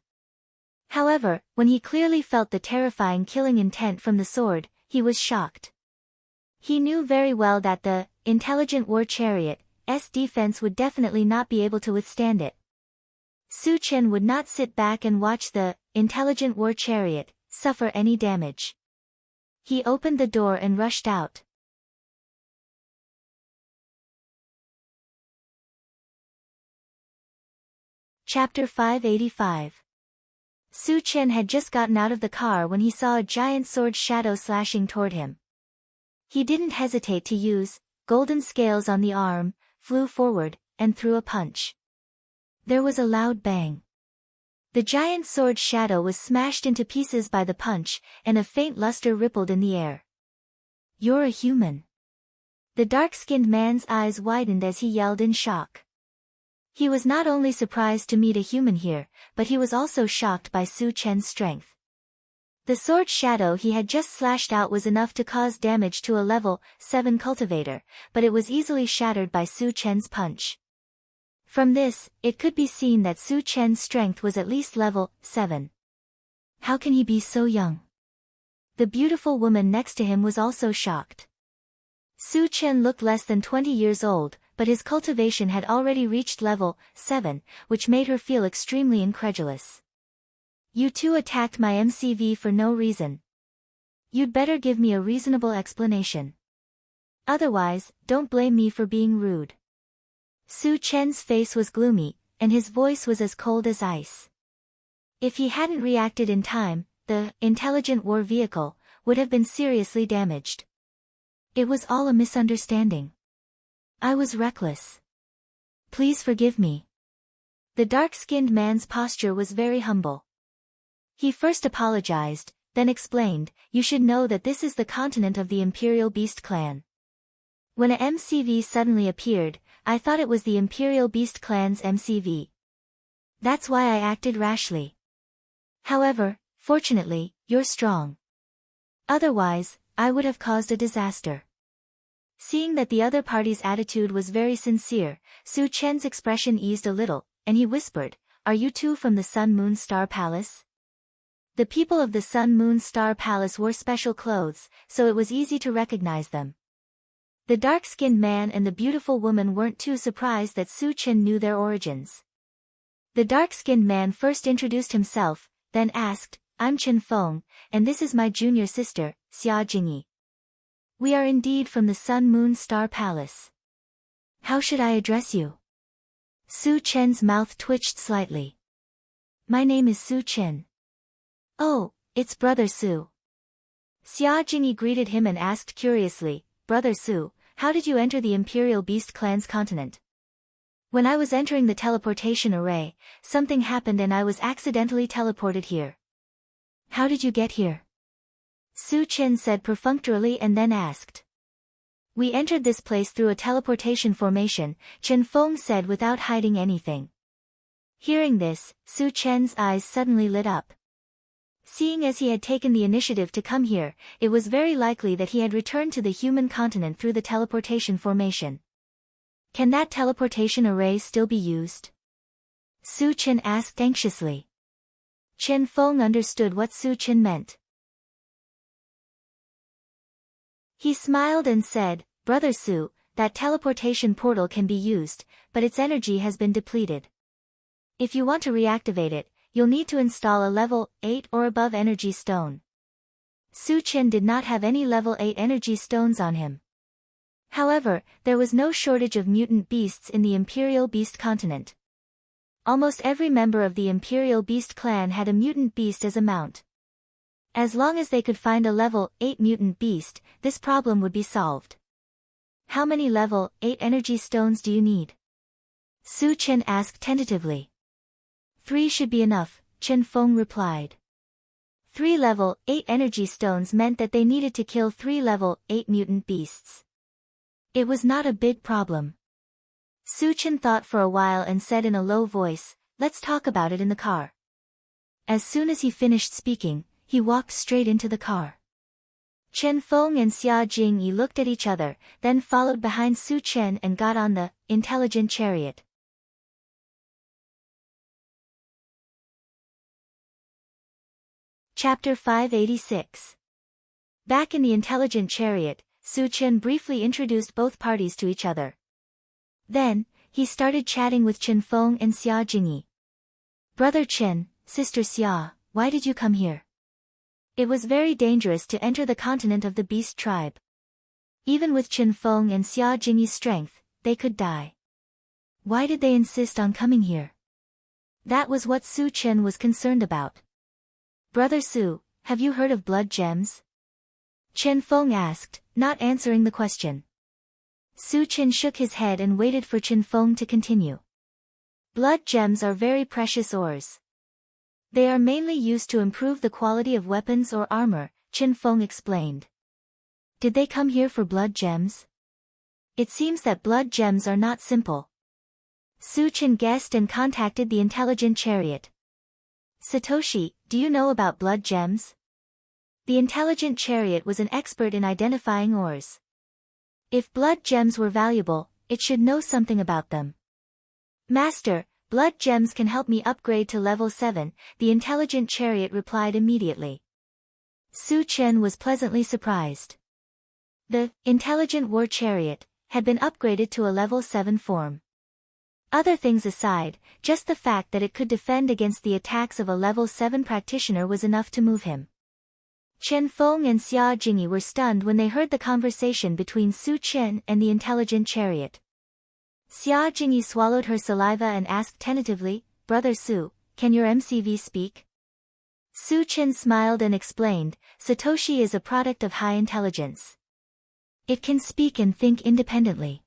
However, when he clearly felt the terrifying killing intent from the sword, he was shocked. He knew very well that the intelligent war chariot's defense would definitely not be able to withstand it. Su Chen would not sit back and watch the intelligent war chariot suffer any damage. He opened the door and rushed out. Chapter 585. Su Chen had just gotten out of the car when he saw a giant sword shadow slashing toward him. He didn't hesitate to use golden scales on the arm, flew forward, and threw a punch. There was a loud bang. The giant sword shadow was smashed into pieces by the punch, and a faint luster rippled in the air. "You're a human." The dark-skinned man's eyes widened as he yelled in shock. He was not only surprised to meet a human here, but he was also shocked by Su Chen's strength. The sword shadow he had just slashed out was enough to cause damage to a level 7 cultivator, but it was easily shattered by Su Chen's punch. From this, it could be seen that Su Chen's strength was at least level 7. How can he be so young? The beautiful woman next to him was also shocked. Su Chen looked less than 20 years old, but his cultivation had already reached level 7, which made her feel extremely incredulous. "You two attacked my MCV for no reason. You'd better give me a reasonable explanation. Otherwise, don't blame me for being rude." Su Chen's face was gloomy, and his voice was as cold as ice. If he hadn't reacted in time, the intelligent war vehicle would have been seriously damaged. It was all a misunderstanding. I was reckless. Please forgive me. The dark-skinned man's posture was very humble. He first apologized, then explained, you should know that this is the continent of the Imperial Beast clan. When a MCV suddenly appeared, I thought it was the Imperial Beast clan's MCV. That's why I acted rashly. However, fortunately, you're strong. Otherwise, I would have caused a disaster. Seeing that the other party's attitude was very sincere, Su Chen's expression eased a little, and he whispered, are you two from the Sun Moon Star Palace? The people of the Sun Moon Star Palace wore special clothes, so it was easy to recognize them. The dark-skinned man and the beautiful woman weren't too surprised that Su Chen knew their origins. The dark-skinned man first introduced himself, then asked, I'm Chen Feng, and this is my junior sister, Xia Jingyi. We are indeed from the Sun Moon Star Palace. How should I address you? Su Chen's mouth twitched slightly. My name is Su Chen. Oh, it's Brother Su. Xia Jingyi greeted him and asked curiously, Brother Su, how did you enter the Imperial Beast clan's continent? When I was entering the teleportation array, something happened and I was accidentally teleported here. How did you get here? Su Chen said perfunctorily and then asked. We entered this place through a teleportation formation, Chen Feng said without hiding anything. Hearing this, Su Chen's eyes suddenly lit up. Seeing as he had taken the initiative to come here, it was very likely that he had returned to the human continent through the teleportation formation. Can that teleportation array still be used? Su Chen asked anxiously. Chen Feng understood what Su Chen meant. He smiled and said, Brother Su, that teleportation portal can be used, but its energy has been depleted. If you want to reactivate it, you'll need to install a level 8 or above energy stone. Su Chen did not have any level 8 energy stones on him. However, there was no shortage of mutant beasts in the Imperial Beast continent. Almost every member of the Imperial Beast clan had a mutant beast as a mount. As long as they could find a level 8 mutant beast, this problem would be solved. How many level 8 energy stones do you need? Su Chen asked tentatively. 3 should be enough, Chen Feng replied. 3 level 8 energy stones meant that they needed to kill 3 level 8 mutant beasts. It was not a big problem. Su Chen thought for a while and said in a low voice, let's talk about it in the car. As soon as he finished speaking, he walked straight into the car. Chen Feng and Xia Jingyi looked at each other, then followed behind Su Chen and got on the intelligent chariot. Chapter 586. Back in the intelligent chariot, Su Chen briefly introduced both parties to each other. Then, he started chatting with Chen Feng and Xia Jingyi. Brother Chen, Sister Xia, why did you come here? It was very dangerous to enter the continent of the beast tribe. Even with Chen Feng and Xia Jingyi's strength, they could die. Why did they insist on coming here? That was what Su Chen was concerned about. Brother Su, have you heard of blood gems? Chen Feng asked, not answering the question. Su Chen shook his head and waited for Chen Feng to continue. Blood gems are very precious ores. They are mainly used to improve the quality of weapons or armor, Chen Feng explained. Did they come here for blood gems? It seems that blood gems are not simple. Su Chen guessed and contacted the intelligent chariot. Satoshi, do you know about blood gems? The intelligent chariot was an expert in identifying ores. If blood gems were valuable, it should know something about them. Master, blood gems can help me upgrade to level 7, the intelligent chariot replied immediately. Su Chen was pleasantly surprised. The intelligent war chariot had been upgraded to a level 7 form. Other things aside, just the fact that it could defend against the attacks of a level 7 practitioner was enough to move him. Chen Feng and Xia Jingyi were stunned when they heard the conversation between Su Chen and the intelligent chariot. Xia Jingyi swallowed her saliva and asked tentatively, Brother Su, can your MCV speak? Su Chen smiled and explained, Satoshi is a product of high intelligence. It can speak and think independently.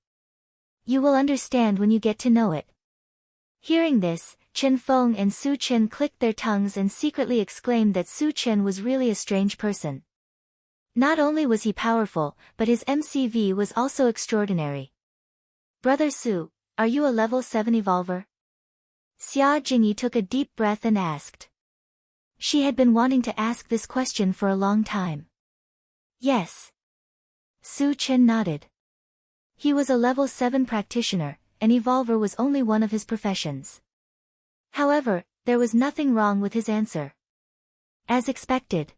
You will understand when you get to know it. Hearing this, Chen Feng and Su Chen clicked their tongues and secretly exclaimed that Su Chen was really a strange person. Not only was he powerful, but his MCV was also extraordinary. Brother Su, are you a level 7 evolver? Xia Jingyi took a deep breath and asked. She had been wanting to ask this question for a long time. Yes. Su Chen nodded. He was a level 7 practitioner, and evolver was only one of his professions. However, there was nothing wrong with his answer. As expected.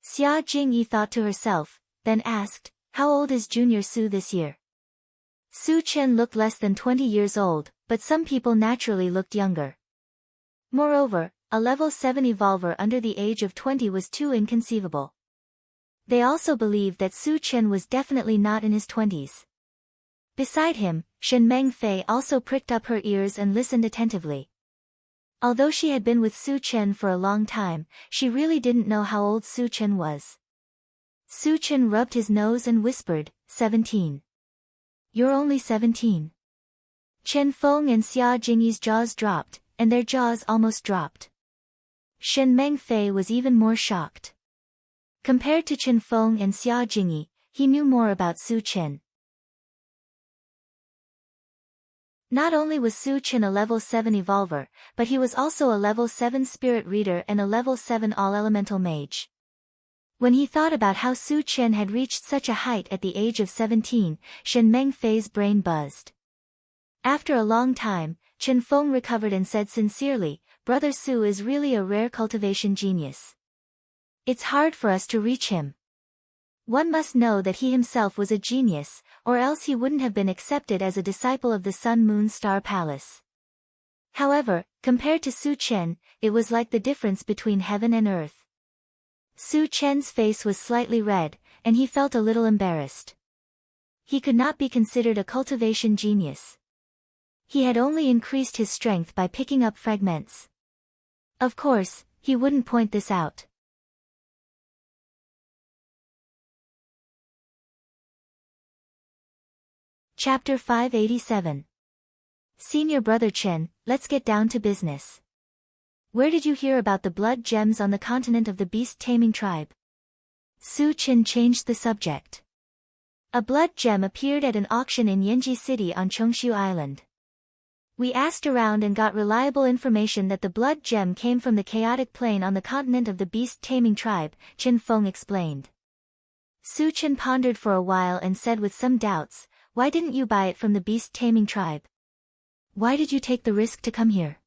Xia Jingyi thought to herself, then asked, how old is Junior Su this year? Su Chen looked less than 20 years old, but some people naturally looked younger. Moreover, a level 7 evolver under the age of 20 was too inconceivable. They also believed that Su Chen was definitely not in his 20s. Beside him, Shen Mengfei also pricked up her ears and listened attentively. Although she had been with Su Chen for a long time, she really didn't know how old Su Chen was. Su Chen rubbed his nose and whispered, 17. You're only 17. Chen Feng and Xia Jingyi's jaws dropped, and their jaws almost dropped. Shen Mengfei was even more shocked. Compared to Chen Feng and Xia Jingyi, he knew more about Su Chen. Not only was Su Chen a level 7 evolver, but he was also a level 7 spirit reader and a level 7 all-elemental mage. When he thought about how Su Chen had reached such a height at the age of 17, Shen Mengfei's brain buzzed. After a long time, Chen Feng recovered and said sincerely, Brother Su is really a rare cultivation genius. It's hard for us to reach him. One must know that he himself was a genius, or else he wouldn't have been accepted as a disciple of the Sun Moon Star Palace. However, compared to Su Chen, it was like the difference between heaven and earth. Su Chen's face was slightly red, and he felt a little embarrassed. He could not be considered a cultivation genius. He had only increased his strength by picking up fragments. Of course, he wouldn't point this out. Chapter 587. Senior Brother Chen, let's get down to business. Where did you hear about the blood gems on the continent of the beast-taming tribe? Su Chen changed the subject. A blood gem appeared at an auction in Yanji City on Chongshu Island. We asked around and got reliable information that the blood gem came from the chaotic plane on the continent of the beast-taming tribe, Chen Feng explained. Su Chen pondered for a while and said with some doubts, why didn't you buy it from the beast-taming tribe? Why did you take the risk to come here?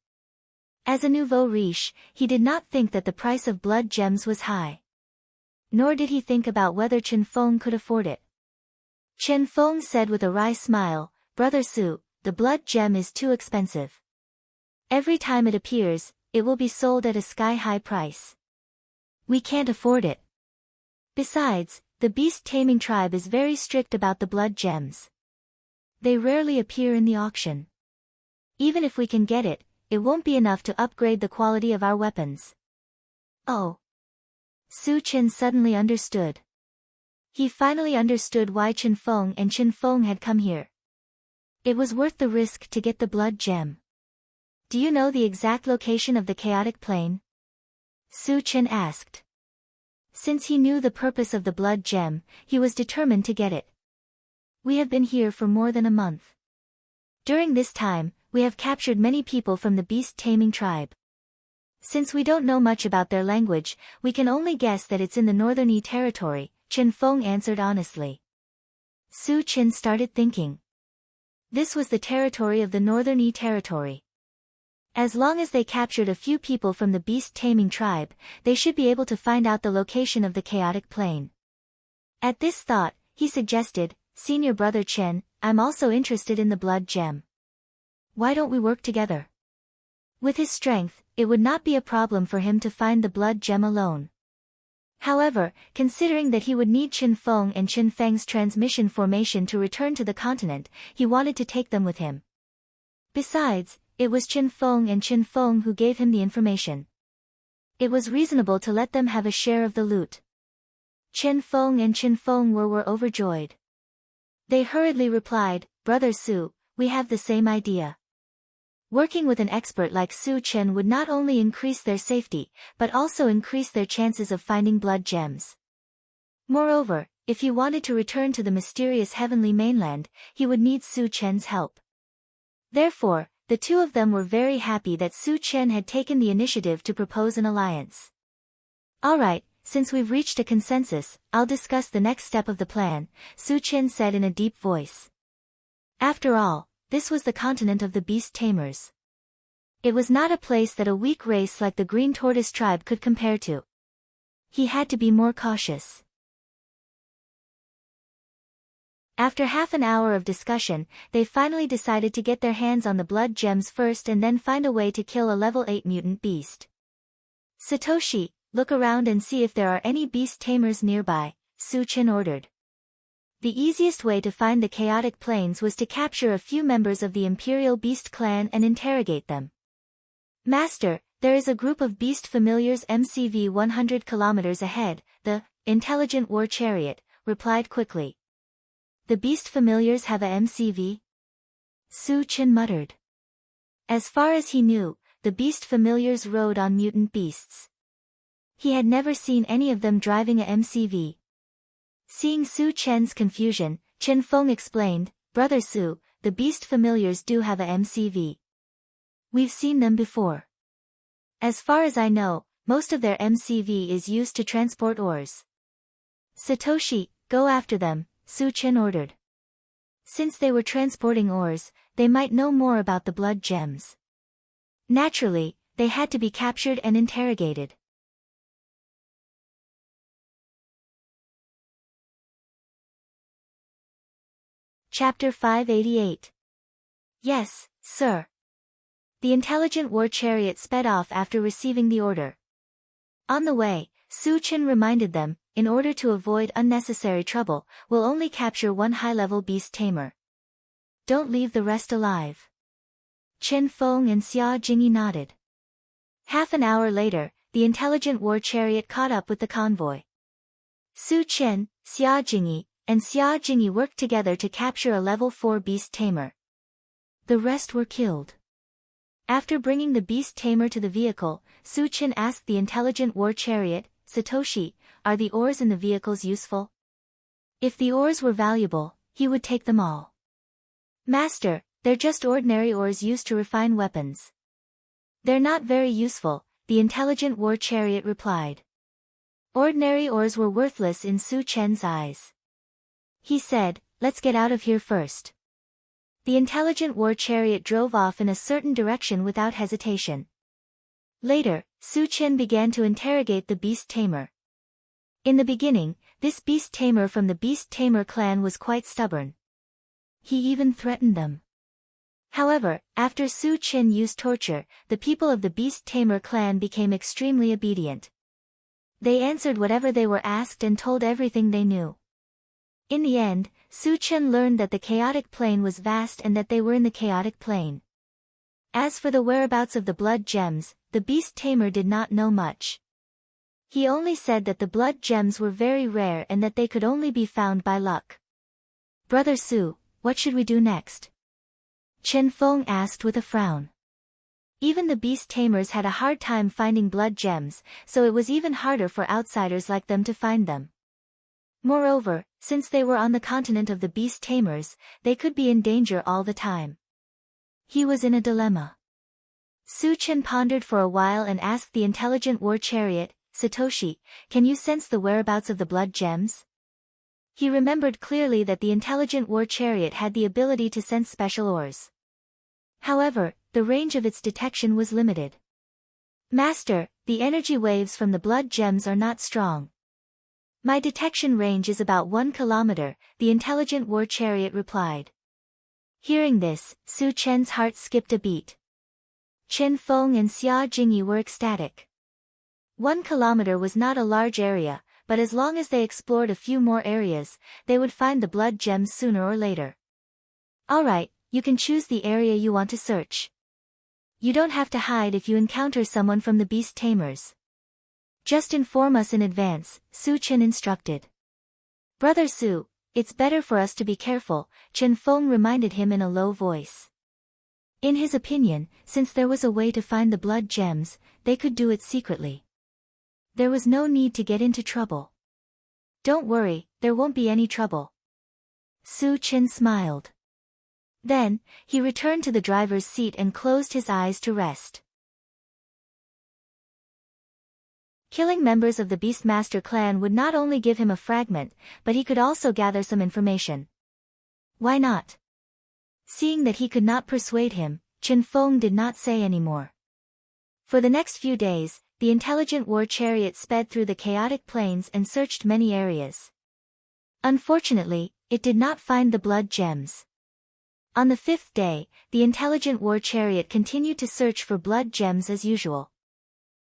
As a nouveau riche, he did not think that the price of blood gems was high. Nor did he think about whether Chen Feng could afford it. Chen Feng said with a wry smile, Brother Su, the blood gem is too expensive. Every time it appears, it will be sold at a sky-high price. We can't afford it. Besides, the beast-taming tribe is very strict about the blood gems. They rarely appear in the auction. Even if we can get it won't be enough to upgrade the quality of our weapons. Oh. Su Chen suddenly understood. He finally understood why Chen Feng and Chen Feng had come here. It was worth the risk to get the blood gem. Do you know the exact location of the chaotic plane? Su Chen asked. Since he knew the purpose of the blood gem, he was determined to get it. We have been here for more than a month. During this time, we have captured many people from the beast-taming tribe. Since we don't know much about their language, we can only guess that it's in the northern Yi territory, Chen Feng answered honestly. Su Chen started thinking. This was the territory of the northern Yi territory. As long as they captured a few people from the beast-taming tribe, they should be able to find out the location of the chaotic plane. At this thought, he suggested, Senior Brother Chen, I'm also interested in the blood gem. Why don't we work together? With his strength, it would not be a problem for him to find the blood gem alone. However, considering that he would need Chen Feng and Chen Feng's transmission formation to return to the continent, he wanted to take them with him. Besides, it was Chen Feng and Chen Feng who gave him the information. It was reasonable to let them have a share of the loot. Chen Feng and Chen Feng were overjoyed. They hurriedly replied, Brother Su, we have the same idea. Working with an expert like Su Chen would not only increase their safety, but also increase their chances of finding blood gems. Moreover, if he wanted to return to the mysterious heavenly mainland, he would need Su Chen's help. Therefore, the two of them were very happy that Su Chen had taken the initiative to propose an alliance. Alright, since we've reached a consensus, I'll discuss the next step of the plan, Su Chen said in a deep voice. After all, this was the continent of the beast tamers. It was not a place that a weak race like the Green Tortoise tribe could compare to. He had to be more cautious. After half an hour of discussion, they finally decided to get their hands on the blood gems first and then find a way to kill a level 8 mutant beast. Satoshi, look around and see if there are any beast tamers nearby, Su Chen ordered. The easiest way to find the chaotic plains was to capture a few members of the Imperial Beast clan and interrogate them. Master, there is a group of beast familiars MCV 100 kilometers ahead, the Intelligent War Chariot replied quickly. The beast familiars have a MCV? Su Chen muttered. As far as he knew, the beast familiars rode on mutant beasts. He had never seen any of them driving a MCV. Seeing Su Chen's confusion, Chen Feng explained, Brother Su, the beast familiars do have a MCV. We've seen them before. As far as I know, most of their MCV is used to transport ores. Satoshi, go after them, Su Chen ordered. Since they were transporting ores, they might know more about the blood gems. Naturally, they had to be captured and interrogated. Chapter 588. Yes, sir. The Intelligent War Chariot sped off after receiving the order. On the way, Su Chen reminded them, in order to avoid unnecessary trouble, we'll only capture one high-level beast tamer. Don't leave the rest alive. Chen Feng and Xia Jingyi nodded. Half an hour later, the Intelligent War Chariot caught up with the convoy. Su Chen, Xia Jingyi, and Xia Jingyi worked together to capture a level 4 beast tamer. The rest were killed. After bringing the beast tamer to the vehicle, Su Chen asked the Intelligent War Chariot, Satoshi, are the ores in the vehicles useful? If the ores were valuable, he would take them all. Master, they're just ordinary ores used to refine weapons. They're not very useful, the Intelligent War Chariot replied. Ordinary ores were worthless in Su Chen's eyes. He said, let's get out of here first. The Intelligent War Chariot drove off in a certain direction without hesitation. Later, Su Chen began to interrogate the beast tamer. In the beginning, this beast tamer from the beast tamer clan was quite stubborn. He even threatened them. However, after Su Chen used torture, the people of the beast tamer clan became extremely obedient. They answered whatever they were asked and told everything they knew. In the end, Su Chen learned that the chaotic plane was vast and that they were in the chaotic plane. As for the whereabouts of the blood gems, the beast tamer did not know much. He only said that the blood gems were very rare and that they could only be found by luck. Brother Su, what should we do next? Chen Feng asked with a frown. Even the beast tamers had a hard time finding blood gems, so it was even harder for outsiders like them to find them. Moreover, since they were on the continent of the beast tamers, they could be in danger all the time. He was in a dilemma. Su Chen pondered for a while and asked the Intelligent War Chariot, Satoshi, can you sense the whereabouts of the blood gems? He remembered clearly that the Intelligent War Chariot had the ability to sense special ores. However, the range of its detection was limited. Master, the energy waves from the blood gems are not strong. My detection range is about 1 kilometer, the Intelligent War Chariot replied. Hearing this, Su Chen's heart skipped a beat. Chen Feng and Xia Jingyi were ecstatic. 1 kilometer was not a large area, but as long as they explored a few more areas, they would find the blood gems sooner or later. Alright, you can choose the area you want to search. You don't have to hide if you encounter someone from the beast tamers. Just inform us in advance, Su Chen instructed. Brother Su, it's better for us to be careful, Chen Feng reminded him in a low voice. In his opinion, since there was a way to find the blood gems, they could do it secretly. There was no need to get into trouble. Don't worry, there won't be any trouble. Su Chen smiled. Then, he returned to the driver's seat and closed his eyes to rest. Killing members of the Beastmaster clan would not only give him a fragment, but he could also gather some information. Why not? Seeing that he could not persuade him, Chen Feng did not say any more. For the next few days, the intelligent war chariot sped through the chaotic plains and searched many areas. Unfortunately, it did not find the blood gems. On the 5th day, the intelligent war chariot continued to search for blood gems as usual.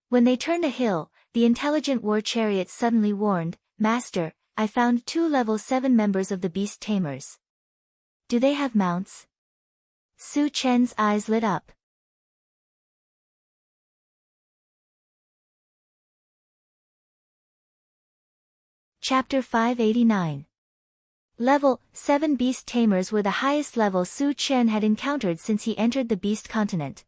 When they turned a hill, the intelligent war chariot suddenly warned, "Master, I found 2 level 7 members of the beast tamers. Do they have mounts?" Su Chen's eyes lit up. Chapter 589. Level 7 beast tamers were the highest level Su Chen had encountered since he entered the beast continent.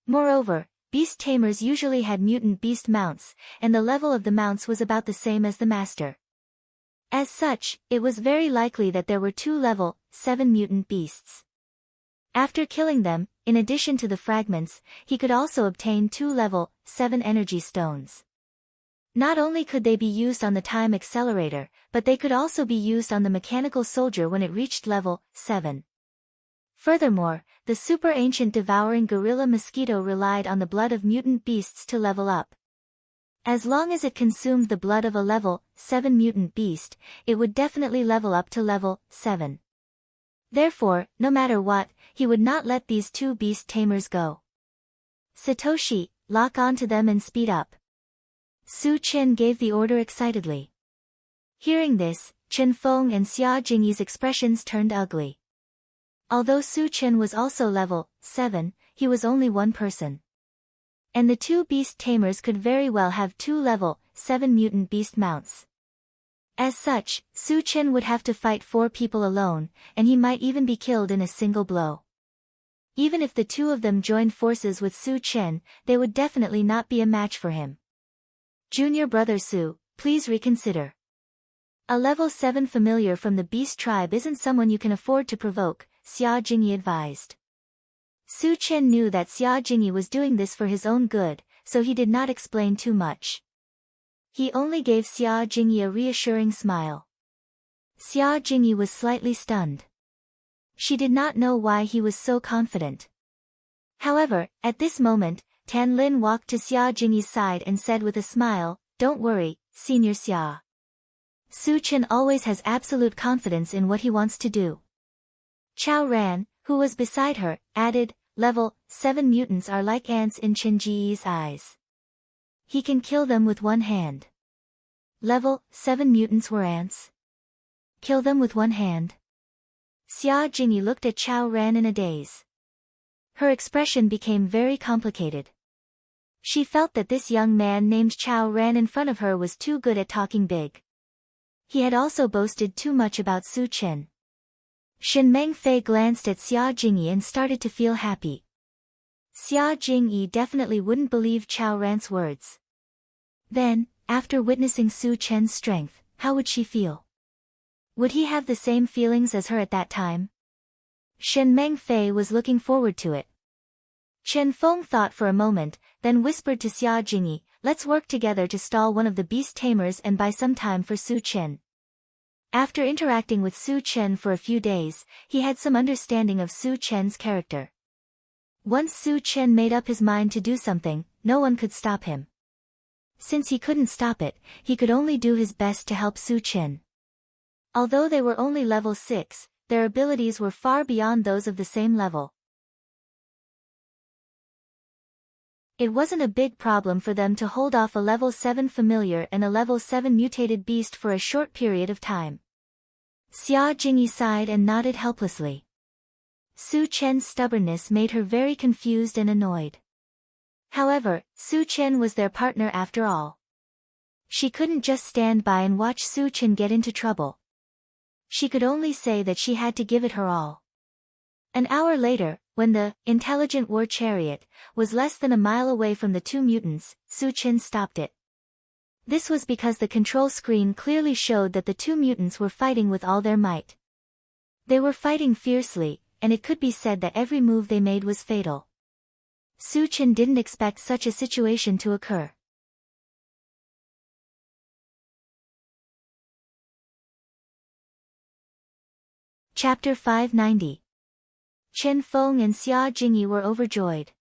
Moreover, beast tamers usually had mutant beast mounts, and the level of the mounts was about the same as the master. As such, it was very likely that there were 2 level 7 mutant beasts. After killing them, in addition to the fragments, he could also obtain 2 level 7 energy stones. Not only could they be used on the time accelerator, but they could also be used on the mechanical soldier when it reached level 7. Furthermore, the super ancient devouring gorilla mosquito relied on the blood of mutant beasts to level up. As long as it consumed the blood of a level 7 mutant beast, it would definitely level up to level 7. Therefore, no matter what, he would not let these 2 beast tamers go. Satoshi, lock onto them and speed up. Su Chen gave the order excitedly. Hearing this, Chen Feng and Xia Jingyi's expressions turned ugly. Although Su Chen was also level 7, he was only one person. And the 2 beast tamers could very well have 2 level 7 mutant beast mounts. As such, Su Chen would have to fight 4 people alone, and he might even be killed in a single blow. Even if the 2 of them joined forces with Su Chen, they would definitely not be a match for him. Junior brother Su, please reconsider. A level 7 familiar from the beast tribe isn't someone you can afford to provoke, Xia Jingyi advised. Su Chen knew that Xia Jingyi was doing this for his own good, so he did not explain too much. He only gave Xia Jingyi a reassuring smile. Xia Jingyi was slightly stunned. She did not know why he was so confident. However, at this moment, Tan Lin walked to Xia Jingyi's side and said with a smile, "Don't worry, Senior Xia. Su Chen always has absolute confidence in what he wants to do." Chao Ran, who was beside her, added, "Level 7 mutants are like ants in Chen Ji's eyes. He can kill them with one hand." Level 7 mutants were ants? Kill them with one hand? Xia Jingyi looked at Chao Ran in a daze. Her expression became very complicated. She felt that this young man named Chao Ran in front of her was too good at talking big. He had also boasted too much about Su Chen. Shen Mengfei glanced at Xia Jingyi and started to feel happy. Xia Jingyi definitely wouldn't believe Chao Ran's words. Then, after witnessing Su Chen's strength, how would she feel? Would he have the same feelings as her at that time? Shen Mengfei was looking forward to it. Chen Feng thought for a moment, then whispered to Xia Jingyi, "Let's work together to stall one of the beast tamers and buy some time for Su Chen." After interacting with Su Chen for a few days, he had some understanding of Su Chen's character. Once Su Chen made up his mind to do something, no one could stop him. Since he couldn't stop it, he could only do his best to help Su Chen. Although they were only level 6, their abilities were far beyond those of the same level. It wasn't a big problem for them to hold off a level 7 familiar and a level 7 mutated beast for a short period of time. Xia Jingyi sighed and nodded helplessly. Su Chen's stubbornness made her very confused and annoyed. However, Su Chen was their partner after all. She couldn't just stand by and watch Su Chen get into trouble. She could only say that she had to give it her all. An hour later, when the intelligent war chariot was less than a mile away from the two mutants, Su Chen stopped it. This was because the control screen clearly showed that the two mutants were fighting with all their might. They were fighting fiercely, and it could be said that every move they made was fatal. Su Chen didn't expect such a situation to occur. Chapter 590. Chen Feng and Xia Jingyi were overjoyed.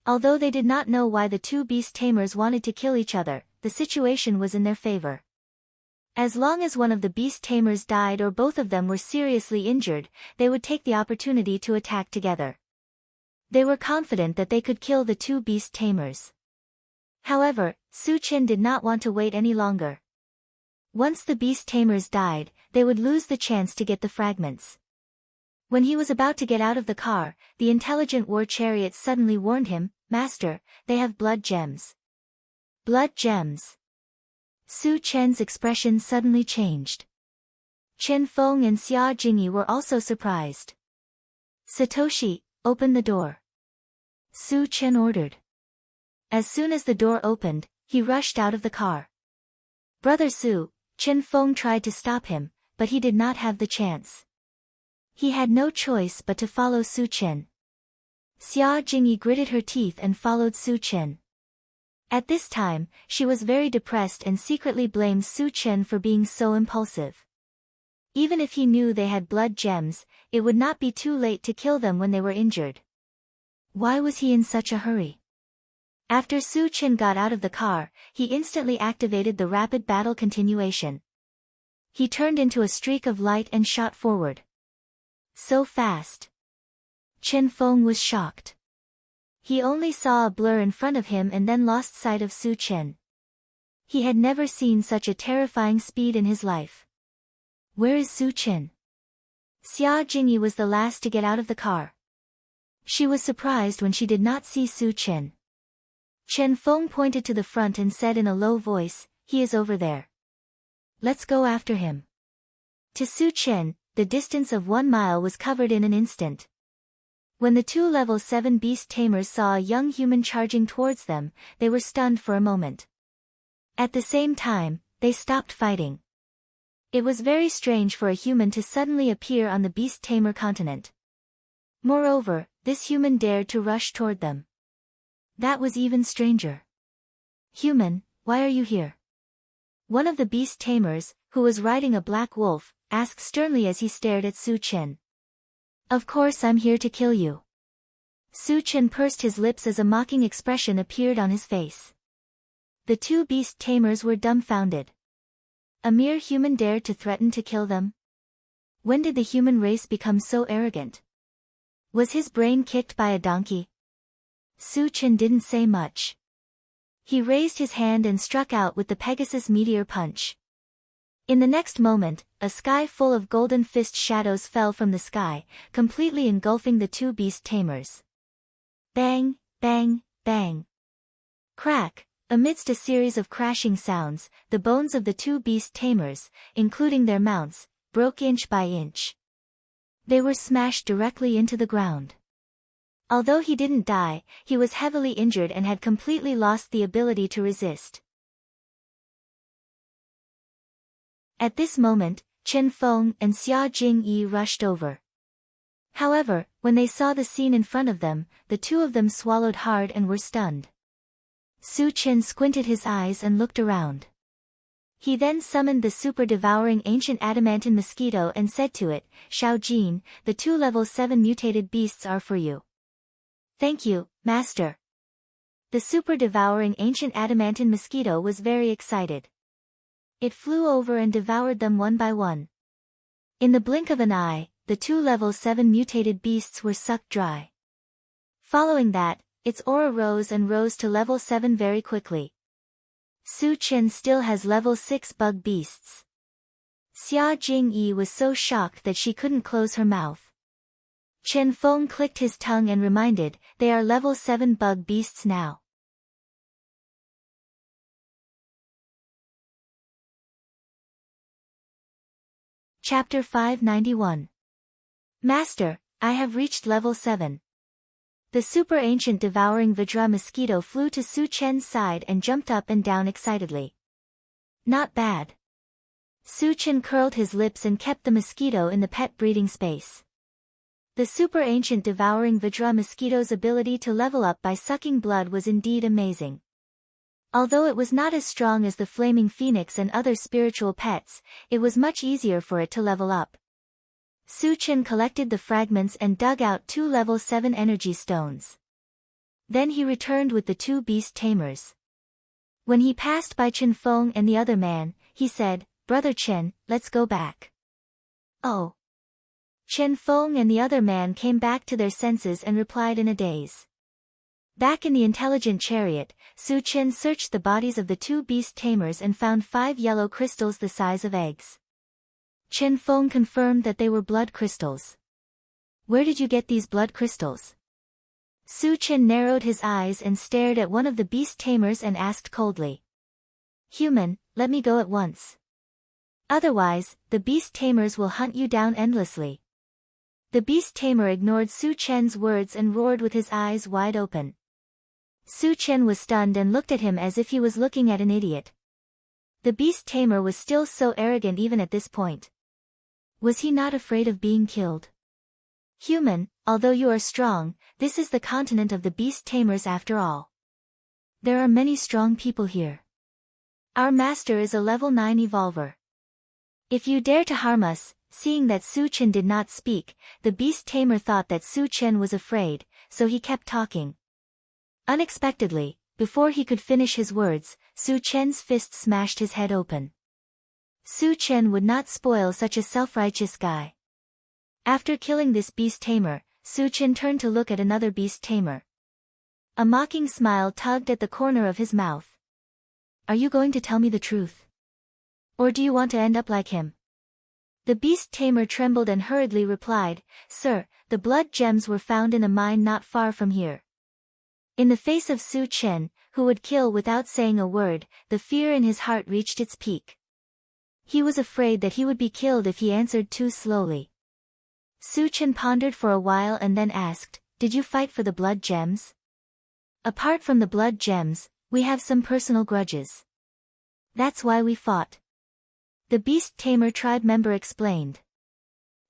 Although they did not know why the two beast tamers wanted to kill each other, the situation was in their favor. As long as one of the beast tamers died or both of them were seriously injured, they would take the opportunity to attack together. They were confident that they could kill the two beast tamers. However, Su Chen did not want to wait any longer. Once the beast tamers died, they would lose the chance to get the fragments. When he was about to get out of the car, the intelligent war chariot suddenly warned him, "Master, they have blood gems." Blood gems. Su Chen's expression suddenly changed. Chen Feng and Xia Jingyi were also surprised. "Satoshi, open the door," Su Chen ordered. As soon as the door opened, he rushed out of the car. "Brother Su," Chen Feng tried to stop him, but he did not have the chance. He had no choice but to follow Su Chen. Xia Jingyi gritted her teeth and followed Su Chen. At this time, she was very depressed and secretly blamed Su Chen for being so impulsive. Even if he knew they had blood gems, it would not be too late to kill them when they were injured. Why was he in such a hurry? After Su Chen got out of the car, he instantly activated the rapid battle continuation. He turned into a streak of light and shot forward. So fast. Chen Feng was shocked. He only saw a blur in front of him and then lost sight of Su Chen. He had never seen such a terrifying speed in his life. Where is Su Chen? Xia Jingyi was the last to get out of the car. She was surprised when she did not see Su Chen. Chen Feng pointed to the front and said in a low voice, "He is over there. Let's go after him." To Su Chen, the distance of 1 mile was covered in an instant. When the two level 7 beast tamers saw a young human charging towards them, they were stunned for a moment. At the same time, they stopped fighting. It was very strange for a human to suddenly appear on the beast tamer continent. Moreover, this human dared to rush toward them. That was even stranger. "Human, why are you here?" One of the beast tamers, who was riding a black wolf, asked sternly as he stared at Su Chen. "Of course I'm here to kill you." Su Chen pursed his lips as a mocking expression appeared on his face. The two beast tamers were dumbfounded. A mere human dared to threaten to kill them? When did the human race become so arrogant? Was his brain kicked by a donkey? Su Chen didn't say much. He raised his hand and struck out with the Pegasus Meteor Punch. In the next moment, a sky full of golden fist shadows fell from the sky, completely engulfing the two beast tamers. Bang, bang, bang. Crack! Amidst a series of crashing sounds, the bones of the two beast tamers, including their mounts, broke inch by inch. They were smashed directly into the ground. Although he didn't die, he was heavily injured and had completely lost the ability to resist. At this moment, Chen Feng and Xia Jingyi rushed over. However, when they saw the scene in front of them, the two of them swallowed hard and were stunned. Su Chen squinted his eyes and looked around. He then summoned the super-devouring ancient adamantine mosquito and said to it, "Shao Jin, the two level 7 mutated beasts are for you." "Thank you, Master." The super-devouring ancient adamantine mosquito was very excited. It flew over and devoured them one by one. In the blink of an eye, the two level 7 mutated beasts were sucked dry. Following that, its aura rose and rose to level 7 very quickly. Su Chen still has level 6 bug beasts. Xia Jingyi was so shocked that she couldn't close her mouth. Chen Feng clicked his tongue and reminded, "They are level 7 bug beasts now." Chapter 591. Master, I have reached level 7. The super ancient devouring Vajra mosquito flew to Su Chen's side and jumped up and down excitedly. Not bad. Su Chen curled his lips and kept the mosquito in the pet breeding space. The super ancient devouring Vajra mosquito's ability to level up by sucking blood was indeed amazing. Although it was not as strong as the flaming phoenix and other spiritual pets, it was much easier for it to level up. Su Chen collected the fragments and dug out 2 level 7 energy stones. Then he returned with the 2 beast tamers. When he passed by Chen Feng and the other man, he said, "Brother Chen, let's go back." Oh. Chen Feng and the other man came back to their senses and replied in a daze. Back in the intelligent chariot, Su Chen searched the bodies of the 2 beast tamers and found 5 yellow crystals the size of eggs. Chen Feng confirmed that they were blood crystals. "Where did you get these blood crystals?" Su Chen narrowed his eyes and stared at one of the beast tamers and asked coldly. "Human, let me go at once. Otherwise, the beast tamers will hunt you down endlessly." The beast tamer ignored Su Chen's words and roared with his eyes wide open. Su Chen was stunned and looked at him as if he was looking at an idiot. The beast tamer was still so arrogant even at this point. Was he not afraid of being killed? "Human, although you are strong, this is the continent of the beast tamers after all. There are many strong people here. Our master is a level 9 evolver. If you dare to harm us," seeing that Su Chen did not speak, the beast tamer thought that Su Chen was afraid, so he kept talking. Unexpectedly, before he could finish his words, Su Chen's fist smashed his head open. Su Chen would not spoil such a self-righteous guy. After killing this beast tamer, Su Chen turned to look at another beast tamer. A mocking smile tugged at the corner of his mouth. "Are you going to tell me the truth? Or do you want to end up like him?" The beast tamer trembled and hurriedly replied, "Sir, the blood gems were found in a mine not far from here." In the face of Su Chen, who would kill without saying a word, the fear in his heart reached its peak. He was afraid that he would be killed if he answered too slowly. Su Chen pondered for a while and then asked, "Did you fight for the blood gems?" "Apart from the blood gems, we have some personal grudges. That's why we fought," the beast tamer tribe member explained.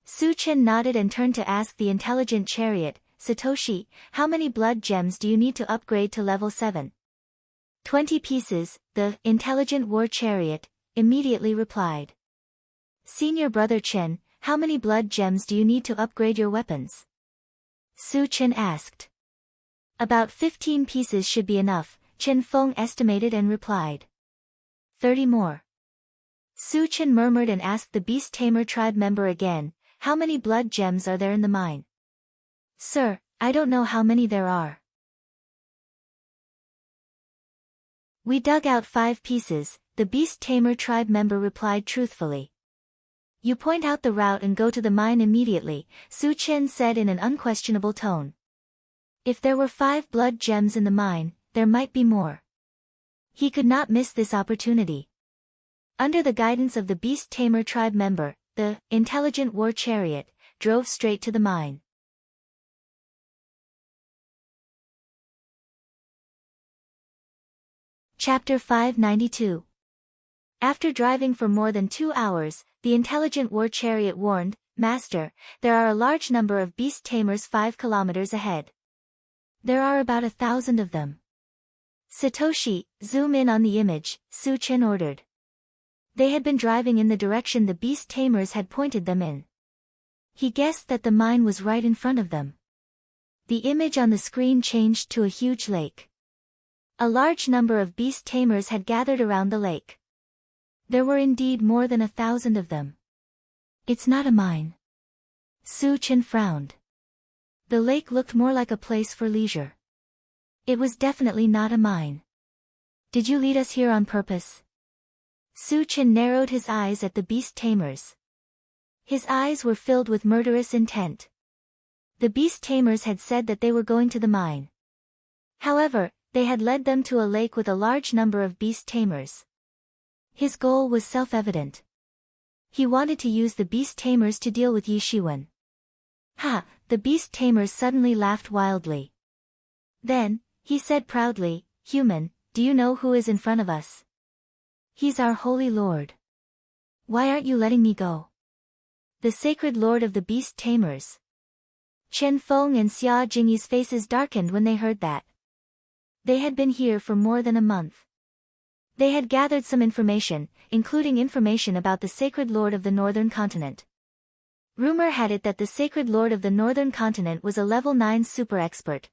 Su Chen nodded and turned to ask the intelligent chariot, "Satoshi, how many blood gems do you need to upgrade to level 7? 20 pieces, the intelligent war chariot immediately replied. "Senior brother Chen, how many blood gems do you need to upgrade your weapons?" Su Chen asked. "About 15 pieces should be enough," Chen Feng estimated and replied. 30 more. Su Chen murmured and asked the beast tamer tribe member again, "How many blood gems are there in the mine?" "Sir, I don't know how many there are. We dug out 5 pieces," the beast tamer tribe member replied truthfully. "You point out the route and go to the mine immediately," Su Chen said in an unquestionable tone. If there were 5 blood gems in the mine, there might be more. He could not miss this opportunity. Under the guidance of the beast tamer tribe member, the intelligent war chariot drove straight to the mine. Chapter 592. After driving for more than 2 hours, the intelligent war chariot warned, "Master, there are a large number of beast tamers 5 kilometers ahead. There are about 1,000 of them." "Satoshi, zoom in on the image," Su Chen ordered. They had been driving in the direction the beast tamers had pointed them in. He guessed that the mine was right in front of them. The image on the screen changed to a huge lake. A large number of beast tamers had gathered around the lake. There were indeed more than 1,000 of them. "It's not a mine." Su Chen frowned. The lake looked more like a place for leisure. It was definitely not a mine. "Did you lead us here on purpose?" Su Chen narrowed his eyes at the beast tamers. His eyes were filled with murderous intent. The beast tamers had said that they were going to the mine. However, they had led them to a lake with a large number of beast tamers. His goal was self-evident. he wanted to use the beast tamers to deal with Yi Shiwen. Ha! The beast tamers suddenly laughed wildly. Then, he said proudly, "Human, do you know who is in front of us? He's our holy lord. Why aren't you letting me go?" The sacred lord of the beast tamers. Chen Feng and Xia Jingyi's faces darkened when they heard that. They had been here for more than a month. They had gathered some information, including information about the sacred lord of the northern continent. Rumor had it that the sacred lord of the northern continent was a level 9 super expert.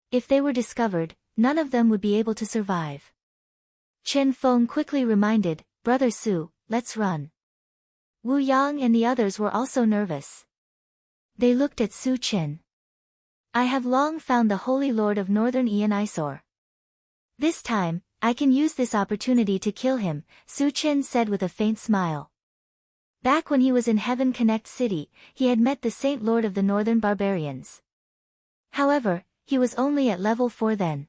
If they were discovered, none of them would be able to survive. Chen Feng quickly reminded, "Brother Su, let's run." Wu Yang and the others were also nervous. They looked at Su Chen. "I have long found the holy lord of northern Ian eyesore. This time, I can use this opportunity to kill him," Su Chen said with a faint smile. Back when he was in Heaven Connect City, he had met the Saint Lord of the Northern Barbarians. However, he was only at level 4 then.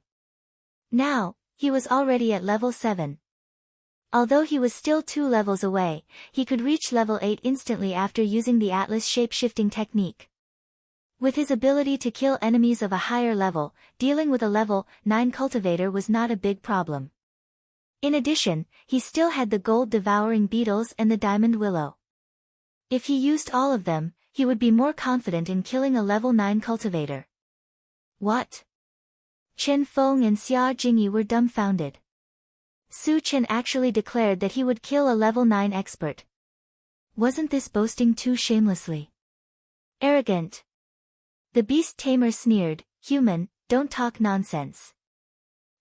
Now, he was already at level 7. Although he was still 2 levels away, he could reach level 8 instantly after using the Atlas shape-shifting technique. With his ability to kill enemies of a higher level, dealing with a level 9 cultivator was not a big problem. In addition, he still had the gold-devouring beetles and the diamond willow. If he used all of them, he would be more confident in killing a level 9 cultivator. What? Chen Feng and Xia Jingyi were dumbfounded. Su Chen actually declared that he would kill a level 9 expert. Wasn't this boasting too shamelessly arrogant? The beast tamer sneered, "Human, don't talk nonsense.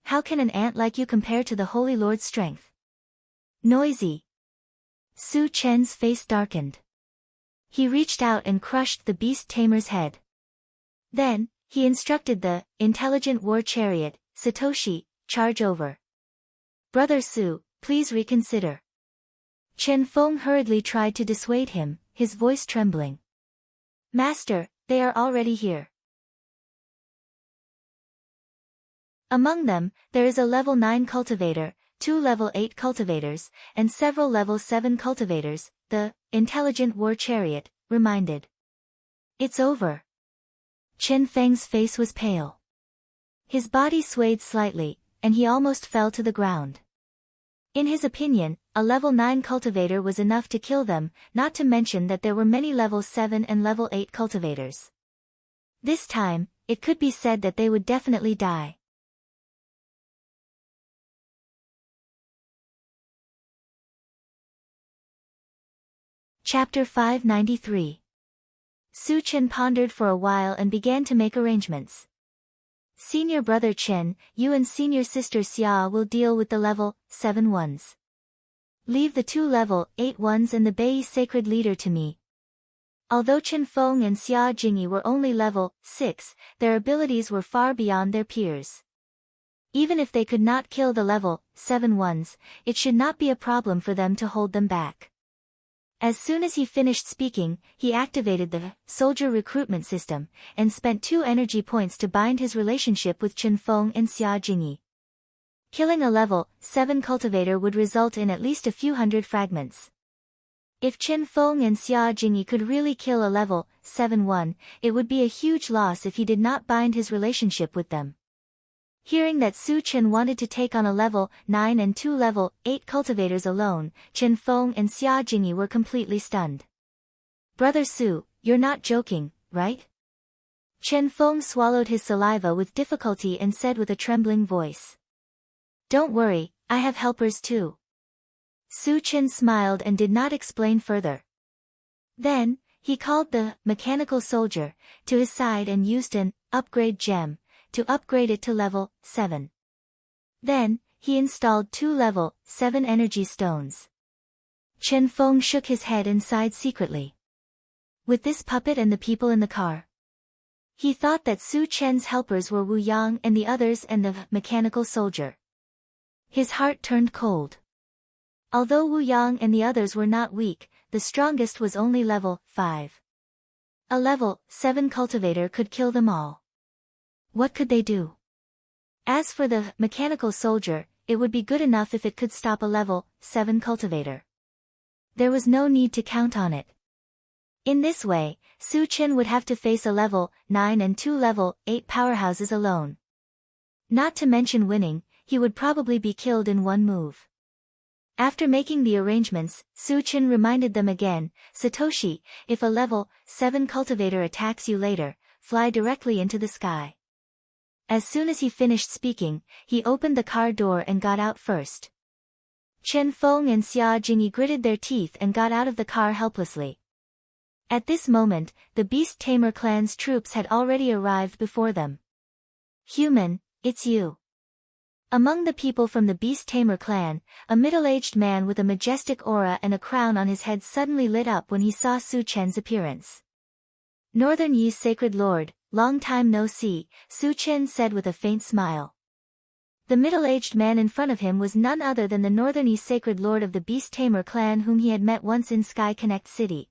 How can an ant like you compare to the Holy Lord's strength?" Noisy. Su Chen's face darkened. He reached out and crushed the beast tamer's head. Then, he instructed the intelligent war chariot, Satoshi, charge over. "Brother Su, please reconsider." Chen Feng hurriedly tried to dissuade him, his voice trembling. "Master, they are already here. Among them, there is a level 9 cultivator, 2 level 8 cultivators, and several level 7 cultivators," the intelligent war chariot reminded. "It's over." Chen Feng's face was pale. His body swayed slightly, and he almost fell to the ground. In his opinion, a level 9 cultivator was enough to kill them, not to mention that there were many level 7 and level 8 cultivators. This time, it could be said that they would definitely die. Chapter 593. Su Chen pondered for a while and began to make arrangements. "Senior brother Chen, you and senior sister Xia will deal with the level 7 ones. Leave the 2 level 8 ones and the Bei sacred leader to me." Although Chen Feng and Xia Jingyi were only level 6, their abilities were far beyond their peers. Even if they could not kill the level 7 ones, it should not be a problem for them to hold them back. As soon as he finished speaking, he activated the soldier recruitment system, and spent 2 energy points to bind his relationship with Chen Feng and Xia Jingyi. Killing a level 7 cultivator would result in at least a few hundred fragments. If Chen Feng and Xia Jingyi could really kill a level 7 one, it would be a huge loss if he did not bind his relationship with them. Hearing that Su Chen wanted to take on a level 9 and 2 level 8 cultivators alone, Chen Feng and Xia Jingyi were completely stunned. "Brother Su, you're not joking, right?" Chen Feng swallowed his saliva with difficulty and said with a trembling voice. "Don't worry, I have helpers too." Su Chen smiled and did not explain further. Then, he called the mechanical soldier to his side and used an upgrade gem to upgrade it to level 7. Then, he installed 2 level 7 energy stones. Chen Feng shook his head and sighed secretly. With this puppet and the people in the car. He thought that Su Chen's helpers were Wu Yang and the others and the mechanical soldier. His heart turned cold. Although Wu Yang and the others were not weak, the strongest was only level 5. A level 7 cultivator could kill them all. What could they do? As for the mechanical soldier, it would be good enough if it could stop a level 7 cultivator. There was no need to count on it. In this way, Su Chen would have to face a level 9 and 2 level 8 powerhouses alone. Not to mention winning, he would probably be killed in one move. After making the arrangements, Su Chen reminded them again, Satoshi, if a level 7 cultivator attacks you later, fly directly into the sky. As soon as he finished speaking, he opened the car door and got out first. Chen Feng and Xia Jingyi gritted their teeth and got out of the car helplessly. At this moment, the Beast Tamer clan's troops had already arrived before them. Human, it's you. Among the people from the Beast Tamer clan, a middle-aged man with a majestic aura and a crown on his head suddenly lit up when he saw Su Chen's appearance. Northern Yi's sacred lord, long time no see, Su Chen said with a faint smile. The middle-aged man in front of him was none other than the Northern Yi sacred lord of the Beast Tamer clan whom he had met once in Sky Connect City.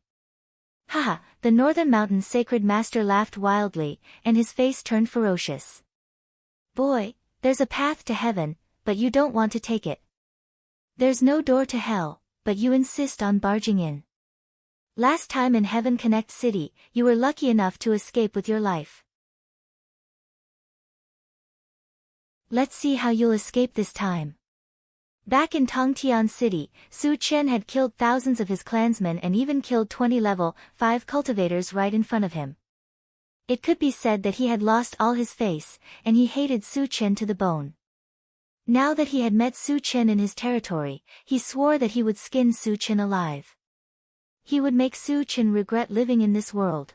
Haha, the Northern Mountain's sacred master laughed wildly, and his face turned ferocious. Boy, there's a path to heaven, but you don't want to take it. There's no door to hell, but you insist on barging in. Last time in Heaven Connect City, you were lucky enough to escape with your life. Let's see how you'll escape this time. Back in Tongtian City, Su Chen had killed thousands of his clansmen and even killed 20 level 5 cultivators right in front of him. It could be said that he had lost all his face, and he hated Su Chen to the bone. Now that he had met Su Chen in his territory, he swore that he would skin Su Chen alive. He would make Su Chen regret living in this world.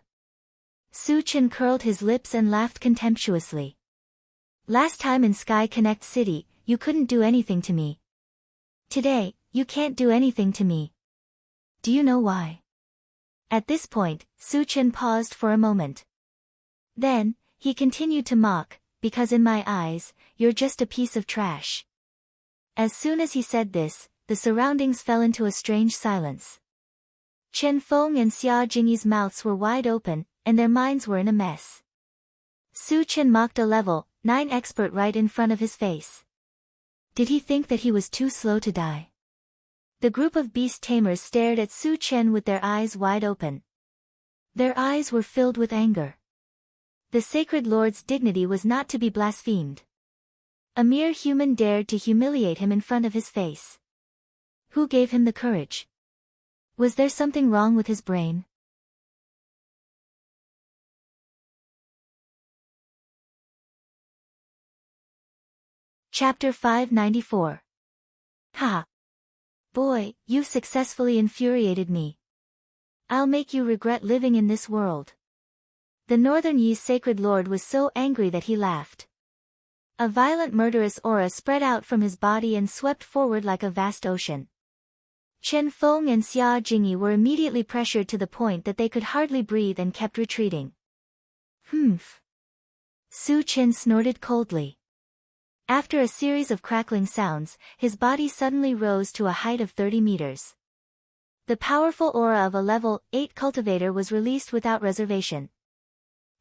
Su Chen curled his lips and laughed contemptuously. Last time in Sky Connect City, you couldn't do anything to me. Today, you can't do anything to me. Do you know why? At this point, Su Chen paused for a moment. Then, he continued to mock, because in my eyes, you're just a piece of trash. As soon as he said this, the surroundings fell into a strange silence. Chen Feng and Xia Jingyi's mouths were wide open, and their minds were in a mess. Su Chen mocked a level 9 expert right in front of his face. Did he think that he was too slow to die? The group of beast tamers stared at Su Chen with their eyes wide open. Their eyes were filled with anger. The sacred lord's dignity was not to be blasphemed. A mere human dared to humiliate him in front of his face. Who gave him the courage? Was there something wrong with his brain? Chapter 594. Ha! Boy, you've successfully infuriated me. I'll make you regret living in this world. The Northern Yi's sacred lord was so angry that he laughed. A violent murderous aura spread out from his body and swept forward like a vast ocean. Chen Feng and Xia Jingyi were immediately pressured to the point that they could hardly breathe and kept retreating. Humph! Su Chen snorted coldly. After a series of crackling sounds, his body suddenly rose to a height of 30 meters. The powerful aura of a level 8 cultivator was released without reservation.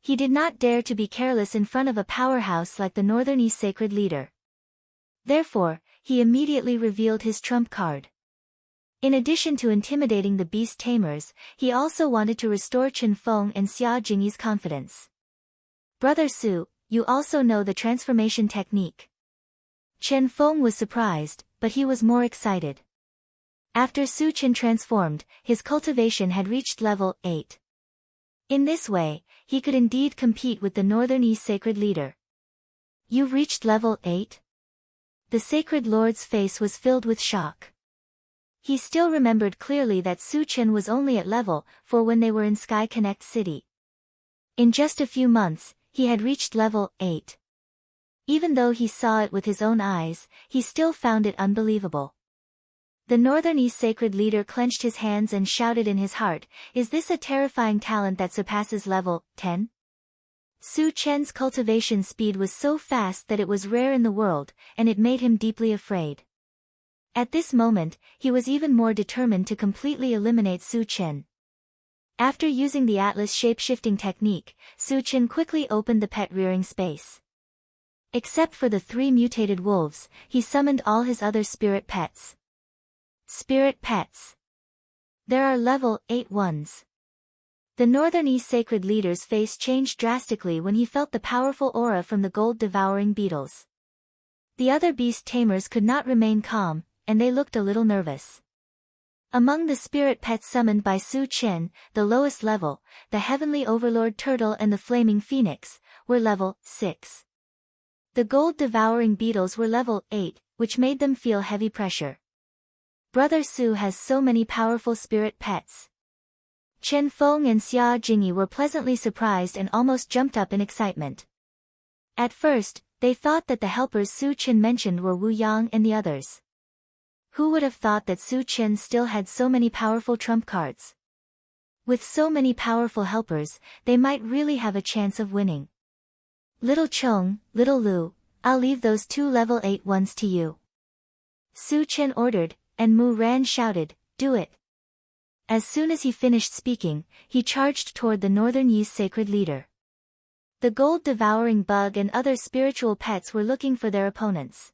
He did not dare to be careless in front of a powerhouse like the Northern East sacred leader. Therefore, he immediately revealed his trump card. In addition to intimidating the beast tamers, he also wanted to restore Chen Feng and Xia Jingyi's confidence. Brother Su, you also know the transformation technique. Chen Feng was surprised, but he was more excited. After Su Chen transformed, his cultivation had reached level 8. In this way, he could indeed compete with the Northern East sacred leader. You've reached level 8? The sacred lord's face was filled with shock. He still remembered clearly that Su Chen was only at level 4 when they were in Sky Connect City. In just a few months, he had reached level 8. Even though he saw it with his own eyes, he still found it unbelievable. The Northern East sacred leader clenched his hands and shouted in his heart, "Is this a terrifying talent that surpasses level 10? Su Chen's cultivation speed was so fast that it was rare in the world, and it made him deeply afraid. At this moment, he was even more determined to completely eliminate Su Chen. After using the Atlas shape-shifting technique, Su Chen quickly opened the pet rearing space. Except for the 3 mutated wolves, he summoned all his other spirit pets. Spirit pets. There are level 8 ones. The Northern East Sacred Leader's face changed drastically when he felt the powerful aura from the gold-devouring beetles. The other beast tamers could not remain calm, and they looked a little nervous. Among the spirit pets summoned by Su Chen, the lowest level, the Heavenly Overlord Turtle and the Flaming Phoenix, were level 6. The gold-devouring beetles were level 8, which made them feel heavy pressure. Brother Su has so many powerful spirit pets. Chen Feng and Xia Jingyi were pleasantly surprised and almost jumped up in excitement. At first, they thought that the helpers Su Chen mentioned were Wu Yang and the others. Who would have thought that Su Chen still had so many powerful trump cards? With so many powerful helpers, they might really have a chance of winning. Little Chong, Little Lu, I'll leave those 2 level 8 ones to you. Su Chen ordered, and Mu Ran shouted, do it. As soon as he finished speaking, he charged toward the Northern Yi's sacred leader. The gold-devouring bug and other spiritual pets were looking for their opponents.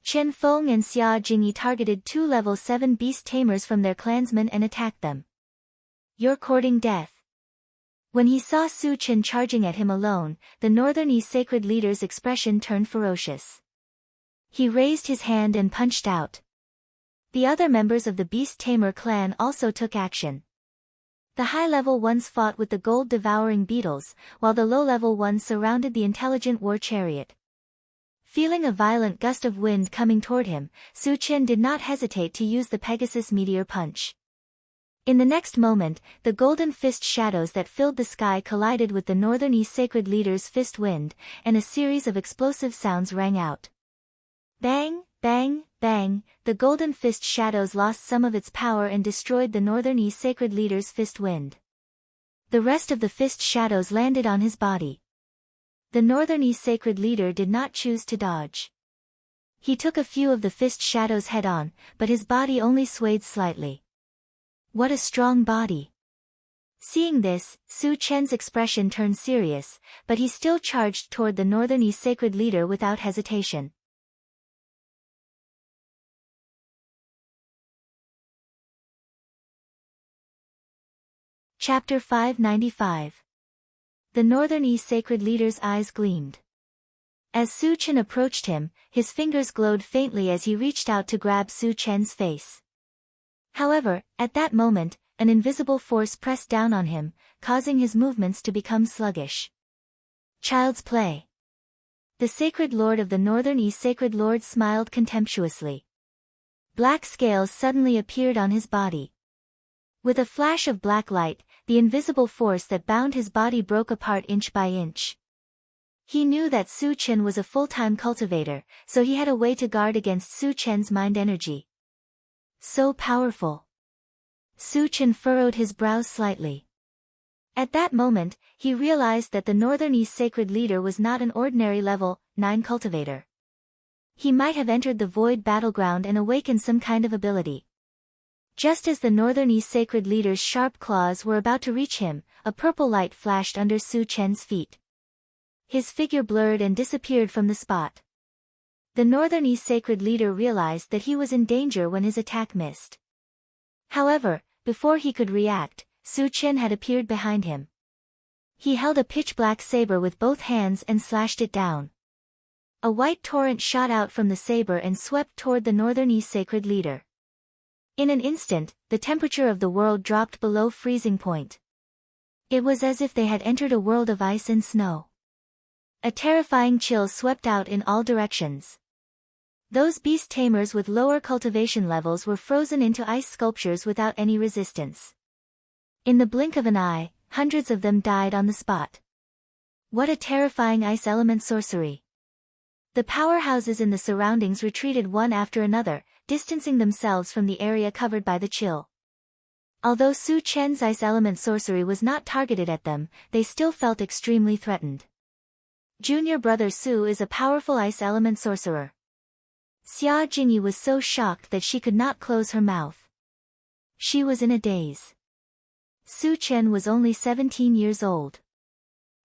Chen Feng and Xia Jingyi targeted 2 level 7 beast tamers from their clansmen and attacked them. You're courting death. When he saw Su Chen charging at him alone, the Northern Yi sacred leader's expression turned ferocious. He raised his hand and punched out. The other members of the Beast Tamer clan also took action. The high-level ones fought with the gold-devouring beetles, while the low-level ones surrounded the intelligent war chariot. Feeling a violent gust of wind coming toward him, Su Chen did not hesitate to use the Pegasus Meteor Punch. In the next moment, the golden fist shadows that filled the sky collided with the Northern East Sacred Leader's fist wind, and a series of explosive sounds rang out. Bang, bang, bang, the golden fist shadows lost some of its power and destroyed the Northern East Sacred Leader's fist wind. The rest of the fist shadows landed on his body. The Northern East Sacred Leader did not choose to dodge. He took a few of the fist shadows head-on, but his body only swayed slightly. What a strong body! Seeing this, Su Chen's expression turned serious, but he still charged toward the Northern East Sacred Leader without hesitation. Chapter 595. The Northern East Sacred Leader's eyes gleamed. As Su Chen approached him, his fingers glowed faintly as he reached out to grab Su Chen's face. However, at that moment, an invisible force pressed down on him, causing his movements to become sluggish. Child's play. The Sacred Lord of the Northern East Sacred Lord smiled contemptuously. Black scales suddenly appeared on his body. With a flash of black light, the invisible force that bound his body broke apart inch by inch. He knew that Su Chen was a full-time cultivator, so he had a way to guard against Su Chen's mind energy. So powerful. Su Chen furrowed his brows slightly. At that moment, he realized that the Northern East Sacred Leader was not an ordinary level 9 cultivator. He might have entered the void battleground and awakened some kind of ability. Just as the Northern East Sacred Leader's sharp claws were about to reach him, a purple light flashed under Su Chen's feet. His figure blurred and disappeared from the spot. The Northern East Sacred Leader realized that he was in danger when his attack missed. However, before he could react, Su Chen had appeared behind him. He held a pitch-black saber with both hands and slashed it down. A white torrent shot out from the saber and swept toward the Northern East Sacred Leader. In an instant, the temperature of the world dropped below freezing point. It was as if they had entered a world of ice and snow. A terrifying chill swept out in all directions. Those beast tamers with lower cultivation levels were frozen into ice sculptures without any resistance. In the blink of an eye, hundreds of them died on the spot. What a terrifying ice element sorcery! The powerhouses in the surroundings retreated one after another, distancing themselves from the area covered by the chill. Although Su Chen's ice element sorcery was not targeted at them, they still felt extremely threatened. Junior brother Su is a powerful ice element sorcerer. Xia Jingyi was so shocked that she could not close her mouth. She was in a daze. Su Chen was only 17 years old.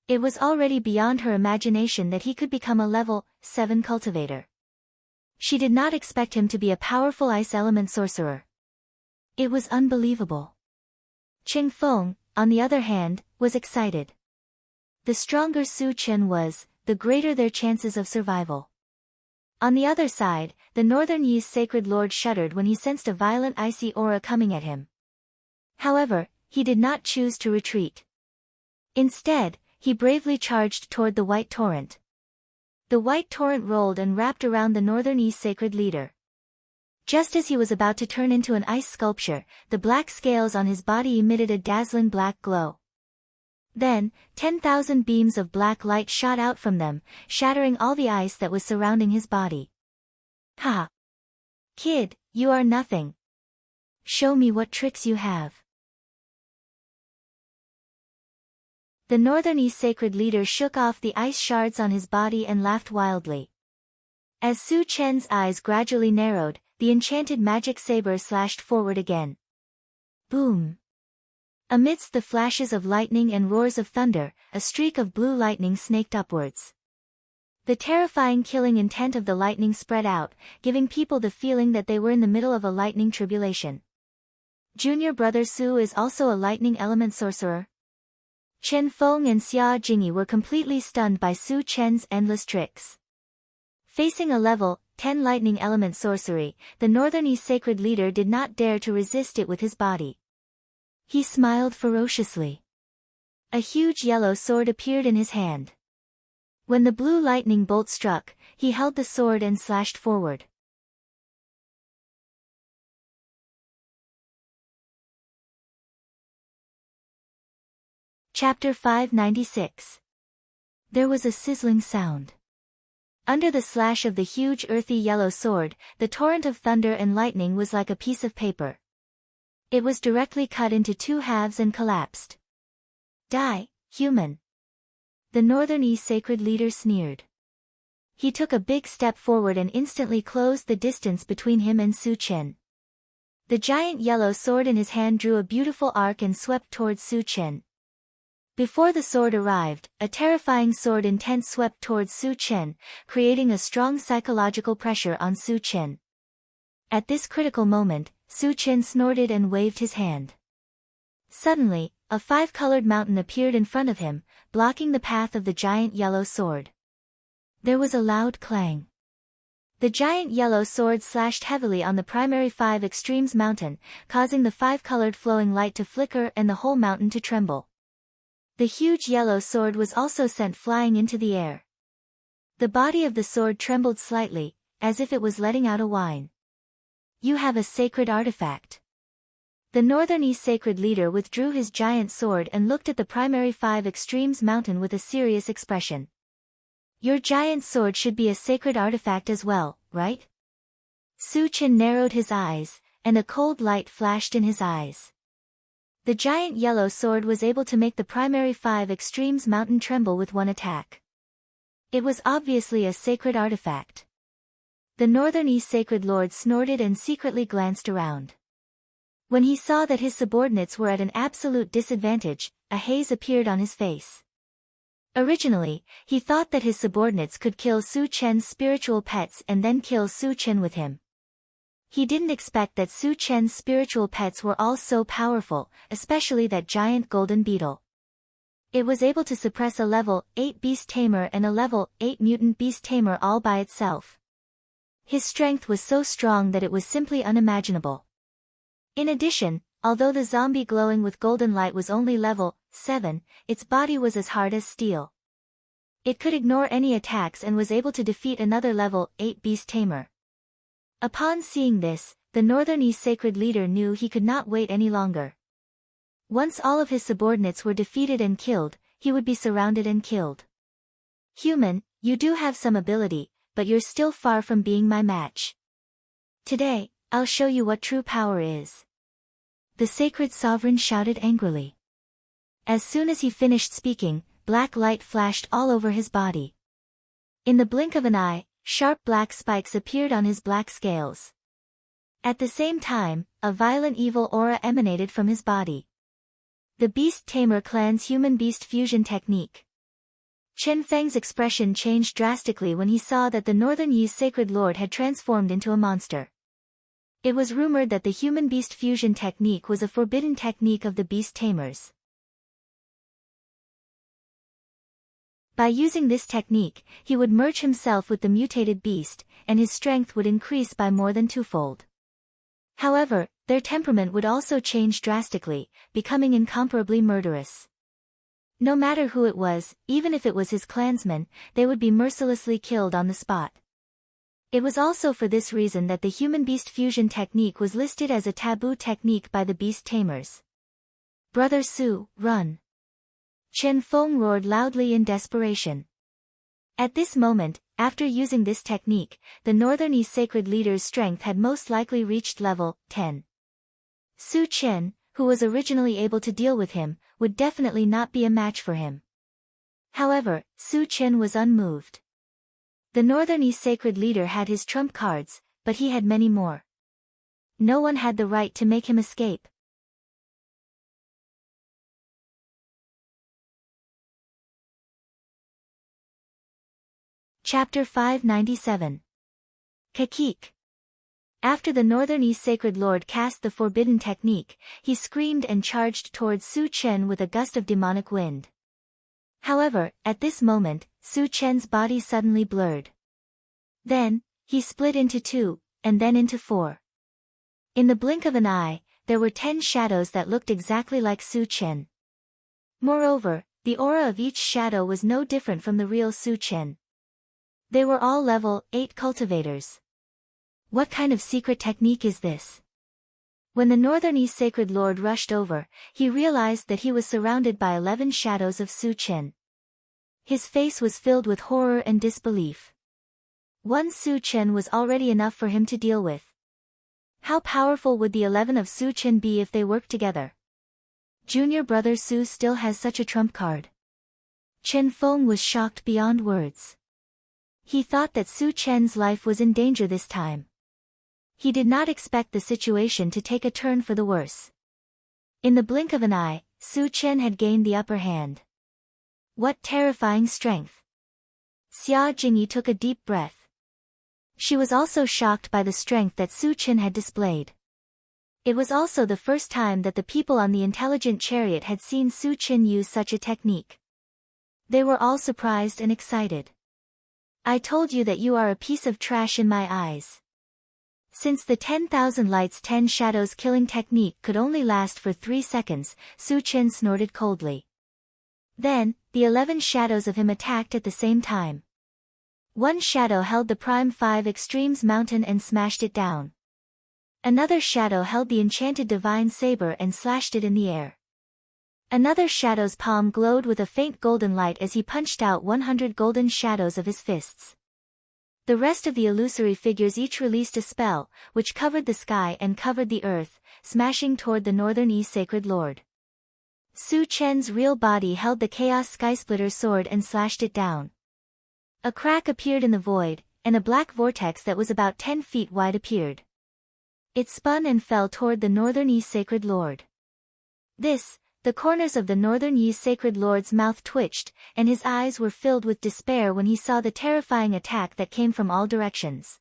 It was already beyond her imagination that he could become a level 7 cultivator. She did not expect him to be a powerful ice element sorcerer. It was unbelievable. Qing Feng, on the other hand, was excited. The stronger Su Chen was, the greater their chances of survival. On the other side, the Northern Yi's sacred lord shuddered when he sensed a violent icy aura coming at him. However, he did not choose to retreat. Instead, he bravely charged toward the white torrent. The white torrent rolled and wrapped around the Northern Yi's sacred leader. Just as he was about to turn into an ice sculpture, the black scales on his body emitted a dazzling black glow. Then, 10,000 beams of black light shot out from them, shattering all the ice that was surrounding his body. Ha! Kid, you are nothing. Show me what tricks you have. The Northern Yi sacred leader shook off the ice shards on his body and laughed wildly. As Su Chen's eyes gradually narrowed, the enchanted magic saber slashed forward again. Boom! Amidst the flashes of lightning and roars of thunder, a streak of blue lightning snaked upwards. The terrifying killing intent of the lightning spread out, giving people the feeling that they were in the middle of a lightning tribulation. Junior brother Su is also a lightning element sorcerer. Chen Feng and Xia Jingyi were completely stunned by Su Chen's endless tricks. Facing a level 10 lightning element sorcery, the Northern Yi sacred leader did not dare to resist it with his body. He smiled ferociously. A huge yellow sword appeared in his hand. When the blue lightning bolt struck, he held the sword and slashed forward. Chapter 596. There was a sizzling sound. Under the slash of the huge earthy yellow sword, the torrent of thunder and lightning was like a piece of paper. It was directly cut into two halves and collapsed. Die, human! The Northern Yi sacred leader sneered. He took a big step forward and instantly closed the distance between him and Su Chen. The giant yellow sword in his hand drew a beautiful arc and swept towards Su Chen. Before the sword arrived, a terrifying sword intent swept towards Su Chen, creating a strong psychological pressure on Su Chen. At this critical moment, Su Chen snorted and waved his hand. Suddenly, a five-colored mountain appeared in front of him, blocking the path of the giant yellow sword. There was a loud clang. The giant yellow sword slashed heavily on the primary 5 extremes mountain, causing the 5-colored flowing light to flicker and the whole mountain to tremble. The huge yellow sword was also sent flying into the air. The body of the sword trembled slightly, as if it was letting out a whine. You have a sacred artifact. The Northern Yi sacred leader withdrew his giant sword and looked at the primary 5 extremes mountain with a serious expression. Your giant sword should be a sacred artifact as well, right? Su Chen narrowed his eyes, and a cold light flashed in his eyes. The giant yellow sword was able to make the primary 5 extremes mountain tremble with one attack. It was obviously a sacred artifact. The Northern Yi sacred lord snorted and secretly glanced around. When he saw that his subordinates were at an absolute disadvantage, a haze appeared on his face. Originally, he thought that his subordinates could kill Su Chen's spiritual pets and then kill Su Chen with him. He didn't expect that Su Chen's spiritual pets were all so powerful, especially that giant golden beetle. It was able to suppress a level 8 beast tamer and a level 8 mutant beast tamer all by itself. His strength was so strong that it was simply unimaginable. In addition, although the zombie glowing with golden light was only level 7, its body was as hard as steel. It could ignore any attacks and was able to defeat another level 8 beast tamer. Upon seeing this, the Northern Yi sacred leader knew he could not wait any longer. Once all of his subordinates were defeated and killed, he would be surrounded and killed. Human, you do have some ability, but you're still far from being my match. Today, I'll show you what true power is. The sacred sovereign shouted angrily. As soon as he finished speaking, black light flashed all over his body. In the blink of an eye, sharp black spikes appeared on his black scales. At the same time, a violent evil aura emanated from his body. The Beast Tamer clan's human-beast fusion technique. Chen Feng's expression changed drastically when he saw that the Northern Yi's sacred lord had transformed into a monster. It was rumored that the human-beast fusion technique was a forbidden technique of the beast tamers. By using this technique, he would merge himself with the mutated beast, and his strength would increase by more than twofold. However, their temperament would also change drastically, becoming incomparably murderous. No matter who it was, even if it was his clansmen, they would be mercilessly killed on the spot. It was also for this reason that the human-beast fusion technique was listed as a taboo technique by the beast tamers. "Brother Su, run!" Chen Feng roared loudly in desperation. At this moment, after using this technique, the Northern Yi sacred leader's strength had most likely reached level 10. Su Chen, who was originally able to deal with him, would definitely not be a match for him. However, Su Chen was unmoved. The Northern Yi sacred leader had his trump cards, but he had many more. No one had the right to make him escape. Chapter 597. Kakik. After the Northern Yi sacred lord cast the forbidden technique, he screamed and charged towards Su Chen with a gust of demonic wind. However, at this moment, Su Chen's body suddenly blurred. Then, he split into 2, and then into 4. In the blink of an eye, there were 10 shadows that looked exactly like Su Chen. Moreover, the aura of each shadow was no different from the real Su Chen. They were all level 8 cultivators. What kind of secret technique is this? When the Northern Yi sacred lord rushed over, he realized that he was surrounded by 11 shadows of Su Chen. His face was filled with horror and disbelief. One Su Chen was already enough for him to deal with. How powerful would the 11 of Su Chen be if they worked together? Junior brother Su still has such a trump card. Chen Feng was shocked beyond words. He thought that Su Chen's life was in danger this time. He did not expect the situation to take a turn for the worse. In the blink of an eye, Su Chen had gained the upper hand. What terrifying strength! Xia Jingyi took a deep breath. She was also shocked by the strength that Su Chen had displayed. It was also the first time that the people on the intelligent chariot had seen Su Chen use such a technique. They were all surprised and excited. I told you that you are a piece of trash in my eyes. Since the 10,000 lights 10 shadows killing technique could only last for 3 seconds, Su Chen snorted coldly. Then, the 11 shadows of him attacked at the same time. One shadow held the Prime 5 Extremes mountain and smashed it down. Another shadow held the enchanted divine saber and slashed it in the air. Another shadow's palm glowed with a faint golden light as he punched out 100 golden shadows of his fists. The rest of the illusory figures each released a spell, which covered the sky and covered the earth, smashing toward the Northern Yi sacred lord. Su Chen's real body held the Chaos Skysplitter sword and slashed it down. A crack appeared in the void, and a black vortex that was about 10 feet wide appeared. It spun and fell toward the Northern Yi sacred lord. The corners of the Northern Yi sacred lord's mouth twitched, and his eyes were filled with despair when he saw the terrifying attack that came from all directions.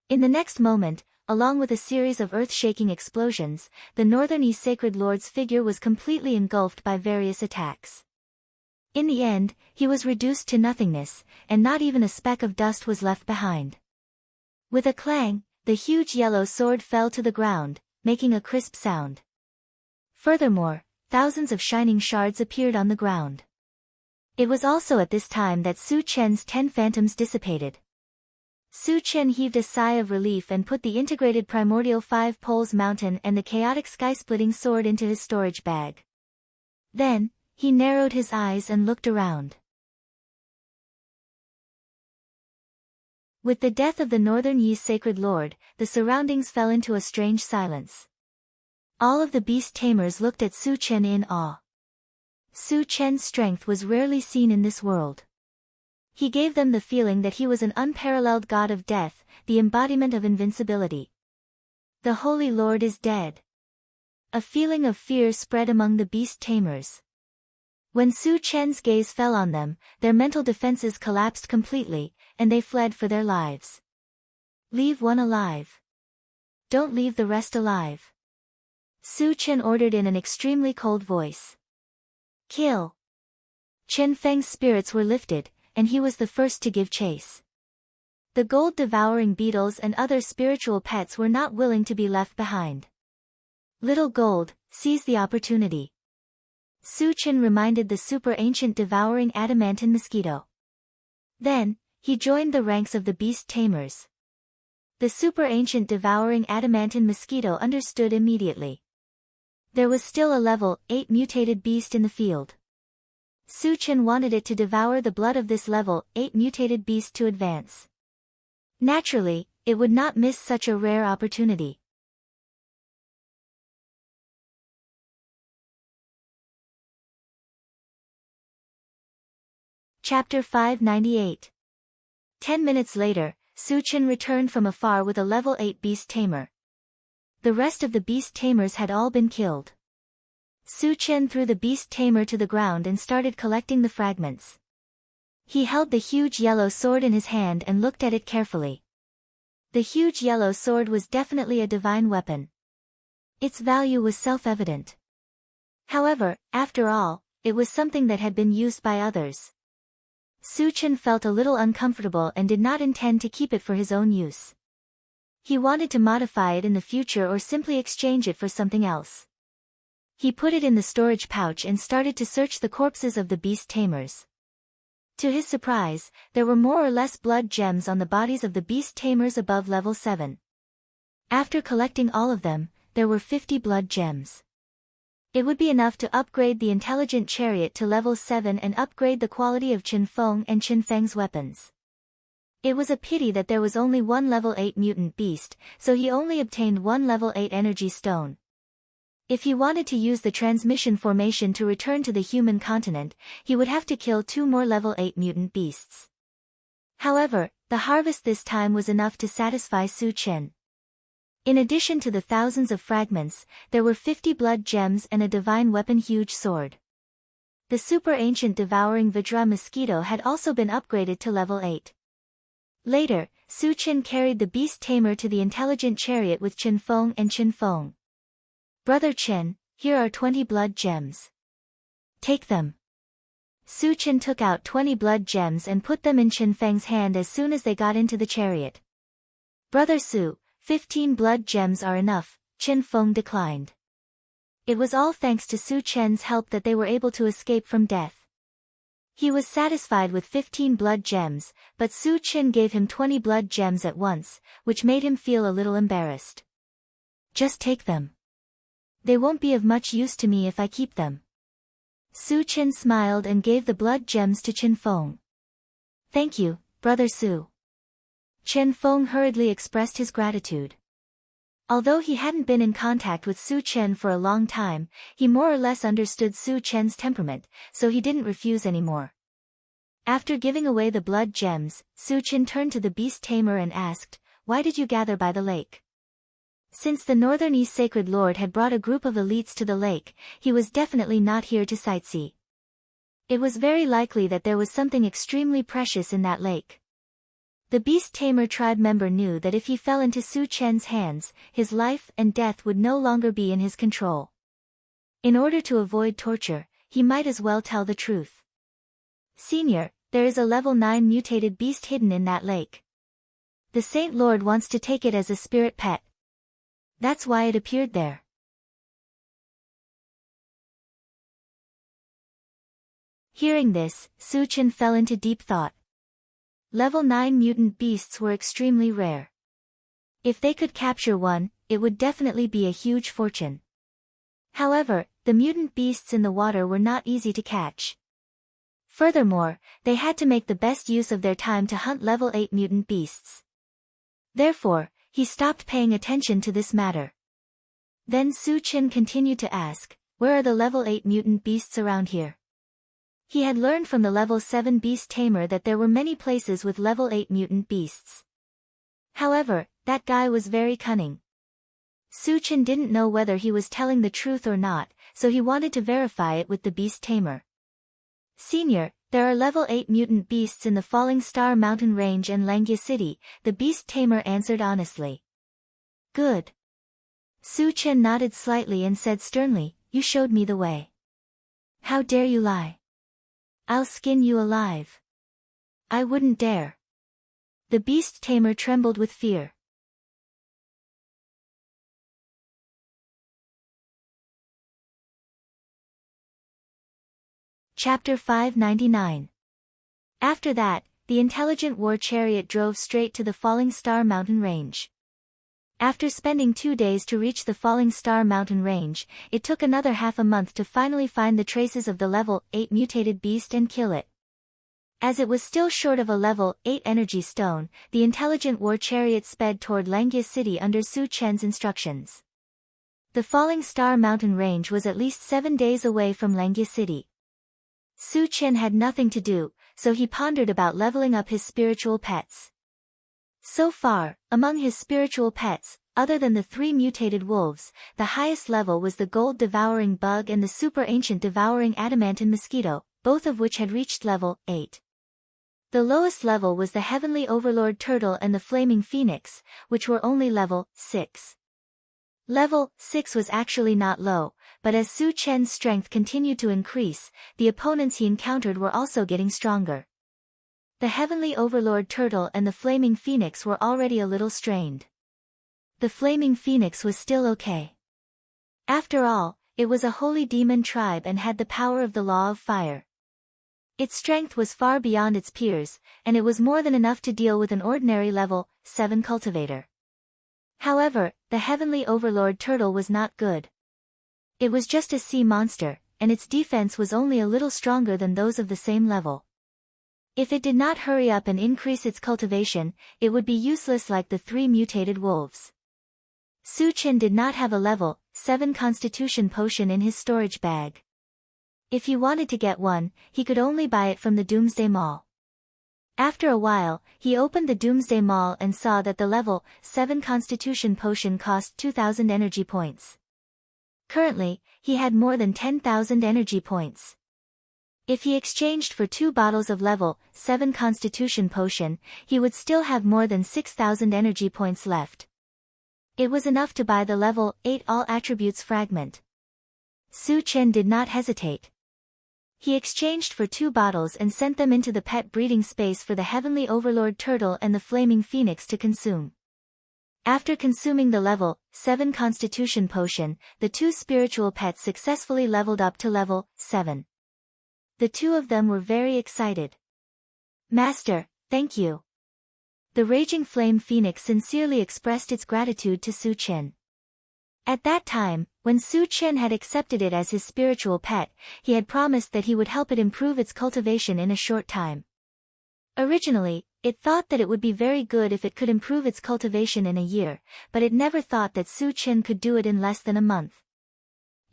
In the next moment, along with a series of earth-shaking explosions, the Northern Yi sacred lord's figure was completely engulfed by various attacks. In the end, he was reduced to nothingness, and not even a speck of dust was left behind. With a clang, the huge yellow sword fell to the ground, making a crisp sound. Furthermore, thousands of shining shards appeared on the ground. It was also at this time that Su Chen's 10 phantoms dissipated. Su Chen heaved a sigh of relief and put the integrated primordial 5 poles mountain and the chaotic sky-splitting sword into his storage bag. Then, he narrowed his eyes and looked around. With the death of the Northern Yi's sacred lord, the surroundings fell into a strange silence. All of the beast tamers looked at Su Chen in awe. Su Chen's strength was rarely seen in this world. He gave them the feeling that he was an unparalleled god of death, the embodiment of invincibility. The Holy Lord is dead. A feeling of fear spread among the beast tamers. When Su Chen's gaze fell on them, their mental defenses collapsed completely, and they fled for their lives. Leave one alive. Don't leave the rest alive. Su Chen ordered in an extremely cold voice. Kill. Chen Feng's spirits were lifted, and he was the first to give chase. The gold-devouring beetles and other spiritual pets were not willing to be left behind. Little Gold, seize the opportunity. Su Chen reminded the super-ancient devouring adamantine mosquito. Then, he joined the ranks of the beast tamers. The super-ancient devouring adamantine mosquito understood immediately. There was still a level 8 mutated beast in the field. Su Chen wanted it to devour the blood of this level 8 mutated beast to advance. Naturally, it would not miss such a rare opportunity. Chapter 598. 10 minutes later, Su Chen returned from afar with a level 8 beast tamer. The rest of the beast tamers had all been killed. Su Chen threw the beast tamer to the ground and started collecting the fragments. He held the huge yellow sword in his hand and looked at it carefully. The huge yellow sword was definitely a divine weapon. Its value was self-evident. However, after all, it was something that had been used by others. Su Chen felt a little uncomfortable and did not intend to keep it for his own use. He wanted to modify it in the future or simply exchange it for something else. He put it in the storage pouch and started to search the corpses of the beast tamers. To his surprise, there were more or less blood gems on the bodies of the beast tamers above level 7. After collecting all of them, there were 50 blood gems. It would be enough to upgrade the intelligent chariot to level 7 and upgrade the quality of Chen Feng and Chen Feng's weapons. It was a pity that there was only one level 8 mutant beast, so he only obtained one level 8 energy stone. If he wanted to use the transmission formation to return to the human continent, he would have to kill 2 more level 8 mutant beasts. However, the harvest this time was enough to satisfy Su Chen. In addition to the thousands of fragments, there were 50 blood gems and a divine weapon huge sword. The super-ancient devouring Vidra mosquito had also been upgraded to level 8. Later, Su Chen carried the beast tamer to the intelligent chariot with Chen Feng and Chen Feng. Brother Chen, here are 20 blood gems. Take them. Su Chen took out 20 blood gems and put them in Chen Feng's hand as soon as they got into the chariot. Brother Su, 15 blood gems are enough, Chen Feng declined. It was all thanks to Su Chen's help that they were able to escape from death. He was satisfied with 15 blood gems, but Su Chen gave him 20 blood gems at once, which made him feel a little embarrassed. Just take them. They won't be of much use to me if I keep them. Su Chen smiled and gave the blood gems to Chen Feng. Thank you, Brother Su. Chen Feng hurriedly expressed his gratitude. Although he hadn't been in contact with Su Chen for a long time, he more or less understood Su Chen's temperament, so he didn't refuse anymore. After giving away the blood gems, Su Chen turned to the beast tamer and asked, "Why did you gather by the lake?" Since the Northern East Sacred Lord had brought a group of elites to the lake, he was definitely not here to sightsee. It was very likely that there was something extremely precious in that lake. The beast tamer tribe member knew that if he fell into Su Chen's hands, his life and death would no longer be in his control. In order to avoid torture, he might as well tell the truth. Senior, there is a level 9 mutated beast hidden in that lake. The Saint Lord wants to take it as a spirit pet. That's why it appeared there. Hearing this, Su Chen fell into deep thought. Level 9 mutant beasts were extremely rare. If they could capture one, it would definitely be a huge fortune. However, the mutant beasts in the water were not easy to catch. Furthermore, they had to make the best use of their time to hunt level 8 mutant beasts. Therefore, he stopped paying attention to this matter. Then Su Chen continued to ask, where are the level 8 mutant beasts around here? He had learned from the level 7 beast tamer that there were many places with level 8 mutant beasts. However, that guy was very cunning. Su Chen didn't know whether he was telling the truth or not, so he wanted to verify it with the beast tamer. Senior, there are level 8 mutant beasts in the Falling Star Mountain Range and Langia City, the beast tamer answered honestly. Good. Su Chen nodded slightly and said sternly, you showed me the way. How dare you lie? I'll skin you alive. I wouldn't dare. The beast tamer trembled with fear. Chapter 599. After that, the intelligent war chariot drove straight to the Falling Star Mountain Range. After spending 2 days to reach the Falling Star Mountain Range, it took another half a month to finally find the traces of the level 8 mutated beast and kill it. As it was still short of a level 8 energy stone, the intelligent war chariot sped toward Langia City under Su Chen's instructions. The Falling Star Mountain Range was at least 7 days away from Langia City. Su Chen had nothing to do, so he pondered about leveling up his spiritual pets. So far, among his spiritual pets, other than the 3 mutated wolves, the highest level was the gold devouring bug and the super ancient devouring adamantine mosquito, both of which had reached level 8. The lowest level was the heavenly overlord turtle and the flaming phoenix, which were only level 6. Level 6 was actually not low, but as Su Chen's strength continued to increase, the opponents he encountered were also getting stronger. The heavenly overlord turtle and the flaming phoenix were already a little strained. The flaming phoenix was still okay. After all, it was a holy demon tribe and had the power of the law of fire. Its strength was far beyond its peers, and it was more than enough to deal with an ordinary level 7 cultivator. However, the heavenly overlord turtle was not good. It was just a sea monster, and its defense was only a little stronger than those of the same level. If it did not hurry up and increase its cultivation, it would be useless like the 3 mutated wolves. Su Chen did not have a level 7 constitution potion in his storage bag. If he wanted to get one, he could only buy it from the Doomsday Mall. After a while, he opened the Doomsday Mall and saw that the level 7 Constitution potion cost 2,000 energy points. Currently, he had more than 10,000 energy points. If he exchanged for 2 bottles of level 7 Constitution potion, he would still have more than 6,000 energy points left. It was enough to buy the level 8 All Attributes fragment. Su Chen did not hesitate. He exchanged for 2 bottles and sent them into the pet breeding space for the heavenly overlord turtle and the flaming phoenix to consume. After consuming the level 7 constitution potion, the 2 spiritual pets successfully leveled up to level 7. The 2 of them were very excited. Master, thank you. The raging flame phoenix sincerely expressed its gratitude to Su Chen. At that time, when Su Chen had accepted it as his spiritual pet, he had promised that he would help it improve its cultivation in a short time. Originally, it thought that it would be very good if it could improve its cultivation in a year, but it never thought that Su Chen could do it in less than a month.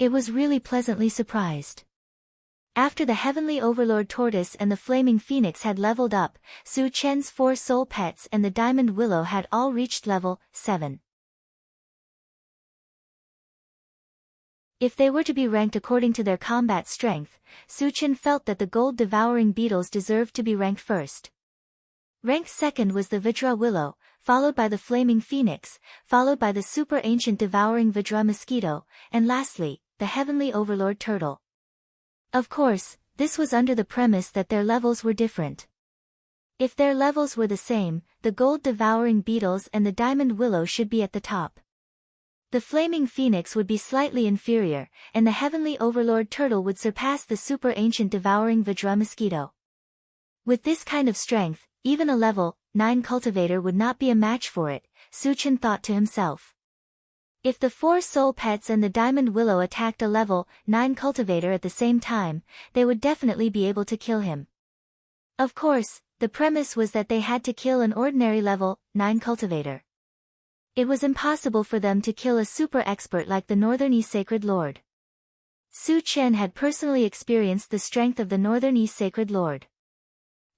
It was really pleasantly surprised. After the heavenly overlord tortoise and the flaming phoenix had leveled up, Su Chen's 4 soul pets and the diamond willow had all reached level 7. If they were to be ranked according to their combat strength, Su Chen felt that the gold-devouring beetles deserved to be ranked first. Ranked second was the Vidra willow, followed by the flaming phoenix, followed by the super ancient devouring Vidra mosquito, and lastly, the heavenly overlord turtle. Of course, this was under the premise that their levels were different. If their levels were the same, the gold-devouring beetles and the diamond willow should be at the top. The flaming phoenix would be slightly inferior, and the heavenly overlord turtle would surpass the super ancient devouring Vidra mosquito. With this kind of strength, even a level 9 cultivator would not be a match for it, Su Chen thought to himself. If the 4 soul pets and the diamond willow attacked a level 9 cultivator at the same time, they would definitely be able to kill him. Of course, the premise was that they had to kill an ordinary level 9 cultivator. It was impossible for them to kill a super expert like the Northern East Sacred Lord. Su Chen had personally experienced the strength of the Northern East Sacred Lord.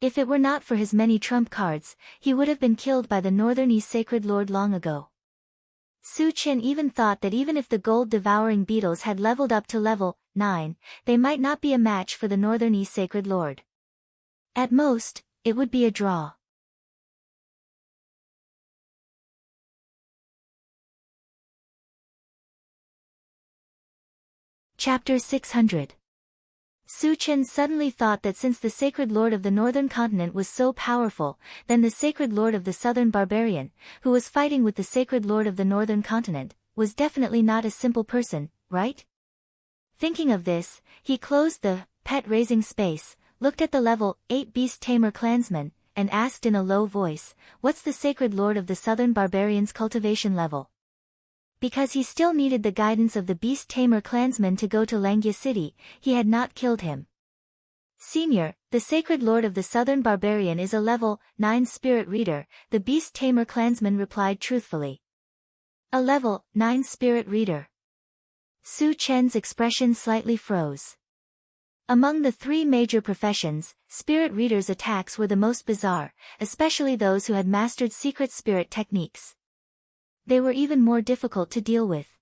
If it were not for his many trump cards, he would have been killed by the Northern East Sacred Lord long ago. Su Chen even thought that even if the gold-devouring beetles had leveled up to level 9, they might not be a match for the Northern East Sacred Lord. At most, it would be a draw. Chapter 600. Su Chen suddenly thought that since the Sacred Lord of the Northern Continent was so powerful, then the Sacred Lord of the Southern Barbarian, who was fighting with the Sacred Lord of the Northern Continent, was definitely not a simple person, right? Thinking of this, he closed the pet-raising space, looked at the level 8 Beast Tamer clansman, and asked in a low voice, "What's the Sacred Lord of the Southern Barbarian's cultivation level?" Because he still needed the guidance of the Beast Tamer clansman to go to Langya City, he had not killed him. "Senior, the Sacred Lord of the Southern Barbarian is a level 9 Spirit Reader," the Beast Tamer clansman replied truthfully. A level 9 Spirit Reader. Su Chen's expression slightly froze. Among the 3 major professions, Spirit Readers' attacks were the most bizarre, especially those who had mastered secret spirit techniques. They were even more difficult to deal with.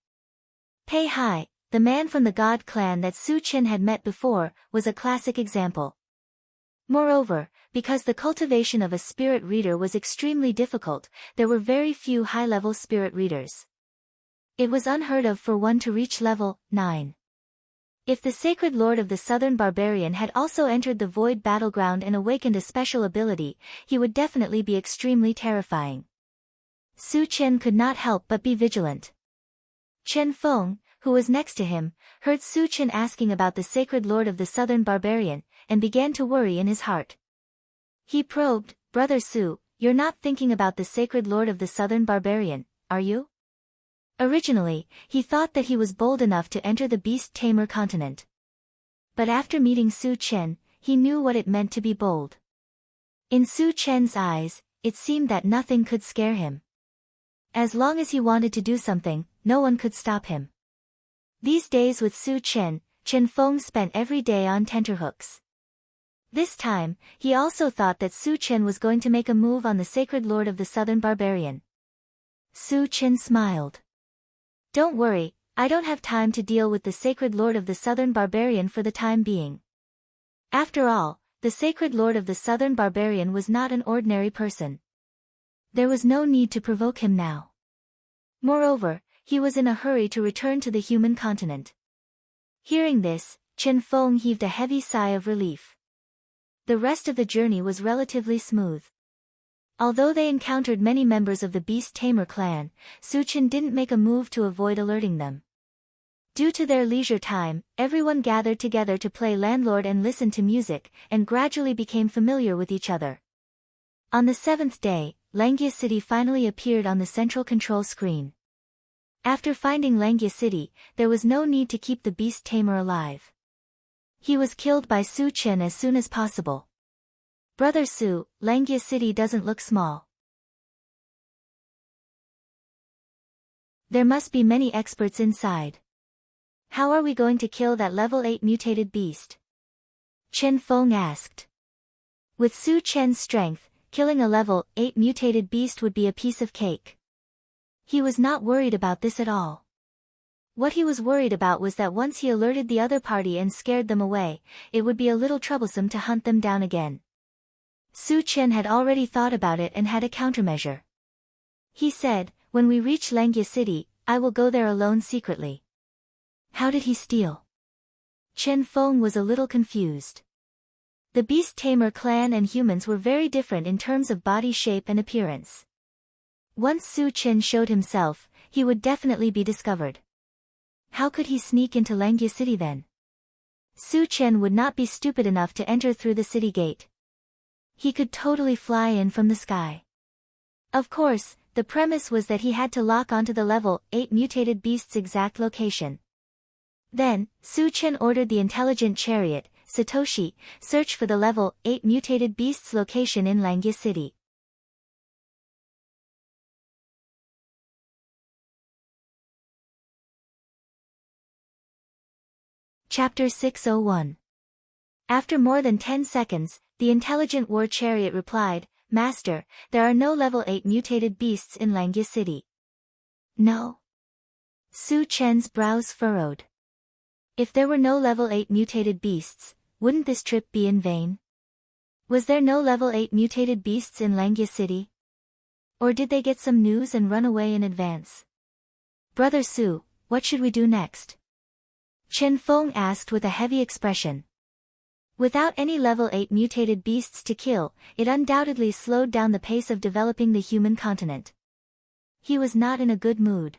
Pei Hai, the man from the God clan that Su Chen had met before, was a classic example. Moreover, because the cultivation of a spirit reader was extremely difficult, there were very few high-level spirit readers. It was unheard of for one to reach level 9. If the Sacred Lord of the Southern Barbarian had also entered the Void Battleground and awakened a special ability, he would definitely be extremely terrifying. Su Chen could not help but be vigilant. Chen Feng, who was next to him, heard Su Chen asking about the Sacred Lord of the Southern Barbarian, and began to worry in his heart. He probed, "Brother Su, you're not thinking about the Sacred Lord of the Southern Barbarian, are you?" Originally, he thought that he was bold enough to enter the Beast Tamer continent. But after meeting Su Chen, he knew what it meant to be bold. In Su Chen's eyes, it seemed that nothing could scare him. As long as he wanted to do something, no one could stop him. These days with Su Chen, Chen Feng spent every day on tenterhooks. This time, he also thought that Su Chen was going to make a move on the Sacred Lord of the Southern Barbarian. Su Chen smiled. "Don't worry, I don't have time to deal with the Sacred Lord of the Southern Barbarian for the time being." After all, the Sacred Lord of the Southern Barbarian was not an ordinary person. There was no need to provoke him now. Moreover, he was in a hurry to return to the human continent. Hearing this, Chen Feng heaved a heavy sigh of relief. The rest of the journey was relatively smooth. Although they encountered many members of the Beast Tamer clan, Su Chen didn't make a move to avoid alerting them. Due to their leisure time, everyone gathered together to play landlord and listen to music, and gradually became familiar with each other. On the 7th day, Langya City finally appeared on the central control screen. After finding Langya City, there was no need to keep the Beast Tamer alive. He was killed by Su Chen as soon as possible. "Brother Su, Langya City doesn't look small. There must be many experts inside. How are we going to kill that level 8 mutated beast?" Chen Feng asked. With Su Chen's strength, killing a level 8 mutated beast would be a piece of cake. He was not worried about this at all. What he was worried about was that once he alerted the other party and scared them away, it would be a little troublesome to hunt them down again. Su Chen had already thought about it and had a countermeasure. He said, "When we reach Langya City, I will go there alone secretly." How did he steal? Chen Feng was a little confused. The Beast Tamer clan and humans were very different in terms of body shape and appearance. Once Su Chen showed himself, he would definitely be discovered. How could he sneak into Langya City then? Su Chen would not be stupid enough to enter through the city gate. He could totally fly in from the sky. Of course, the premise was that he had to lock onto the level 8 mutated beast's exact location. Then, Su Chen ordered the intelligent chariot, Satoshi, search for the level 8 mutated beast's location in Langya City. Chapter 601. After more than 10 seconds, the intelligent war chariot replied, "Master, there are no level 8 mutated beasts in Langya City." No. Su Chen's brows furrowed. If there were no level 8 mutated beasts, wouldn't this trip be in vain? Was there no level 8 mutated beasts in Langya City? Or did they get some news and run away in advance? Brother Su, what should we do next? Chen Feng asked with a heavy expression. Without any level 8 mutated beasts to kill, it undoubtedly slowed down the pace of developing the human continent. He was not in a good mood.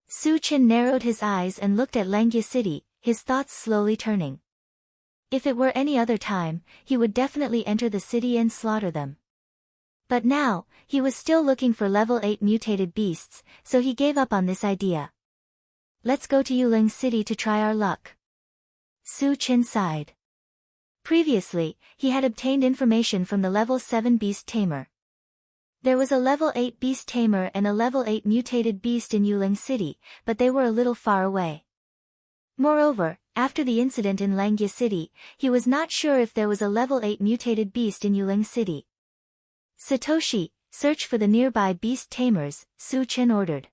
Su Chen narrowed his eyes and looked at Langya City, his thoughts slowly turning. If it were any other time, he would definitely enter the city and slaughter them. But now, he was still looking for level 8 mutated beasts, so he gave up on this idea. Let's go to Yuling City to try our luck. Su Chen sighed. Previously, he had obtained information from the level 7 beast tamer. There was a level 8 beast tamer and a level 8 mutated beast in Yuling City, but they were a little far away. Moreover, after the incident in Langya City, he was not sure if there was a level 8 mutated beast in Yuling City. Satoshi, search for the nearby beast tamers, Su Chen ordered.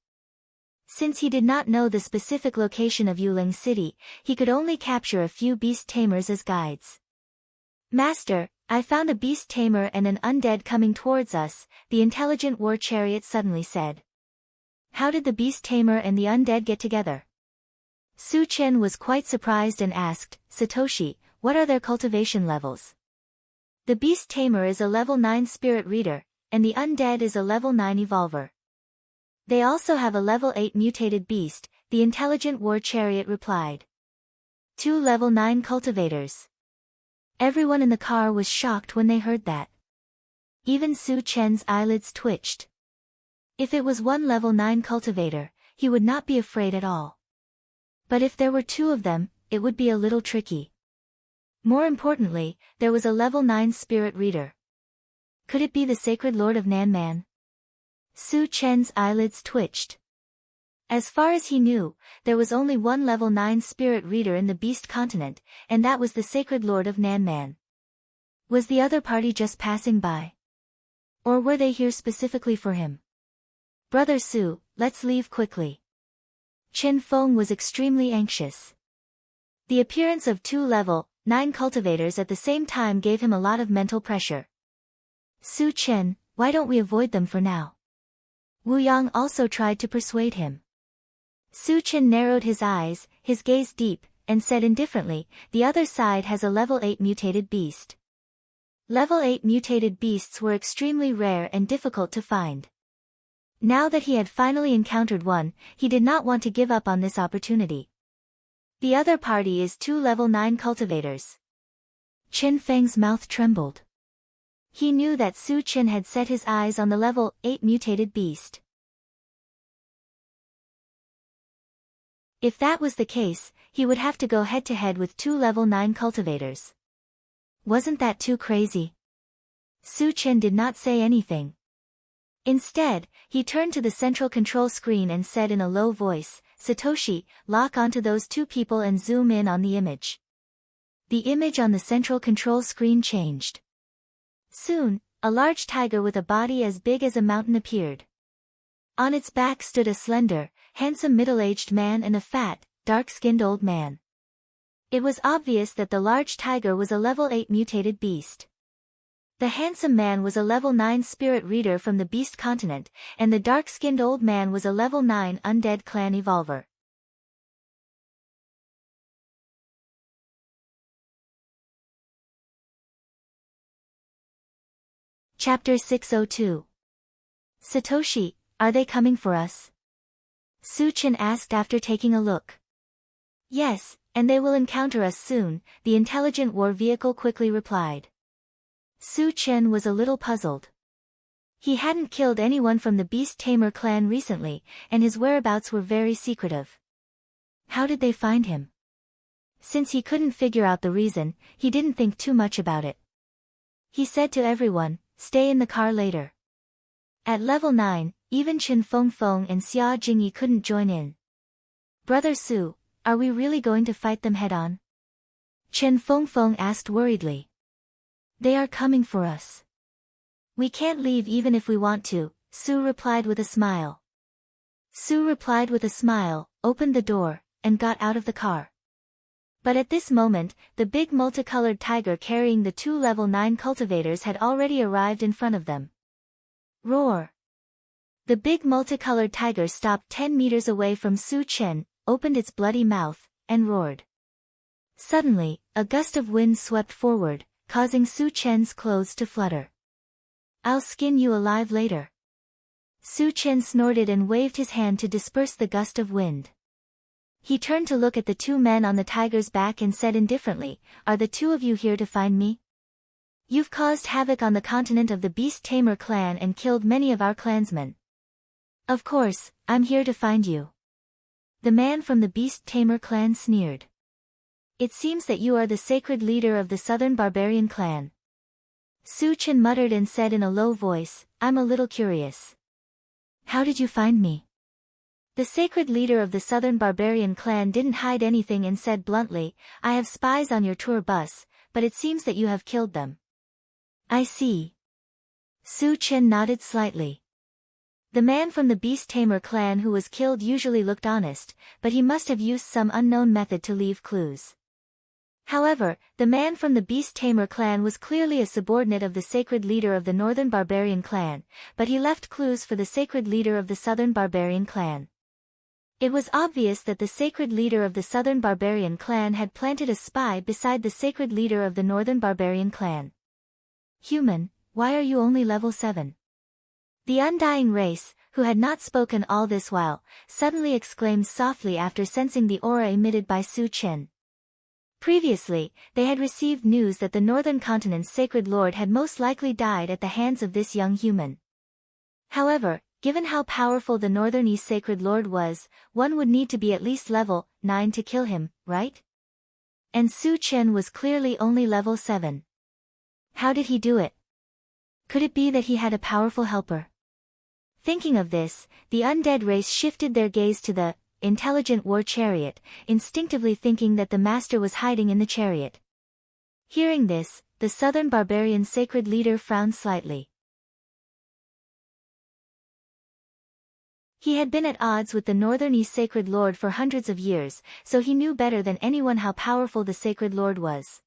Since he did not know the specific location of Yuling City, he could only capture a few beast tamers as guides. Master, I found a beast tamer and an undead coming towards us, the intelligent war chariot suddenly said. How did the beast tamer and the undead get together? Su Chen was quite surprised and asked, Satoshi, what are their cultivation levels? The beast tamer is a level 9 spirit reader, and the undead is a level 9 evolver. They also have a level 8 mutated beast, the intelligent war chariot replied. 2 level 9 cultivators. Everyone in the car was shocked when they heard that. Even Su Chen's eyelids twitched. If it was one level 9 cultivator, he would not be afraid at all. But if there were 2 of them, it would be a little tricky. More importantly, there was a level 9 spirit reader. Could it be the Sacred Lord of Nanman? Su Chen's eyelids twitched. As far as he knew, there was only one level 9 spirit reader in the Beast Continent, and that was the Sacred Lord of Nanman. Was the other party just passing by? Or were they here specifically for him? Brother Su, let's leave quickly. Chen Feng was extremely anxious. The appearance of 2 level 9 cultivators at the same time gave him a lot of mental pressure. Su Chen, why don't we avoid them for now? Wu Yang also tried to persuade him. Su Chen narrowed his eyes, his gaze deep, and said indifferently, the other side has a level 8 mutated beast. Level 8 mutated beasts were extremely rare and difficult to find. Now that he had finally encountered one, he did not want to give up on this opportunity. The other party is 2 level 9 cultivators. Chen Feng's mouth trembled. He knew that Su Chen had set his eyes on the level 8 mutated beast. If that was the case, he would have to go head-to-head with 2 level 9 cultivators. Wasn't that too crazy? Su Chen did not say anything. Instead, he turned to the central control screen and said in a low voice, Satoshi, lock onto those 2 people and zoom in on the image. The image on the central control screen changed. Soon, a large tiger with a body as big as a mountain appeared. On its back stood a slender, handsome middle-aged man and a fat, dark-skinned old man. It was obvious that the large tiger was a level 8 mutated beast. The handsome man was a level 9 spirit reader from the Beast Continent, and the dark-skinned old man was a level 9 undead clan evolver. Chapter 602. Satoshi, are they coming for us? Su Chen asked after taking a look. Yes, and they will encounter us soon, the intelligent war vehicle quickly replied. Su Chen was a little puzzled. He hadn't killed anyone from the Beast Tamer clan recently, and his whereabouts were very secretive. How did they find him? Since he couldn't figure out the reason, he didn't think too much about it. He said to everyone, stay in the car later. At level 9, even Chen Feng and Xia Jingyi couldn't join in. Brother Su, are we really going to fight them head-on? Chen Feng asked worriedly. They are coming for us. We can't leave even if we want to, Su replied with a smile. Su replied with a smile, opened the door, and got out of the car. But at this moment, the big multicolored tiger carrying the two level 9 cultivators had already arrived in front of them. Roar! The big multicolored tiger stopped 10 meters away from Su Chen, opened its bloody mouth, and roared. Suddenly, a gust of wind swept forward, causing Su Chen's clothes to flutter. I'll skin you alive later. Su Chen snorted and waved his hand to disperse the gust of wind. He turned to look at the two men on the tiger's back and said indifferently, "Are the two of you here to find me? You've caused havoc on the continent of the Beast Tamer clan and killed many of our clansmen. Of course, I'm here to find you." The man from the Beast Tamer clan sneered. "It seems that you are the sacred leader of the Southern Barbarian clan." Su Chen muttered and said in a low voice, "I'm a little curious. How did you find me?" The sacred leader of the Southern Barbarian clan didn't hide anything and said bluntly, "I have spies on your tour bus, but it seems that you have killed them." "I see." Su Chen nodded slightly. The man from the Beast Tamer clan who was killed usually looked honest, but he must have used some unknown method to leave clues. However, the man from the Beast Tamer clan was clearly a subordinate of the sacred leader of the Northern Barbarian clan, but he left clues for the sacred leader of the Southern Barbarian clan. It was obvious that the sacred leader of the Southern Barbarian clan had planted a spy beside the sacred leader of the Northern Barbarian clan. "Human, why are you only level 7? The undying race, who had not spoken all this while, suddenly exclaimed softly after sensing the aura emitted by Su Chen. Previously, they had received news that the Northern Continent's sacred lord had most likely died at the hands of this young human. However, given how powerful the Northern East sacred lord was, one would need to be at least level 9 to kill him, right? And Su Chen was clearly only level 7. How did he do it? Could it be that he had a powerful helper? Thinking of this, the undead race shifted their gaze to the intelligent war chariot, instinctively thinking that the master was hiding in the chariot. Hearing this, the Southern Barbarian sacred leader frowned slightly. He had been at odds with the Northern East sacred lord for hundreds of years, so he knew better than anyone how powerful the sacred lord was.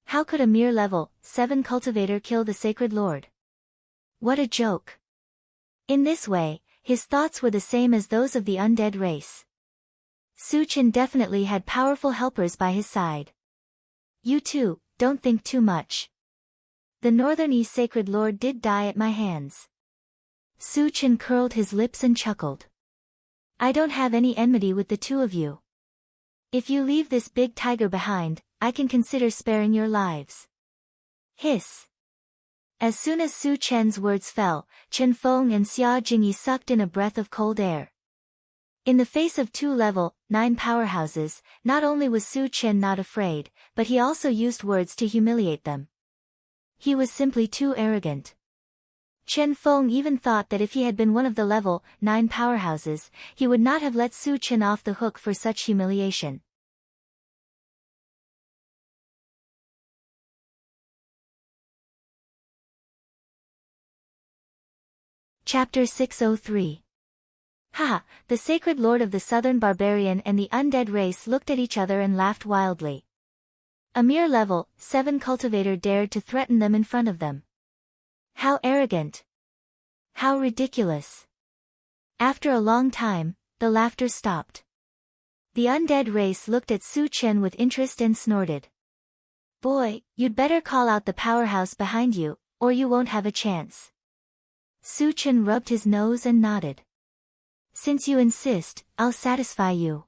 How could a mere level 7 cultivator kill the sacred lord? What a joke! In this way, his thoughts were the same as those of the undead race. Su Chen definitely had powerful helpers by his side. You too, don't think too much. The Northern East sacred lord did die at my hands. Su Chen curled his lips and chuckled. I don't have any enmity with the two of you. If you leave this big tiger behind, I can consider sparing your lives. Hiss. As soon as Su Chen's words fell, Chen Feng and Xia Jingyi sucked in a breath of cold air. In the face of two level 9 powerhouses, not only was Su Chen not afraid, but he also used words to humiliate them. He was simply too arrogant. Chen Feng even thought that if he had been one of the level 9 powerhouses, he would not have let Su Chen off the hook for such humiliation. Chapter 603. Ha! The sacred lord of the Southern Barbarian and the undead race looked at each other and laughed wildly. A mere level 7 cultivator dared to threaten them in front of them. How arrogant! How ridiculous! After a long time, the laughter stopped. The undead race looked at Su Chen with interest and snorted. Boy, you'd better call out the powerhouse behind you, or you won't have a chance. Su Chen rubbed his nose and nodded. Since you insist, I'll satisfy you.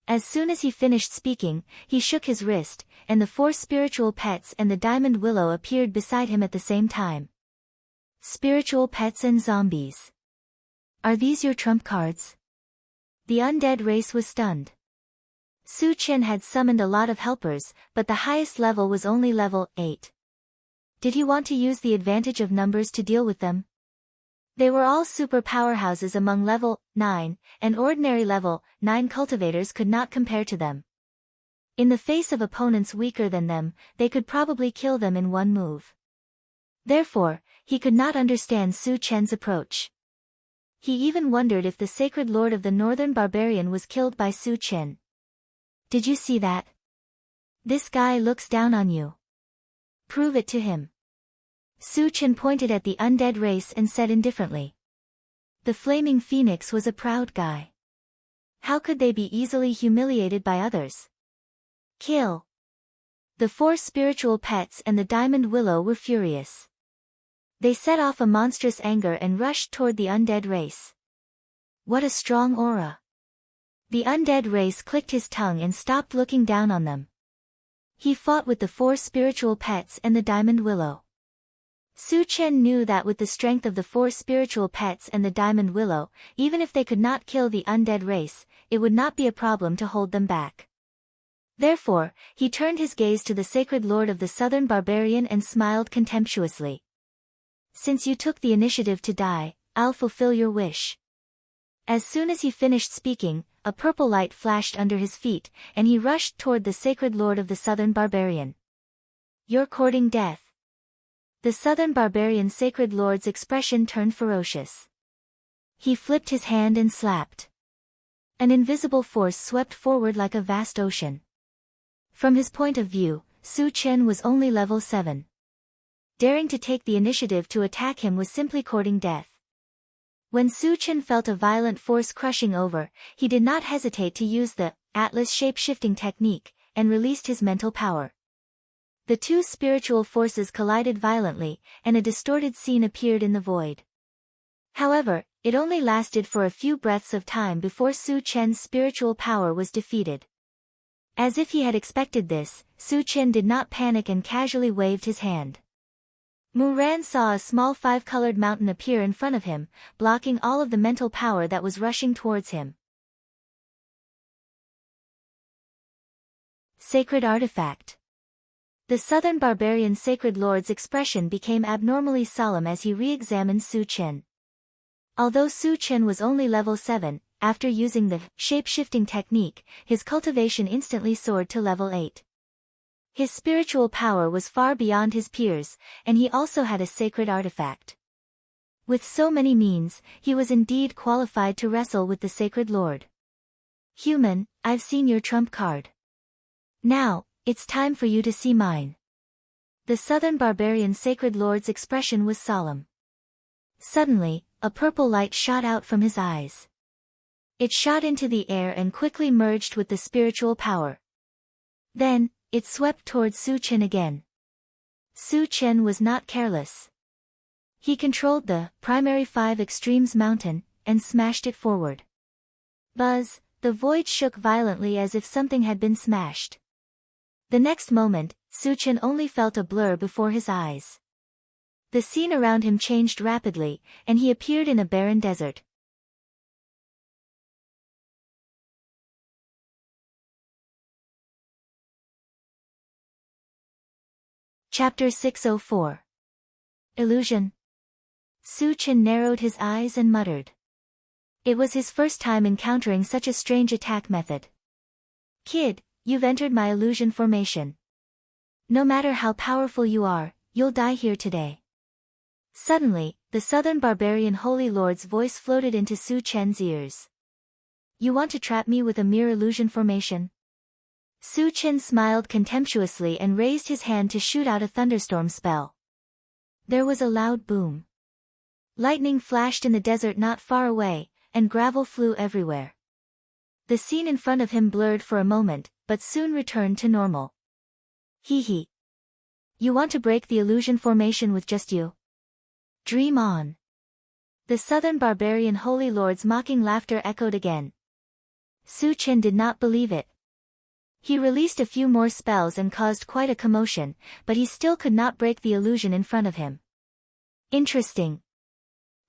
As soon as he finished speaking, he shook his wrist, and the 4 spiritual pets and the diamond willow appeared beside him at the same time. Spiritual pets and zombies. Are these your trump cards? The undead race was stunned. Su Chen had summoned a lot of helpers, but the highest level was only level 8. Did he want to use the advantage of numbers to deal with them? They were all super powerhouses among level 9, and ordinary level 9 cultivators could not compare to them. In the face of opponents weaker than them, they could probably kill them in one move. Therefore, he could not understand Su Chen's approach. He even wondered if the sacred lord of the northern barbarian was killed by Su Chen. Did you see that? This guy looks down on you. Prove it to him. Su Chen pointed at the undead race and said indifferently. The flaming phoenix was a proud guy. How could they be easily humiliated by others? Kill. The 4 spiritual pets and the diamond willow were furious. They set off a monstrous anger and rushed toward the undead race. What a strong aura. The undead race clicked his tongue and stopped looking down on them. He fought with the 4 spiritual pets and the diamond willow. Su Chen knew that with the strength of the 4 spiritual pets and the diamond willow, even if they could not kill the undead race, it would not be a problem to hold them back. Therefore, he turned his gaze to the sacred lord of the southern barbarian and smiled contemptuously. Since you took the initiative to die, I'll fulfill your wish. As soon as he finished speaking, a purple light flashed under his feet, and he rushed toward the sacred lord of the southern barbarian. You're courting death. The southern barbarian's sacred lord's expression turned ferocious. He flipped his hand and slapped. An invisible force swept forward like a vast ocean. From his point of view, Su Chen was only level 7. Daring to take the initiative to attack him was simply courting death. When Su Chen felt a violent force crushing over, he did not hesitate to use the Atlas shape-shifting technique, and released his mental power. The 2 spiritual forces collided violently, and a distorted scene appeared in the void. However, it only lasted for a few breaths of time before Su Chen's spiritual power was defeated. As if he had expected this, Su Chen did not panic and casually waved his hand. Mu Ran saw a small 5-colored mountain appear in front of him, blocking all of the mental power that was rushing towards him. Sacred Artifact. The southern barbarian's sacred lord's expression became abnormally solemn as he re-examined Su Chen. Although Su Chen was only level 7, after using the shape-shifting technique, his cultivation instantly soared to level 8. His spiritual power was far beyond his peers, and he also had a sacred artifact. With so many means, he was indeed qualified to wrestle with the sacred lord. Human, I've seen your trump card. Now, it's time for you to see mine. The southern barbarian's sacred lord's expression was solemn. Suddenly, a purple light shot out from his eyes. It shot into the air and quickly merged with the spiritual power. Then, it swept towards Su Chen again. Su Chen was not careless. He controlled the primary 5 extremes mountain, and smashed it forward. Buzz, the void shook violently as if something had been smashed. The next moment, Su Chen only felt a blur before his eyes. The scene around him changed rapidly, and he appeared in a barren desert. Chapter 604. Illusion. Su Chen narrowed his eyes and muttered. It was his first time encountering such a strange attack method. Kid, you've entered my illusion formation. No matter how powerful you are, you'll die here today. Suddenly, the southern barbarian holy lord's voice floated into Su Chen's ears. You want to trap me with a mere illusion formation? Su Chen smiled contemptuously and raised his hand to shoot out a thunderstorm spell. There was a loud boom. Lightning flashed in the desert not far away, and gravel flew everywhere. The scene in front of him blurred for a moment, but soon returned to normal. Hee hee. You want to break the illusion formation with just you? Dream on. The southern barbarian holy lord's mocking laughter echoed again. Su Chen did not believe it. He released a few more spells and caused quite a commotion, but he still could not break the illusion in front of him. Interesting.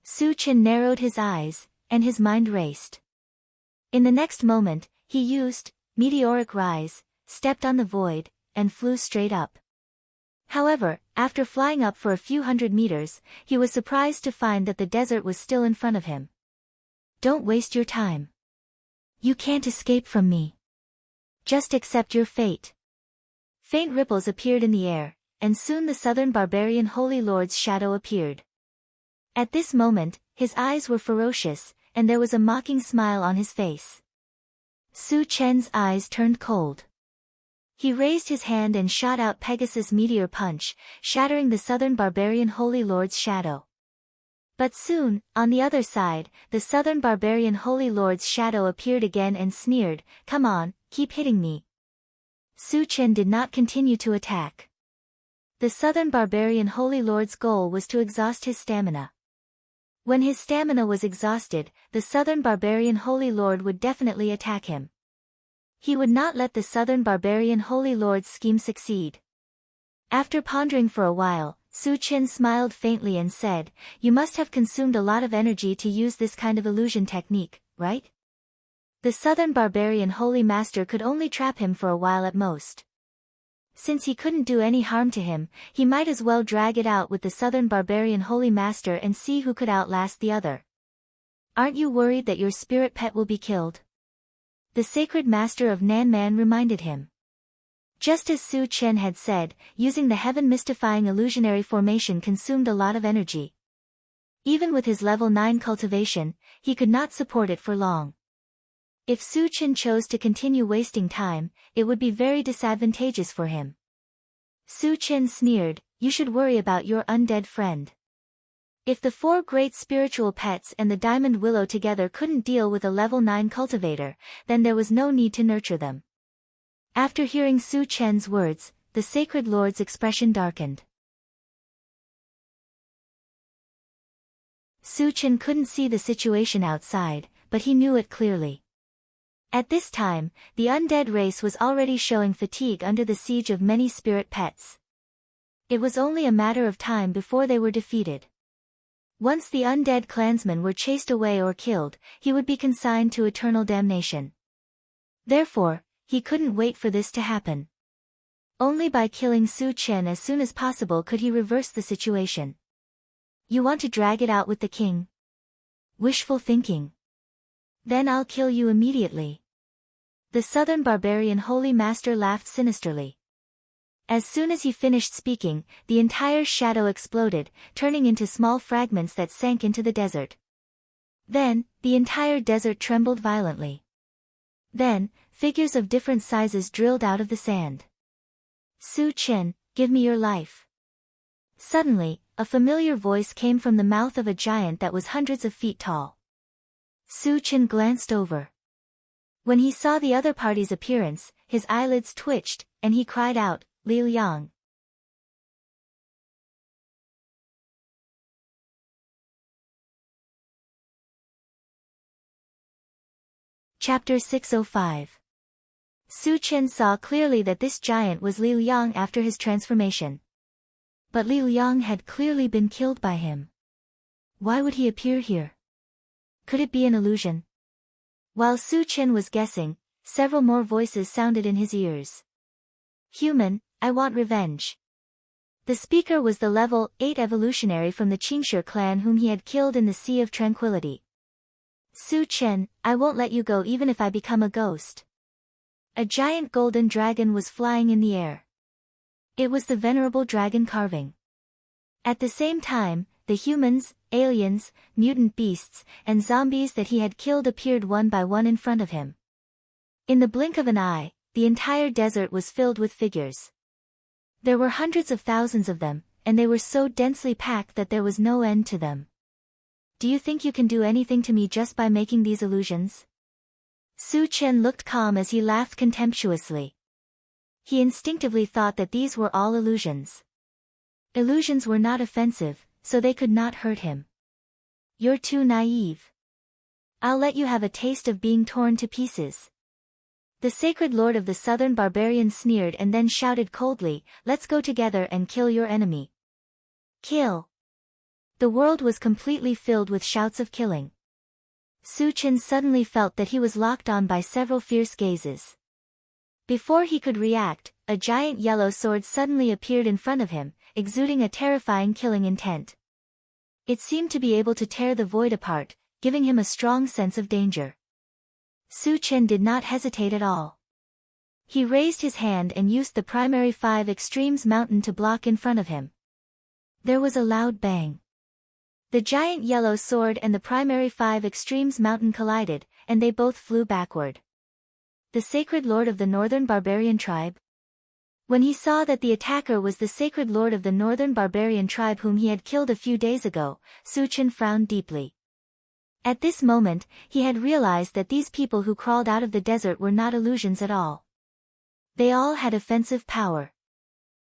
Su Chen narrowed his eyes, and his mind raced. In the next moment, he used meteoric rise, stepped on the void, and flew straight up. However, after flying up for a few hundred meters, he was surprised to find that the desert was still in front of him. Don't waste your time. You can't escape from me. Just accept your fate. Faint ripples appeared in the air, and soon the southern barbarian holy lord's shadow appeared. At this moment, His eyes were ferocious, and there was a mocking smile on his face. Su Chen's eyes turned cold. He raised his hand and shot out Pegasus' meteor punch, shattering the southern barbarian Holy Lord's shadow. But soon, on the other side, the southern barbarian Holy Lord's shadow appeared again and sneered, "Come on, keep hitting me." Su Chen did not continue to attack. The southern barbarian Holy Lord's goal was to exhaust his stamina. When his stamina was exhausted, the southern barbarian Holy Lord would definitely attack him. He would not let the southern barbarian Holy Lord's scheme succeed. After pondering for a while, Su Chen smiled faintly and said, "You must have consumed a lot of energy to use this kind of illusion technique, right?" The southern barbarian Holy Master could only trap him for a while at most. Since he couldn't do any harm to him, he might as well drag it out with the southern barbarian Holy Master and see who could outlast the other. "Aren't you worried that your spirit pet will be killed?" The sacred master of Nanman reminded him. Just as Su Chen had said, using the heaven-mystifying illusionary formation consumed a lot of energy. Even with his level 9 cultivation, he could not support it for long. If Su Chen chose to continue wasting time, it would be very disadvantageous for him. Su Chen sneered, "You should worry about your undead friend." If the 4 great spiritual pets and the diamond willow together couldn't deal with a level 9 cultivator, then there was no need to nurture them. After hearing Su Chen's words, the sacred lord's expression darkened. Su Chen couldn't see the situation outside, but he knew it clearly. At this time, the undead race was already showing fatigue under the siege of many spirit pets. It was only a matter of time before they were defeated. Once the undead clansmen were chased away or killed, he would be consigned to eternal damnation. Therefore, he couldn't wait for this to happen. Only by killing Su Chen as soon as possible could he reverse the situation. "You want to drag it out with the king?" Wishful thinking. "Then I'll kill you immediately." The southern barbarian Holy Master laughed sinisterly. As soon as he finished speaking, the entire shadow exploded, turning into small fragments that sank into the desert. Then, the entire desert trembled violently. Then, figures of different sizes drilled out of the sand. "Su Chen, give me your life." Suddenly, a familiar voice came from the mouth of a giant that was hundreds of feet tall. Su Chen glanced over. When he saw the other party's appearance, his eyelids twitched, and he cried out, "Li Liang." Chapter 605. Su Chen saw clearly that this giant was Li Liang after his transformation. But Li Liang had clearly been killed by him. Why would he appear here? Could it be an illusion? While Su Chen was guessing, several more voices sounded in his ears. "Human, I want revenge." The speaker was the level 8 evolutionary from the Qingshi clan whom he had killed in the Sea of Tranquility. "Su Chen, I won't let you go even if I become a ghost." A giant golden dragon was flying in the air. It was the venerable dragon carving. At the same time, the humans, aliens, mutant beasts, and zombies that he had killed appeared one by one in front of him. In the blink of an eye, the entire desert was filled with figures. There were hundreds of thousands of them, and they were so densely packed that there was no end to them. "Do you think you can do anything to me just by making these illusions?" Su Chen looked calm as he laughed contemptuously. He instinctively thought that these were all illusions. Illusions were not offensive, so they could not hurt him. "You're too naive. I'll let you have a taste of being torn to pieces." The sacred lord of the southern barbarians sneered and then shouted coldly, "Let's go together and kill your enemy." Kill! The world was completely filled with shouts of killing. Su Chen suddenly felt that he was locked on by several fierce gazes. Before he could react, a giant yellow sword suddenly appeared in front of him, exuding a terrifying killing intent. It seemed to be able to tear the void apart, giving him a strong sense of danger. Su Chen did not hesitate at all. He raised his hand and used the primary 5 extremes mountain to block in front of him. There was a loud bang. The giant yellow sword and the primary five extremes mountain collided, and they both flew backward. The sacred lord of the northern barbarian tribe? When he saw that the attacker was the sacred lord of the northern barbarian tribe whom he had killed a few days ago, Su Chen frowned deeply. At this moment, he had realized that these people who crawled out of the desert were not illusions at all. They all had offensive power.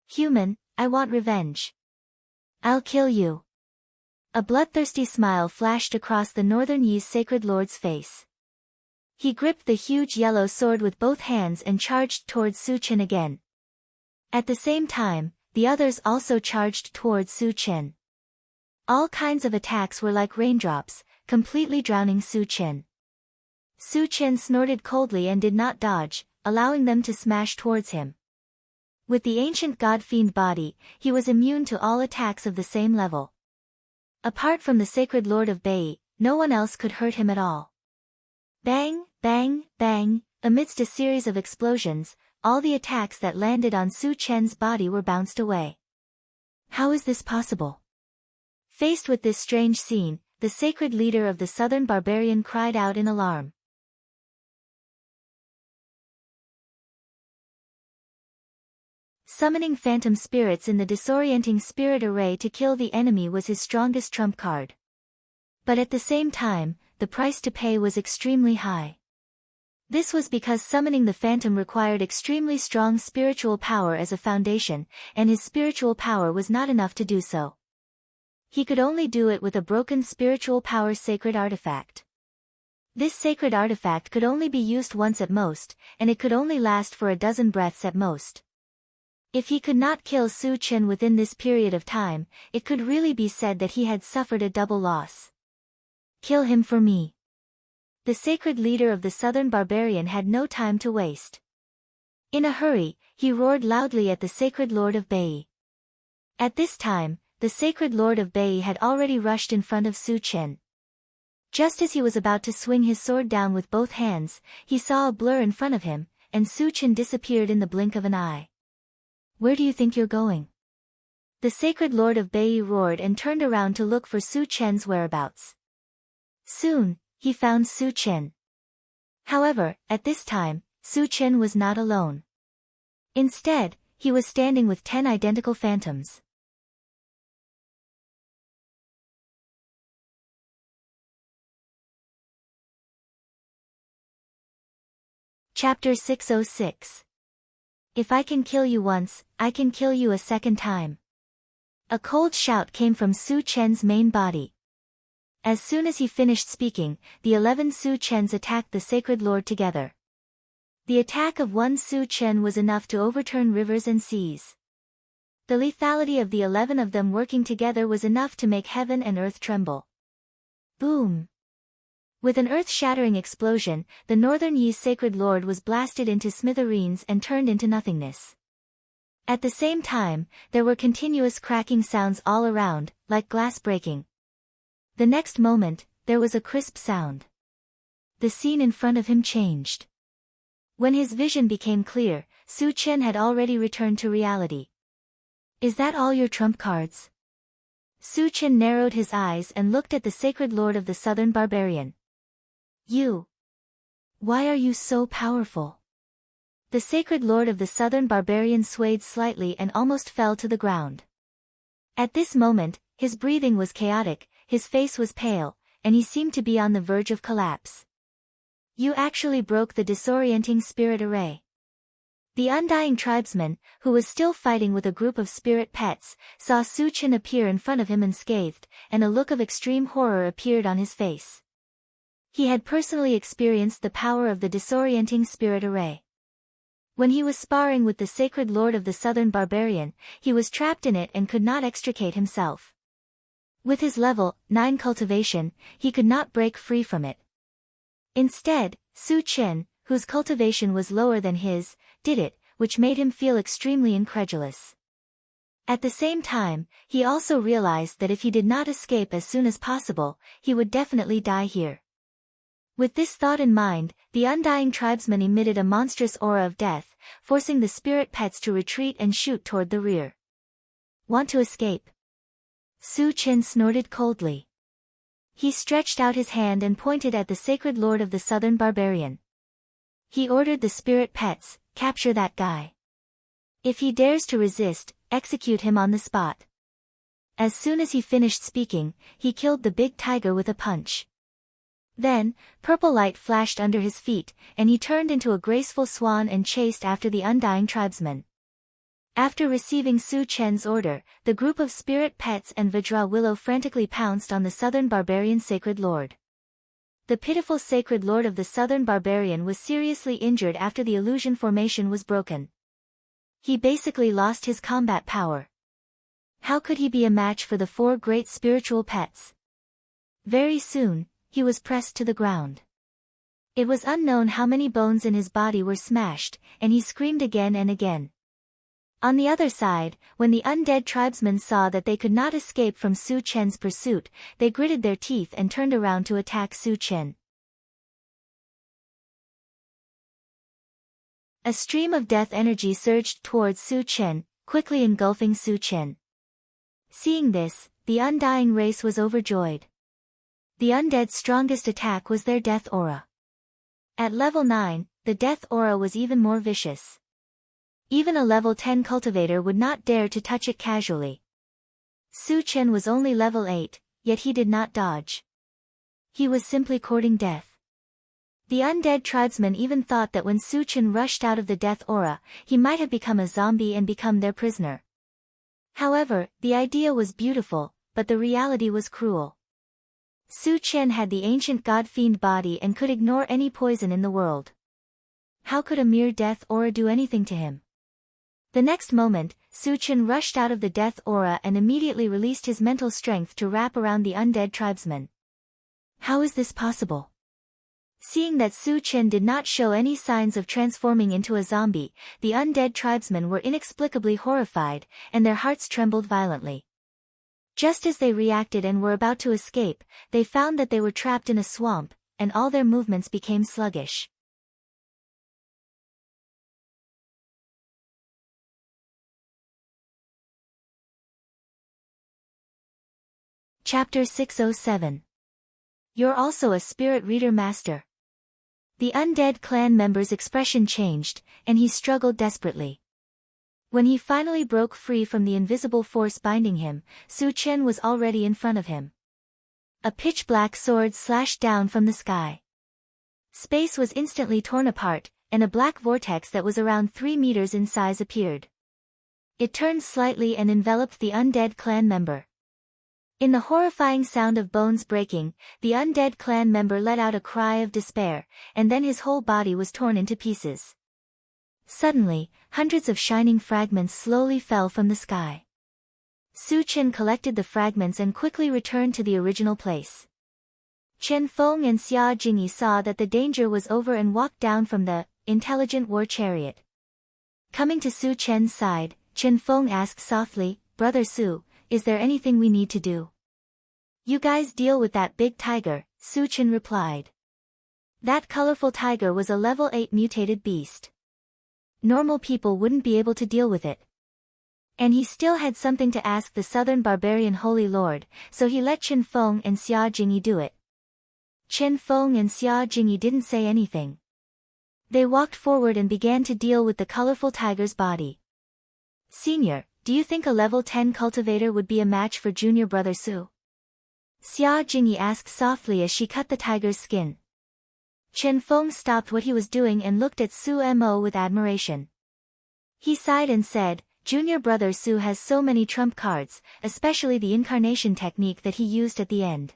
Human, I want revenge. I'll kill you. A bloodthirsty smile flashed across the Northern Yi's sacred lord's face. He gripped the huge yellow sword with both hands and charged towards Su Chen again. At the same time, the others also charged towards Su Chen. All kinds of attacks were like raindrops, completely drowning Su Chen. Su Chen snorted coldly and did not dodge, allowing them to smash towards him. With the ancient god-fiend body, he was immune to all attacks of the same level. Apart from the sacred lord of Bei, no one else could hurt him at all. Bang, bang, bang, amidst a series of explosions, all the attacks that landed on Su Chen's body were bounced away. How is this possible? Faced with this strange scene, the sacred leader of the southern barbarian cried out in alarm. Summoning phantom spirits in the disorienting spirit array to kill the enemy was his strongest trump card. But at the same time, the price to pay was extremely high. This was because summoning the phantom required extremely strong spiritual power as a foundation, and his spiritual power was not enough to do so. He could only do it with a broken spiritual power sacred artifact. This sacred artifact could only be used once at most, and it could only last for a dozen breaths at most. If he could not kill Su Chen within this period of time, it could really be said that he had suffered a double loss. Kill him for me. The sacred leader of the southern barbarian had no time to waste. In a hurry, he roared loudly at the sacred lord of Bei. At this time, the sacred lord of Bei had already rushed in front of Su Chen. Just as he was about to swing his sword down with both hands, he saw a blur in front of him, and Su Chen disappeared in the blink of an eye. Where do you think you're going? The sacred lord of Bei roared and turned around to look for Su Chen's whereabouts. Soon, he found Su Chen. However, at this time, Su Chen was not alone. Instead, he was standing with 10 identical phantoms. Chapter 606. If I can kill you once, I can kill you a second time. A cold shout came from Su Chen's main body. As soon as he finished speaking, the 11 Su Chens attacked the sacred lord together. The attack of one Su Chen was enough to overturn rivers and seas. The lethality of the 11 of them working together was enough to make heaven and earth tremble. Boom! With an earth-shattering explosion, the Northern Yi's sacred lord was blasted into smithereens and turned into nothingness. At the same time, there were continuous cracking sounds all around, like glass breaking. The next moment, there was a crisp sound. The scene in front of him changed. When his vision became clear, Su Chen had already returned to reality. Is that all your trump cards? Su Chen narrowed his eyes and looked at the sacred lord of the southern barbarian. You. Why are you so powerful? The sacred lord of the southern barbarian swayed slightly and almost fell to the ground. At this moment, his breathing was chaotic, his face was pale, and he seemed to be on the verge of collapse. You actually broke the disorienting spirit array. The undying tribesman, who was still fighting with a group of spirit pets, saw Su Chen appear in front of him unscathed, and a look of extreme horror appeared on his face. He had personally experienced the power of the disorienting spirit array. When he was sparring with the sacred lord of the southern barbarian, he was trapped in it and could not extricate himself. With his level 9 cultivation, he could not break free from it. Instead, Su Chen, whose cultivation was lower than his, did it, which made him feel extremely incredulous. At the same time, he also realized that if he did not escape as soon as possible, he would definitely die here. With this thought in mind, the undying tribesman emitted a monstrous aura of death, forcing the spirit pets to retreat and shoot toward the rear. Want to escape? Su Chen snorted coldly. He stretched out his hand and pointed at the sacred lord of the southern barbarian. He ordered the spirit pets, capture that guy. If he dares to resist, execute him on the spot. As soon as he finished speaking, he killed the big tiger with a punch. Then, purple light flashed under his feet, and he turned into a graceful swan and chased after the undying tribesman. After receiving Su Chen's order, the group of spirit pets and Vajra Willow frantically pounced on the southern barbarian sacred lord. The pitiful sacred lord of the southern barbarian was seriously injured after the illusion formation was broken. He basically lost his combat power. How could he be a match for the 4 great spiritual pets? Very soon, he was pressed to the ground. It was unknown how many bones in his body were smashed, and he screamed again and again. On the other side, when the undead tribesmen saw that they could not escape from Su Chen's pursuit, they gritted their teeth and turned around to attack Su Chen. A stream of death energy surged towards Su Chen, quickly engulfing Su Chen. Seeing this, the undying race was overjoyed. The undead's strongest attack was their death aura. At level 9, the death aura was even more vicious. Even a level 10 cultivator would not dare to touch it casually. Su Chen was only level 8, yet he did not dodge. He was simply courting death. The undead tribesmen even thought that when Su Chen rushed out of the death aura, he might have become a zombie and become their prisoner. However, the idea was beautiful, but the reality was cruel. Su Chen had the ancient god-fiend body and could ignore any poison in the world. How could a mere death aura do anything to him? The next moment, Su Chen rushed out of the death aura and immediately released his mental strength to wrap around the undead tribesmen. How is this possible? Seeing that Su Chen did not show any signs of transforming into a zombie, the undead tribesmen were inexplicably horrified, and their hearts trembled violently. Just as they reacted and were about to escape, they found that they were trapped in a swamp, and all their movements became sluggish. Chapter 607. You're also a spirit reader master. The undead clan member's expression changed, and he struggled desperately. When he finally broke free from the invisible force binding him, Su Chen was already in front of him. A pitch-black sword slashed down from the sky. Space was instantly torn apart, and a black vortex that was around 3 meters in size appeared. It turned slightly and enveloped the undead clan member. In the horrifying sound of bones breaking, the undead clan member let out a cry of despair, and then his whole body was torn into pieces. Suddenly, hundreds of shining fragments slowly fell from the sky. Su Chen collected the fragments and quickly returned to the original place. Chen Feng and Xia Jingyi saw that the danger was over and walked down from the intelligent war chariot. Coming to Su Chen's side, Chen Feng asked softly, "Brother Su, is there anything we need to do?" "You guys deal with that big tiger," Su Chen replied. That colorful tiger was a level 8 mutated beast. Normal people wouldn't be able to deal with it. And he still had something to ask the southern barbarian holy lord, so he let Chen Feng and Xia Jingyi do it. Chen Feng and Xia Jingyi didn't say anything. They walked forward and began to deal with the colorful tiger's body. "Senior, do you think a level 10 cultivator would be a match for junior brother Su?" Xia Jingyi asked softly as she cut the tiger's skin. Chen Feng stopped what he was doing and looked at Su Mo with admiration. He sighed and said, "Junior brother Su has so many trump cards, especially the incarnation technique that he used at the end.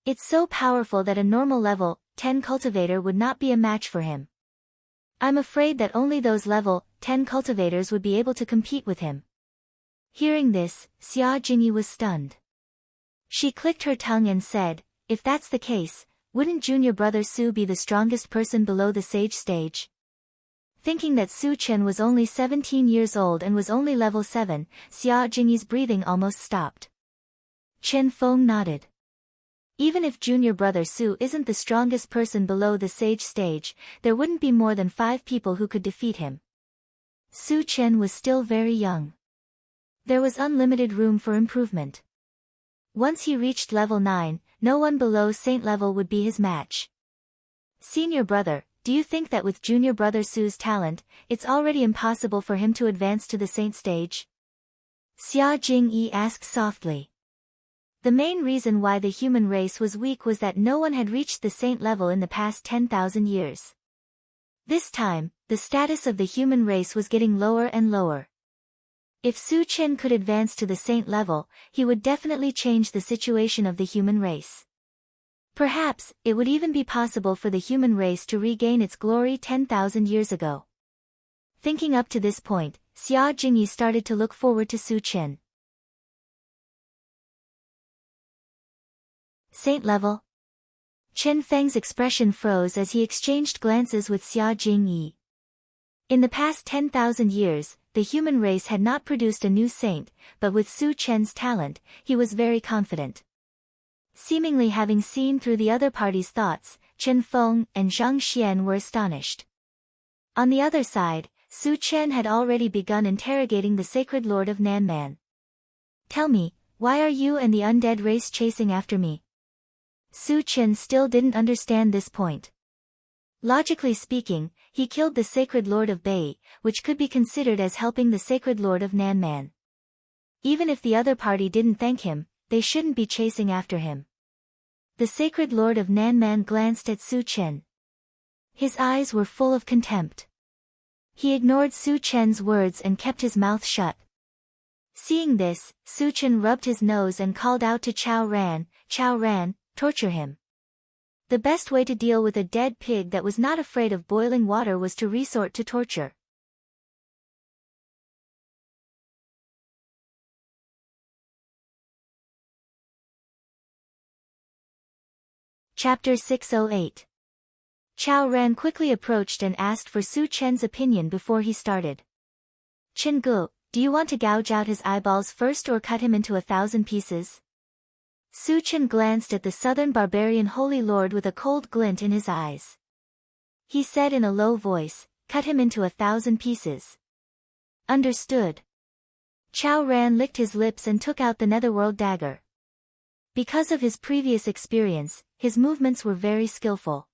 It's so powerful that a normal level 10 cultivator would not be a match for him. I'm afraid that only those level 10 cultivators would be able to compete with him." Hearing this, Xia Jingyi was stunned. She clicked her tongue and said, "If that's the case, wouldn't junior brother Su be the strongest person below the sage stage?" Thinking that Su Chen was only 17 years old and was only level 7, Xia Jingyi's breathing almost stopped. Chen Feng nodded. Even if junior brother Su isn't the strongest person below the sage stage, there wouldn't be more than 5 people who could defeat him. Su Chen was still very young. There was unlimited room for improvement. Once he reached level 9, no one below saint level would be his match. Senior brother, do you think that with junior brother Su's talent, it's already impossible for him to advance to the saint stage? Xia Jingyi asked softly. The main reason why the human race was weak was that no one had reached the saint level in the past 10,000 years. This time, the status of the human race was getting lower and lower. If Su Chen could advance to the saint level, he would definitely change the situation of the human race. Perhaps, it would even be possible for the human race to regain its glory 10,000 years ago. Thinking up to this point, Xia Jingyi started to look forward to Su Chen. Saint level? Chen Feng's expression froze as he exchanged glances with Xia Jingyi. In the past 10,000 years, the human race had not produced a new saint, but with Su Chen's talent, he was very confident. Seemingly having seen through the other party's thoughts, Chen Feng and Zhang Xian were astonished. On the other side, Su Chen had already begun interrogating the sacred lord of Nanman. Tell me, why are you and the undead race chasing after me? Su Chen still didn't understand this point. Logically speaking, he killed the sacred lord of Bei, which could be considered as helping the sacred lord of Nanman. Even if the other party didn't thank him, they shouldn't be chasing after him. The sacred lord of Nanman glanced at Su Chen. His eyes were full of contempt. He ignored Su Chen's words and kept his mouth shut. Seeing this, Su Chen rubbed his nose and called out to Chao Ran, torture him. The best way to deal with a dead pig that was not afraid of boiling water was to resort to torture. Chapter 608. Chao Ran quickly approached and asked for Su Chen's opinion before he started. Chen Gu, do you want to gouge out his eyeballs first or cut him into 1,000 pieces? Su Chen glanced at the southern barbarian holy lord with a cold glint in his eyes. He said in a low voice, cut him into 1,000 pieces. Understood. Chao Ran licked his lips and took out the netherworld dagger. Because of his previous experience, his movements were very skillful.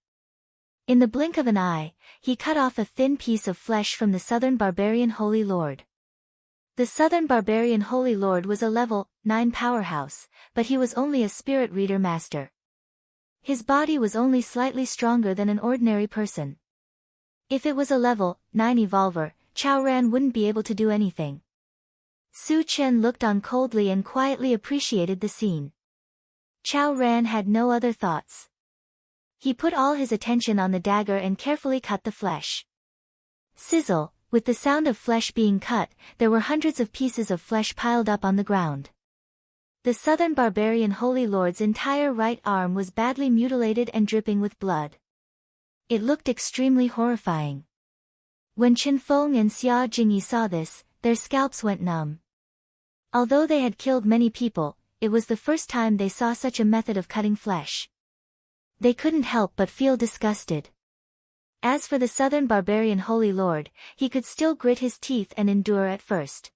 In the blink of an eye, he cut off a thin piece of flesh from the southern barbarian holy lord. The southern barbarian holy lord was a level 9 powerhouse, but he was only a spirit reader master. His body was only slightly stronger than an ordinary person. If it was a level 9 evolver, Chao Ran wouldn't be able to do anything. Su Chen looked on coldly and quietly appreciated the scene. Chao Ran had no other thoughts. He put all his attention on the dagger and carefully cut the flesh. Sizzle, with the sound of flesh being cut, there were hundreds of pieces of flesh piled up on the ground. The southern barbarian holy lord's entire right arm was badly mutilated and dripping with blood. It looked extremely horrifying. When Chen Feng and Xia Jingyi saw this, their scalps went numb. Although they had killed many people, it was the first time they saw such a method of cutting flesh. They couldn't help but feel disgusted. As for the southern barbarian holy lord, he could still grit his teeth and endure at first.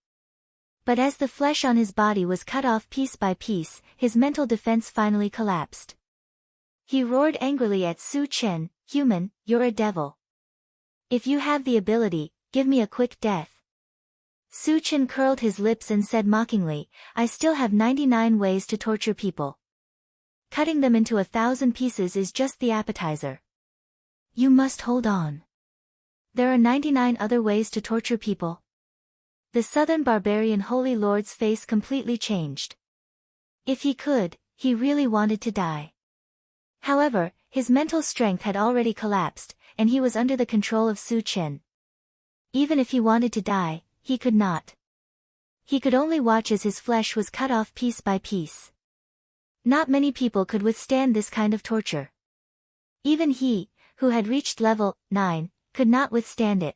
But as the flesh on his body was cut off piece by piece, his mental defense finally collapsed. He roared angrily at Su Chen, "Human, you're a devil. If you have the ability, give me a quick death." Su Chen curled his lips and said mockingly, "I still have 99 ways to torture people. Cutting them into 1,000 pieces is just the appetizer. You must hold on. There are 99 other ways to torture people." The southern barbarian holy lord's face completely changed. If he could, he really wanted to die. However, his mental strength had already collapsed, and he was under the control of Su Chen. Even if he wanted to die, he could not. He could only watch as his flesh was cut off piece by piece. Not many people could withstand this kind of torture. Even he, who had reached level 9, could not withstand it.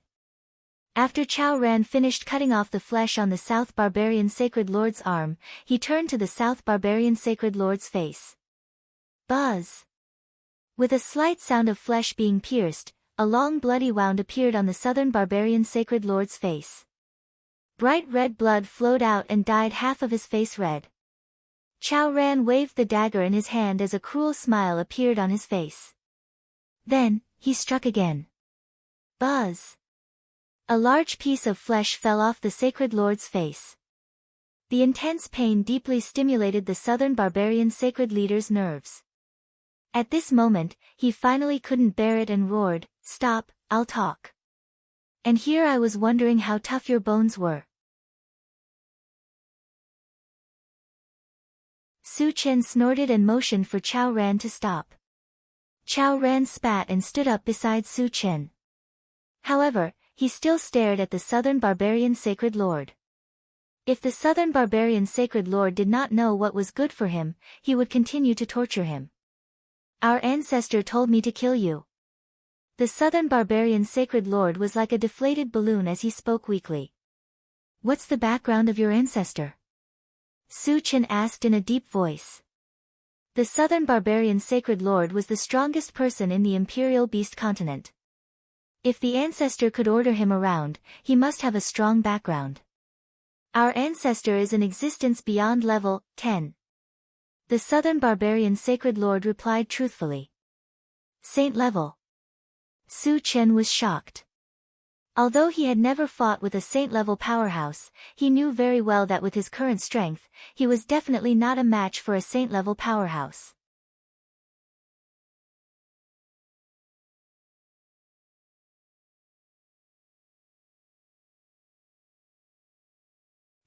After Chao Ran finished cutting off the flesh on the South Barbarian Sacred Lord's arm, he turned to the South Barbarian Sacred Lord's face. Buzz! With a slight sound of flesh being pierced, a long bloody wound appeared on the Southern Barbarian Sacred Lord's face. Bright red blood flowed out and dyed half of his face red. Chao Ran waved the dagger in his hand as a cruel smile appeared on his face. Then, he struck again. Buzz! A large piece of flesh fell off the sacred lord's face. The intense pain deeply stimulated the southern barbarian sacred leader's nerves. At this moment, he finally couldn't bear it and roared, "Stop, I'll talk. And here I was wondering how tough your bones were." Su Chen snorted and motioned for Chao Ran to stop. Chao Ran spat and stood up beside Su Chen. However, he still stared at the southern barbarian sacred lord. If the southern barbarian sacred lord did not know what was good for him, he would continue to torture him. "Our ancestor told me to kill you." The southern barbarian sacred lord was like a deflated balloon as he spoke weakly. "What's the background of your ancestor?" Su Chen asked in a deep voice. The southern barbarian sacred lord was the strongest person in the imperial beast continent. If the ancestor could order him around, he must have a strong background. "Our ancestor is in existence beyond level 10. The southern barbarian sacred lord replied truthfully. "Saint level." Su Chen was shocked. Although he had never fought with a saint-level powerhouse, he knew very well that with his current strength, he was definitely not a match for a saint-level powerhouse.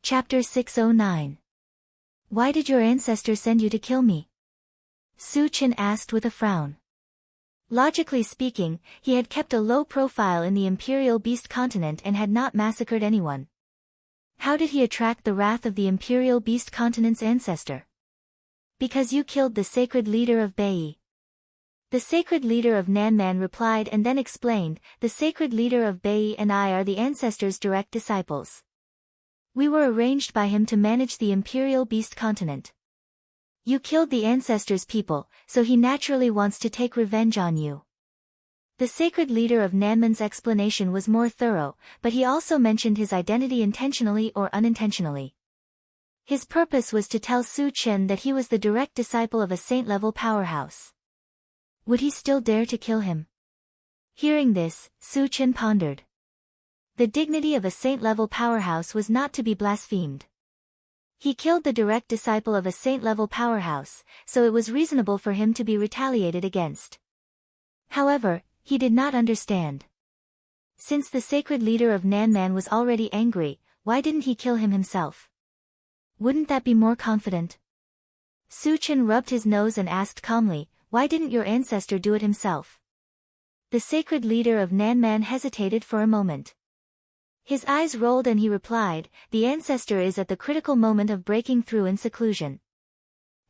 Chapter 609. Why did your ancestor send you to kill me? Su Chen asked with a frown. Logically speaking, he had kept a low profile in the Imperial Beast Continent and had not massacred anyone. How did he attract the wrath of the Imperial Beast Continent's ancestor? "Because you killed the sacred leader of Bai." The sacred leader of Nanman replied and then explained, "The sacred leader of Bai and I are the ancestor's direct disciples. We were arranged by him to manage the Imperial Beast Continent. You killed the ancestor's people, so he naturally wants to take revenge on you." The sacred leader of Nanman's explanation was more thorough, but he also mentioned his identity intentionally or unintentionally. His purpose was to tell Su Chen that he was the direct disciple of a saint-level powerhouse. Would he still dare to kill him? Hearing this, Su Chen pondered. The dignity of a saint-level powerhouse was not to be blasphemed. He killed the direct disciple of a saint-level powerhouse, so it was reasonable for him to be retaliated against. However, he did not understand. Since the sacred leader of Nanman was already angry, why didn't he kill him himself? Wouldn't that be more confident? Su Chen rubbed his nose and asked calmly, "Why didn't your ancestor do it himself?" The sacred leader of Nanman hesitated for a moment. His eyes rolled and he replied, "The ancestor is at the critical moment of breaking through in seclusion.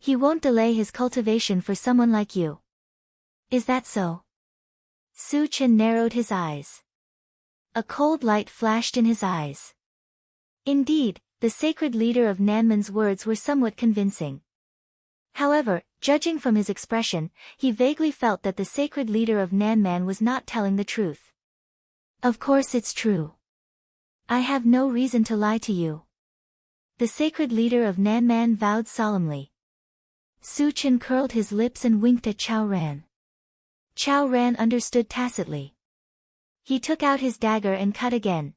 He won't delay his cultivation for someone like you." "Is that so?" Su Chen narrowed his eyes. A cold light flashed in his eyes. Indeed, the sacred leader of Nanman's words were somewhat convincing. However, judging from his expression, he vaguely felt that the sacred leader of Nanman was not telling the truth. "Of course it's true. I have no reason to lie to you." The sacred leader of Nanman vowed solemnly. Su Chen curled his lips and winked at Chao Ran. Chao Ran understood tacitly. He took out his dagger and cut again.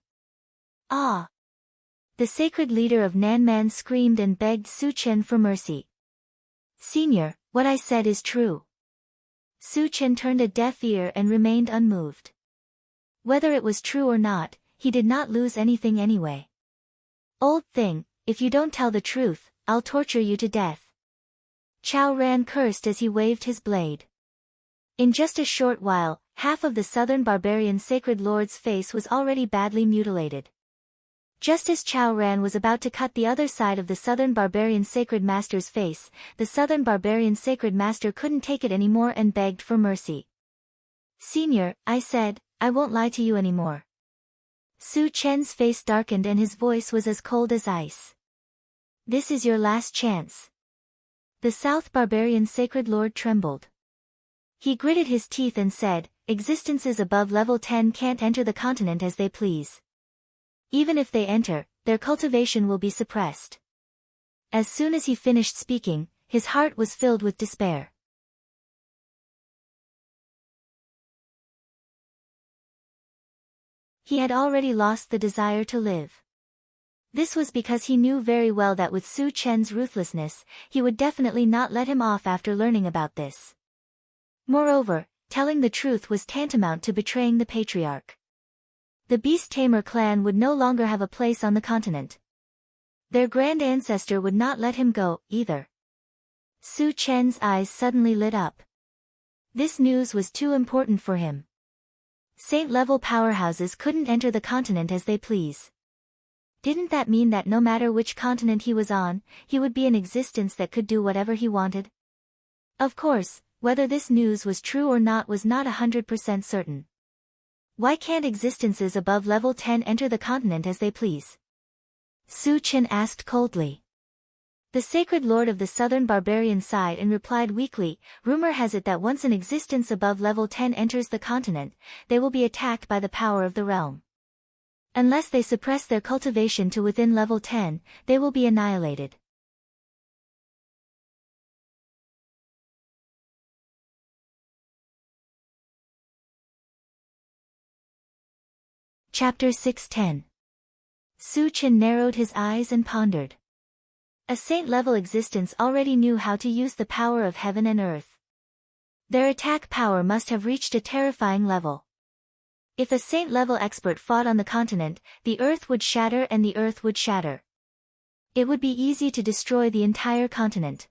"Ah!" The sacred leader of Nanman screamed and begged Su Chen for mercy. "Senior, what I said is true." Su Chen turned a deaf ear and remained unmoved. Whether it was true or not, he did not lose anything anyway. "Old thing, if you don't tell the truth, I'll torture you to death." Chao Ran cursed as he waved his blade. In just a short while, half of the southern barbarian sacred lord's face was already badly mutilated. Just as Chao Ran was about to cut the other side of the southern barbarian sacred master's face, the southern barbarian sacred master couldn't take it anymore and begged for mercy. "Senior, I said, I won't lie to you anymore." Su Chen's face darkened and his voice was as cold as ice. "This is your last chance." The South Barbarian Sacred Lord trembled. He gritted his teeth and said, "Existences above level 10 can't enter the continent as they please. Even if they enter, their cultivation will be suppressed. As soon as he finished speaking, his heart was filled with despair. He had already lost the desire to live. This was because he knew very well that with Su Chen's ruthlessness, he would definitely not let him off after learning about this. Moreover, telling the truth was tantamount to betraying the patriarch. The Beast Tamer clan would no longer have a place on the continent. Their grand ancestor would not let him go, either. Su Chen's eyes suddenly lit up. This news was too important for him. Saint-level powerhouses couldn't enter the continent as they please. Didn't that mean that no matter which continent he was on, he would be an existence that could do whatever he wanted? Of course, whether this news was true or not was not 100% certain. Why can't existences above level 10 enter the continent as they please? Su Chen asked coldly. The sacred lord of the southern barbarian sighed and replied weakly, rumor has it that once an existence above level 10 enters the continent, they will be attacked by the power of the realm. Unless they suppress their cultivation to within level 10, they will be annihilated. Chapter 610. Su Chen narrowed his eyes and pondered. A saint-level existence already knew how to use the power of heaven and earth. Their attack power must have reached a terrifying level. If a saint-level expert fought on the continent, the earth would shatter and the earth would shatter. It would be easy to destroy the entire continent.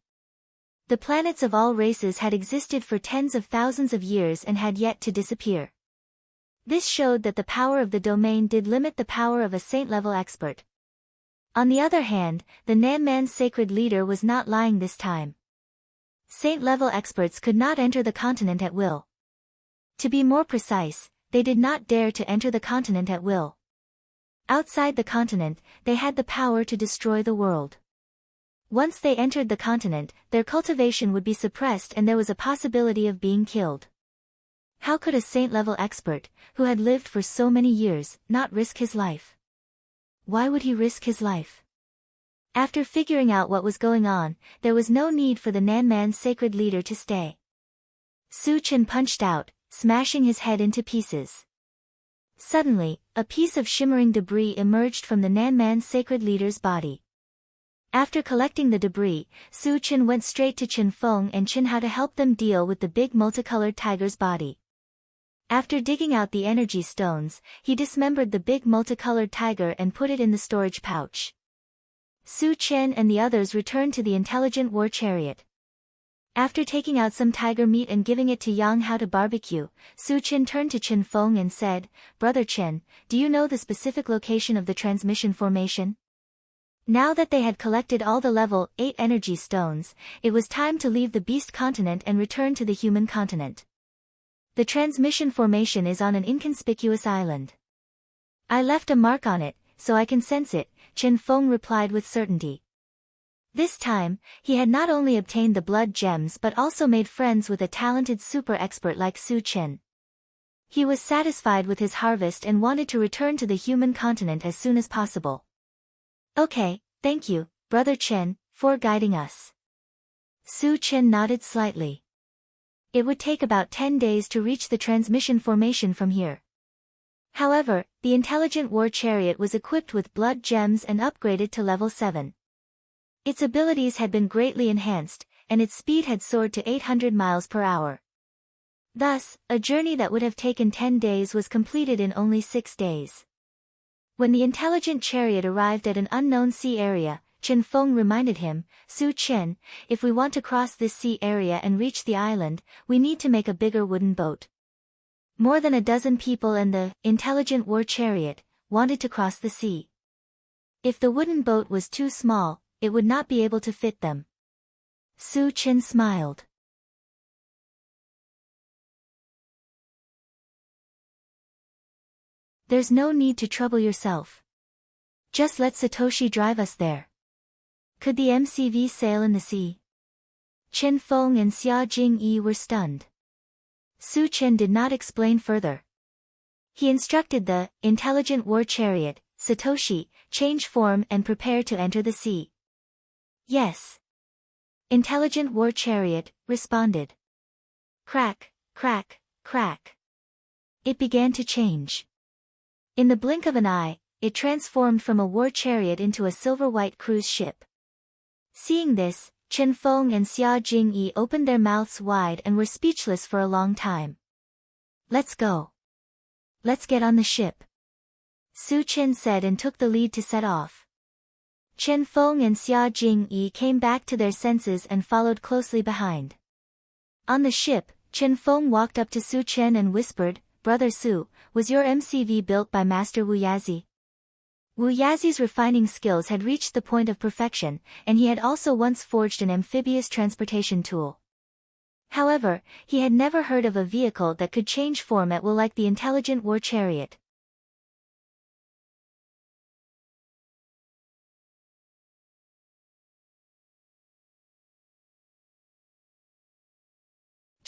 The planets of all races had existed for tens of thousands of years and had yet to disappear. This showed that the power of the domain did limit the power of a saint-level expert. On the other hand, the Nanman's sacred leader was not lying this time. Saint-level experts could not enter the continent at will. To be more precise, they did not dare to enter the continent at will. Outside the continent, they had the power to destroy the world. Once they entered the continent, their cultivation would be suppressed and there was a possibility of being killed. How could a saint-level expert, who had lived for so many years, not risk his life? Why would he risk his life? After figuring out what was going on, there was no need for the Nanman's sacred leader to stay. Su Chen punched out, smashing his head into pieces. Suddenly, a piece of shimmering debris emerged from the Nanman's sacred leader's body. After collecting the debris, Su Chen went straight to Chen Feng and Chen Hao to help them deal with the big multicolored tiger's body. After digging out the energy stones, he dismembered the big multicolored tiger and put it in the storage pouch. Su Chen and the others returned to the intelligent war chariot. After taking out some tiger meat and giving it to Yang Hao to barbecue, Su Chen turned to Chen Feng and said, "Brother Chen, do you know the specific location of the transmission formation?" Now that they had collected all the level 8 energy stones, it was time to leave the beast continent and return to the human continent. The transmission formation is on an inconspicuous island. I left a mark on it, so I can sense it, Chen Feng replied with certainty. This time, he had not only obtained the blood gems but also made friends with a talented super expert like Su Chen. He was satisfied with his harvest and wanted to return to the human continent as soon as possible. Okay, thank you, Brother Chen, for guiding us. Su Chen nodded slightly. It would take about 10 days to reach the transmission formation from here. However, the intelligent war chariot was equipped with blood gems and upgraded to level 7. Its abilities had been greatly enhanced, and its speed had soared to 800 miles per hour. Thus, a journey that would have taken 10 days was completed in only 6 days. When the intelligent chariot arrived at an unknown sea area, Chen Feng reminded him, "Su Chen, if we want to cross this sea area and reach the island, we need to make a bigger wooden boat." More than a dozen people and the intelligent war chariot wanted to cross the sea. If the wooden boat was too small, it would not be able to fit them. Su Chen smiled. There's no need to trouble yourself. Just let Satoshi drive us there. Could the MCV sail in the sea? Chen Feng and Xia Jingyi were stunned. Su Chen did not explain further. He instructed the intelligent war chariot, Satoshi, change form and prepare to enter the sea. Yes. Intelligent War Chariot responded. Crack, crack, crack. It began to change. In the blink of an eye, it transformed from a war chariot into a silver-white cruise ship. Seeing this, Chen Feng and Xia Jingyi opened their mouths wide and were speechless for a long time. Let's go. Let's get on the ship, Su Chen said and took the lead to set off. Chen Feng and Xia Jingyi came back to their senses and followed closely behind. On the ship, Chen Feng walked up to Su Chen and whispered, Brother Su, was your MCV built by Master Wu Yazi? Wu Yazi's refining skills had reached the point of perfection, and he had also once forged an amphibious transportation tool. However, he had never heard of a vehicle that could change form at will like the intelligent war chariot.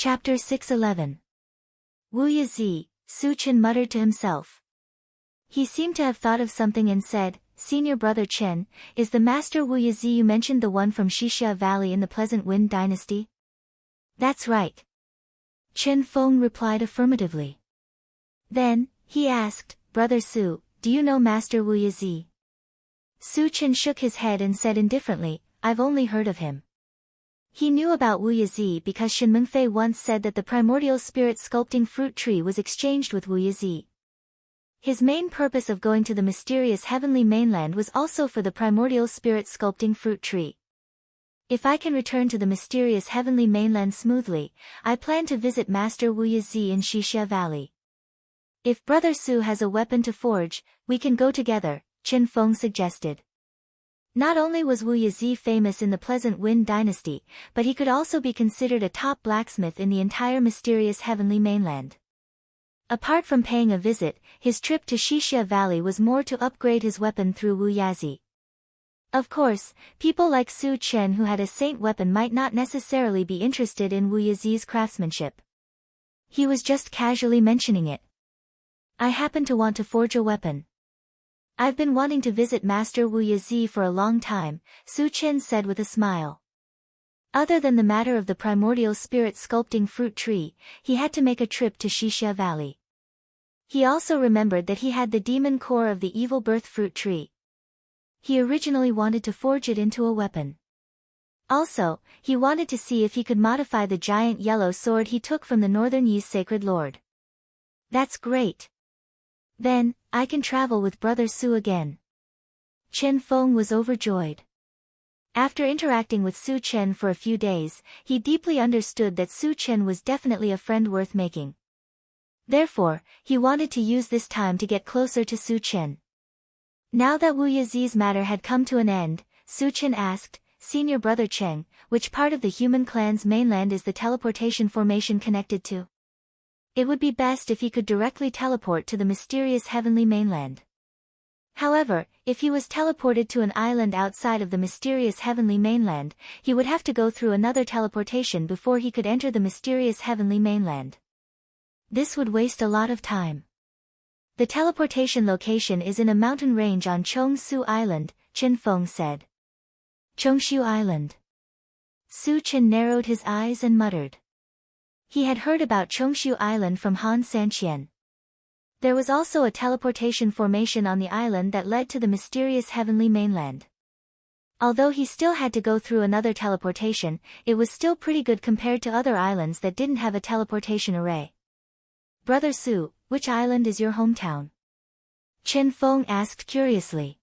Chapter 611. Wu Yazi, Su Chen muttered to himself. He seemed to have thought of something and said, Senior Brother Chen, is the Master Wu Yazi you mentioned the one from Xixia Valley in the Pleasant Wind dynasty? That's right. Chen Feng replied affirmatively. Then, he asked, Brother Su, do you know Master Wu Yazi? Su Chen shook his head and said indifferently, I've only heard of him. He knew about Wu Yazi because Shen Mengfei once said that the primordial spirit sculpting fruit tree was exchanged with Wu Yazi. His main purpose of going to the mysterious heavenly mainland was also for the primordial spirit sculpting fruit tree. If I can return to the mysterious heavenly mainland smoothly, I plan to visit Master Wu Yazi in Xixia Valley. If Brother Su has a weapon to forge, we can go together, Chen Feng suggested. Not only was Wu Yazi famous in the Pleasant Wind dynasty, but he could also be considered a top blacksmith in the entire mysterious heavenly mainland. Apart from paying a visit, his trip to Xixia Valley was more to upgrade his weapon through Wu Yazi. Of course, people like Su Chen who had a saint weapon might not necessarily be interested in Wu Yazi's craftsmanship. He was just casually mentioning it. I happen to want to forge a weapon. I've been wanting to visit Master Wu Yazi for a long time, Su Chen said with a smile. Other than the matter of the primordial spirit sculpting fruit tree, he had to make a trip to Xixia Valley. He also remembered that he had the demon core of the evil birth fruit tree. He originally wanted to forge it into a weapon. Also, he wanted to see if he could modify the giant yellow sword he took from the Northern Yi's sacred lord. That's great. Then, I can travel with Brother Su again. Chen Feng was overjoyed. After interacting with Su Chen for a few days, he deeply understood that Su Chen was definitely a friend worth making. Therefore, he wanted to use this time to get closer to Su Chen. Now that Wu Yazi's matter had come to an end, Su Chen asked, Senior Brother Cheng, which part of the human clan's mainland is the teleportation formation connected to? It would be best if he could directly teleport to the mysterious heavenly mainland. However, if he was teleported to an island outside of the mysterious heavenly mainland, he would have to go through another teleportation before he could enter the mysterious heavenly mainland. This would waste a lot of time. The teleportation location is in a mountain range on Chongsu Island, Chen Feng said. Chongshu Island. Su Chen narrowed his eyes and muttered. He had heard about Chongshu Island from Han Sanqian. There was also a teleportation formation on the island that led to the mysterious heavenly mainland. Although he still had to go through another teleportation, it was still pretty good compared to other islands that didn't have a teleportation array. Brother Su, which island is your hometown? Chen Feng asked curiously.